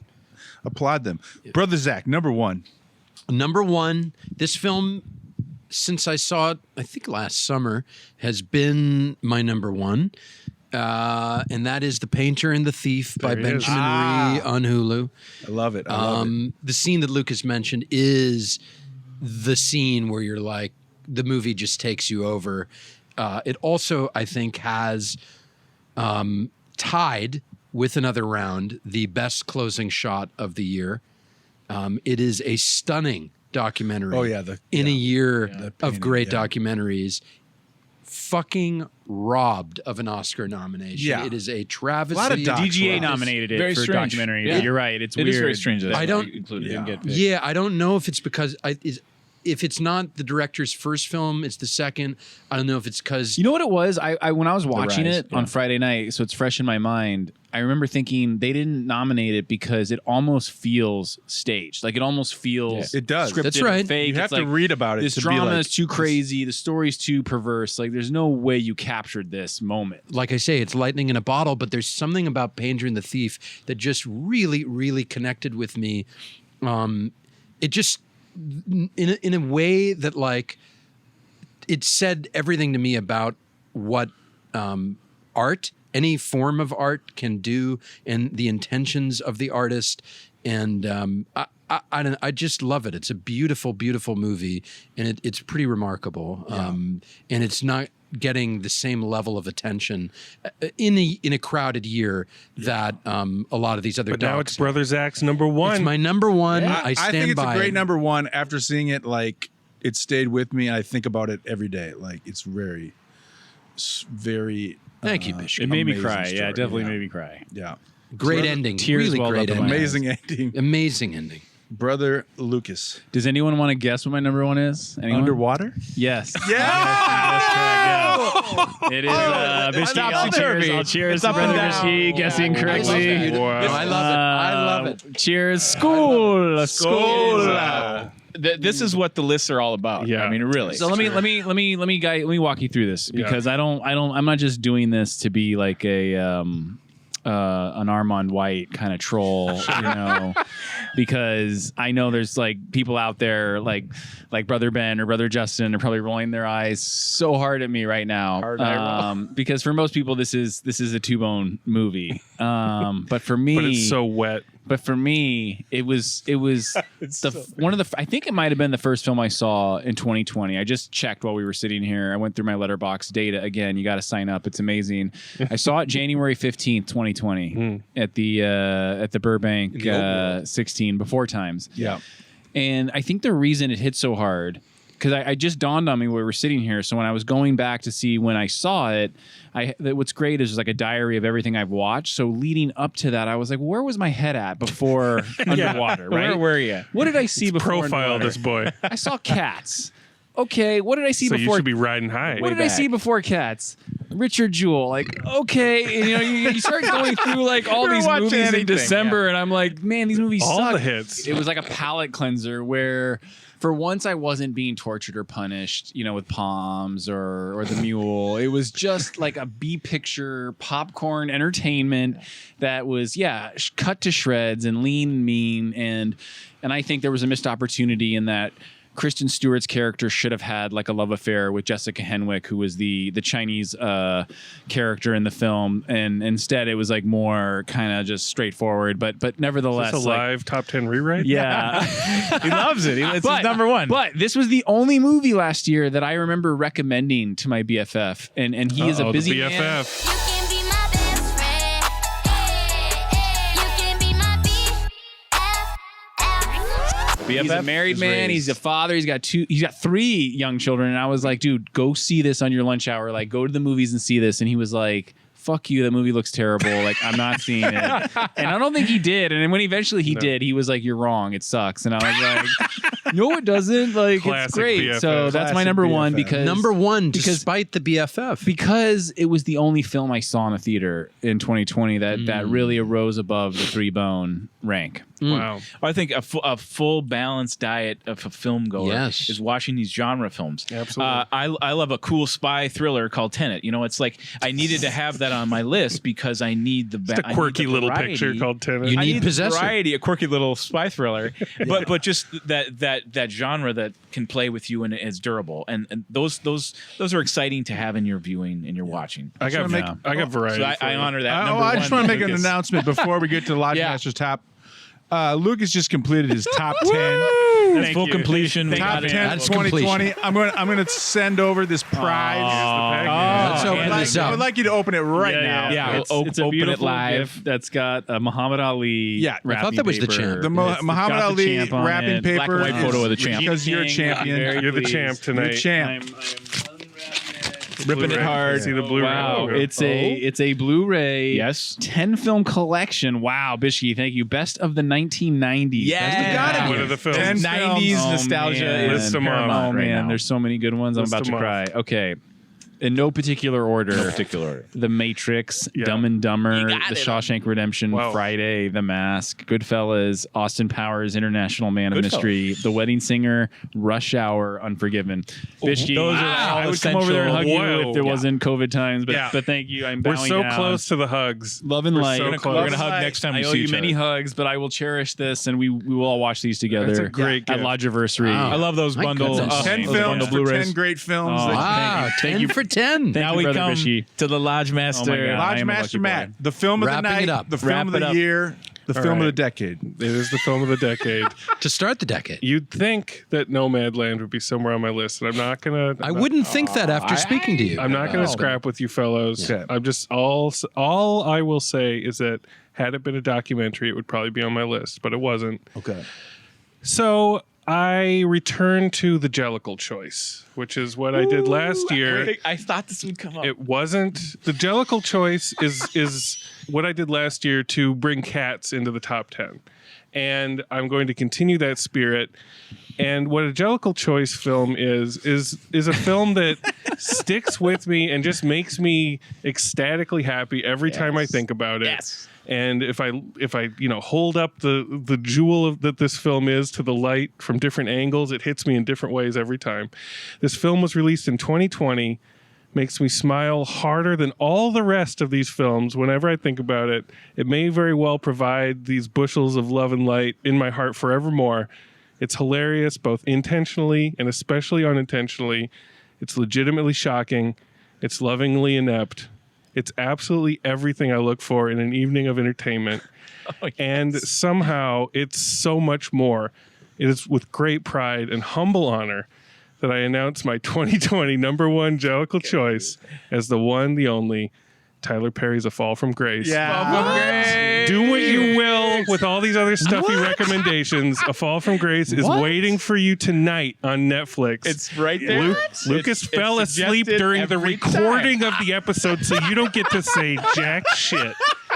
applaud them. Brother Zach, number one. Number one, this film, since I saw it, I think last summer, has been my number one. And that is The Painter and the Thief by There it is. Benjamin Ree on Hulu. I love it. I love it. The scene that Lucas mentioned is the scene where you're like, the movie just takes you over. It also, I think, has tied with Another Round the best closing shot of the year. It is a stunning documentary. Oh, yeah, in a year The of Painter, great yeah. documentaries, fucking robbed of an Oscar nomination. Yeah. It is a travesty. A lot of docs DGA were- nominated it Very for strange. documentary. Yeah. You're right. It's It weird. is very strange that I don't- included. Yeah. Didn't get picked. Yeah, I don't know if it's because if it's not the director's first film, it's the second. I don't know if it's because You know what it was? I when I was watching Rise, it on Friday night, so it's fresh in my mind. I remember thinking they didn't nominate it because it almost feels staged. Like it almost feels It does. scripted That's and right. fake. You have It's to like, read about it this to be drama like, is too crazy. The story's too perverse. Like there's no way you captured this moment. like I say, it's lightning in a bottle, but there's something about Painter and the Thief that just really, really connected with me. It just, in a way that like, it said everything to me about what art, any form of art can do, and the intentions of the artist. And I just love it. It's a beautiful, beautiful movie, and it's pretty remarkable. And it's not getting the same level of attention in a crowded year that a lot of these other But now docs. it's Brother Zach's number one. It's my number one. I I stand think it's by a great it. number one. After seeing it, like it stayed with me. I think about it every day. Like it's very. Thank you, Bishop. It made me amazing cry. story. Yeah, it definitely Yeah. made me cry. Yeah. Great ending. tears Really welled great up in my ending. eyes. Amazing ending. Amazing ending. Brother Lucas. Does anyone want to guess what my number one is? Anyone? Underwater? Yes. Yeah! That's correct. Yeah. It is Bishke. I'll cheers to Brother Bischke guessing correctly. No, I love it. I love it. Cheers. School. School. This is what the lists are all about. Yeah. I mean, really. So let me walk you through this because I'm not just doing this to be like an Armand White kind of troll, because I know there's like people out there like Brother Ben or Brother Justin are probably rolling their eyes so hard at me right now. Because for most people this is a two-bone movie. But for me, but it's so wet. But for me, it was I think it might have been the first film I saw in 2020. I just checked while we were sitting here. I went through my Letterboxd data again. You got to sign up. It's amazing. I saw it January 15th, 2020 at the Burbank 16 Before Times. Yeah. And I think the reason it hit so hard because I just dawned on me when we were sitting here. So when I was going back to see when I saw it, what's great is there's like a diary of everything I've watched. So leading up to that, I was like, where was my head at before Underwater, right? Where were you? What did I see before Profile Underwater? this boy. I saw Cats. Okay, what did I see So before? you should be riding high. What did I see before Cats? Richard Jewell. Like, okay, and, you start going through like all We're these watching movies in anything, December, and I'm like, man, these movies All suck. the hits. It was like a palate cleanser where, for once, I wasn't being tortured or punished, with Palms or The Mule. It was just like a B picture popcorn entertainment that was, cut to shreds and lean and mean, and I think there was a missed opportunity in that. Kristen Stewart's character should have had like a love affair with Jessica Henwick, who was the Chinese character in the film, and instead it was like more kind of just straightforward. But nevertheless, Is this a live top 10 rewrite? yeah, He loves it. It's his number one. But this was the only movie last year that I remember recommending to my BFF, and he is a busy the BFF. man. You can be my best friend. You can be my BFF. He's a married man. He's a father. He's got 3 young children. And I was like, dude, go see this on your lunch hour. Like, go to the movies and see this. And he was like, fuck you. That movie looks terrible. Like, I'm not seeing it. And I don't think he did. And then when eventually he did, he was like, you're wrong. It sucks. And I was like, no, it doesn't. Like, Classic it's great. BFF. So that's my Classic number one BFF. because Number one, because- despite the BFF. because it was the only film I saw in a theater in 2020 that really arose above the 3-bone rank. Wow. I think a full balanced diet of a film goer Yes. is watching these genre films. Absolutely. I love a cool spy thriller called Tenet. It's like I needed to have that on my list because I need the Just a quirky little picture called Tenet. You I need need the Possessor. variety, a quirky little spy thriller, but just that genre that can play with you and is durable, and those are exciting to have in your viewing and your watching. I got variety. So I honor that. I just want to make an Lucas. announcement before we get to Lodge Yeah. Master's top. Lucas just completed his top 10. That's Thank full you. completion. We Top got it. 10 That's 2020. I'm going to send over this prize. Let's open this I up. would like you to open it right now. Yeah, it's, we'll it's a open it beautiful live. gift that's got a Muhammad Ali. Yeah, I wrapping thought that was the paper. champ. The It's Muhammad got the Ali champ on wrapping it. paper. Black and white is- photo of the champ. Because you're a champion. You're the champ tonight. You're champ. I'm unwrapping it. Ripping it Blu-ray. hard. See the Blu-ray Wow, logo. it's a Blu-ray. Yes. 10 film collection. Wow, Bischke, thank you. Best of the 1990s. Yeah. got it. What are the films? 10 90s Oh, nostalgia man. is List 'em paramount off. Oh right man, now. there's so many good ones. I'm List about to 'em off. cry. Okay. In no particular order. No particular order. The Matrix, Yeah. Dumb and Dumber, You got The it. Shawshank Redemption, Wow. Friday, The Mask, Goodfellas, Austin Powers, International Man of Goodfellas. Mystery, The Wedding Singer, Rush Hour, Unforgiven. Bischke, those are all I would come over there and hug essential. you if it Whoa. wasn't COVID times, but, Yeah. but thank you. I'm We're bowing so down. close to the hugs. Love and We're light. so close. We're gonna hug next time I we owe see you each many other. hugs, but I will cherish this, and we will all watch these together. That's a great at gift. Lodgiversary. Wow. I love those My bundle. goodness. 10 those films bundle for Blu-rays. 10 great films. Oh, that- Wow, Thank 10 you. for 10. Thank Now you, we Brother come Bischke. to the Lodge Master. Oh my God. I Lodge am a Master lucky Matt, boy. the film of Wrapping the night, it up. the Wrap film of it the up. year, the film of right. the decade. It is the film of the decade. To start the decade. You'd think that Nomadland would be somewhere on my list, and I'm not gonna. I wouldn't think that after speaking to you. I'm not going to scrap with you fellows. Okay. I'm just all I will say is that had it been a documentary, it would probably be on my list, but it wasn't. Okay. So I returned to the Jellicle choice, which is what I did last year. I thought this would come up. It wasn't the Jellicle choice is what I did last year to bring Cats into the top 10. And I'm going to continue that spirit. And what a Jellicle choice film is a film that sticks with me and just makes me ecstatically happy every time I think about it. Yes. And if I hold up the jewel of that this film is to the light from different angles, it hits me in different ways every time. This film was released in 2020, makes me smile harder than all the rest of these films whenever I think about it. It may very well provide these bushels of love and light in my heart forevermore. It's hilarious, both intentionally and especially unintentionally. It's legitimately shocking. It's lovingly inept. It's absolutely everything I look for in an evening of entertainment. And somehow it's so much more. It is with great pride and humble honor that I announce my 2020 number one Jellicle choice as the one, the only, Tyler Perry's A Fall from Grace. Yeah. Do what you will along with all these other stuffy recommendations, A Fall from Grace is What? waiting for you tonight on Netflix. It's right there. Lucas fell it's asleep suggested during the every recording of the episode, so you don't get to say jack shit.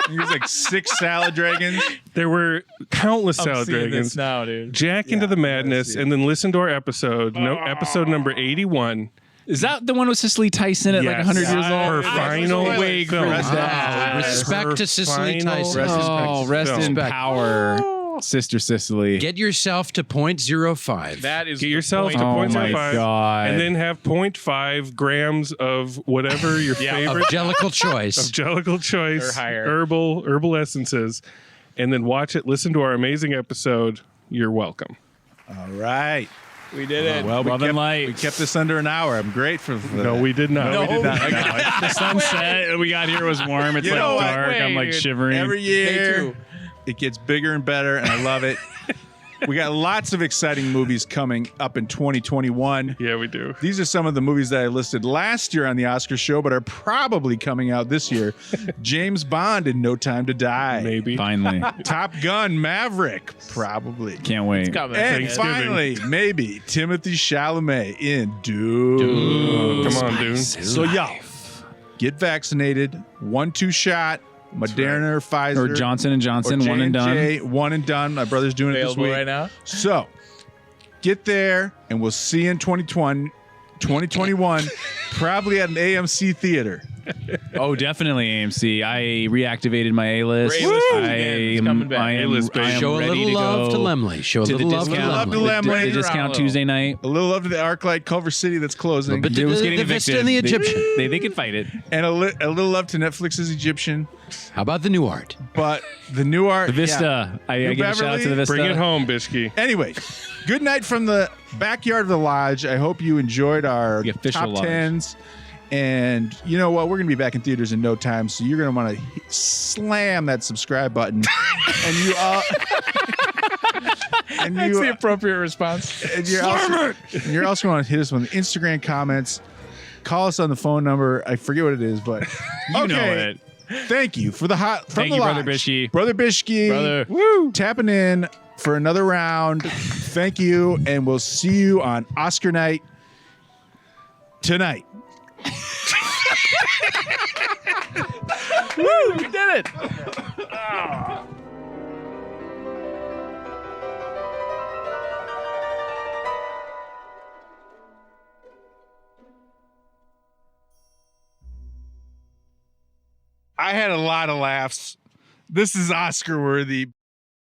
There's like 6 salad dragons. There were countless I'm salad seeing dragons. this now, dude. Jack into the madness, and then listen to our episode, episode number 81. Is that the one with Cicely Tyson at like Yes. 100 years old? Her final way film. Wow. Respect to Cicely Tyson. Oh, rest in Respect. power, Sister Cicely. Get yourself to 0.05. That is Get yourself to Oh my 0.05, God. and then have 0.5 grams of whatever your favorite Jellicle choice. Jellicle choice Or higher. herbal essences, and then watch it. Listen to our amazing episode. You're welcome. All right. We did it. Well, Love and light. we kept this under an hour. I'm grateful for that. No, we did not. We did not. The sunset we got here was warm. It's You like know what? dark. I'm like shivering. Every year, too. it gets bigger and better, and I love it. We got lots of exciting movies coming up in 2021. Yeah, we do. These are some of the movies that I listed last year on the Oscar show, but are probably coming out this year. James Bond in No Time to Die. Maybe. Finally. Top Gun Maverick, probably. Can't wait. And Thanksgiving. finally, maybe Timothy Chalamet in Dune. Come on, dude. So y'all, get vaccinated. 1-2 shot. Moderna or Pfizer. Or Johnson & Johnson, or one and done. J&J, one and done. My brother's doing it this Available week. right now. So get there, and we'll see you in 2021, probably at an AMC theater. Oh, definitely AMC. I reactivated my A-list. Your A-list I is am, coming back. I am, A-list, baby. I am Show a ready little to love go to Lemley. Show a to the little love to discount. Love to Lemley. Lemley. The discount Tuesday night. A little love to the ArcLight Culver City that's closing. But It was the getting Vista evicted. and the Egyptian. They could fight it. And a little love to Netflix's Egyptian. How about the new art? But the new art. The Vista. I New give a shout out to the Beverly, Vista. Bring it home, Bischke. Anyway, good night from the backyard of the lodge. I hope you enjoyed our The official top lodge. 10s. And you know what? We're going to be back in theaters in no time. So you're going to want to slam that subscribe button. And you all. And That's you, the appropriate response. and you're also going to hit us with the Instagram comments. Call us on the phone number. I forget what it is, but You know it. Thank you for the hot from Thank the you, Brother lodge. Bischke. Brother Bischke. Brother. Woo! Tapping in for another round. Thank you, and we'll see you on Oscar night tonight. Woo! We did it. I had a lot of laughs. This is Oscar worthy.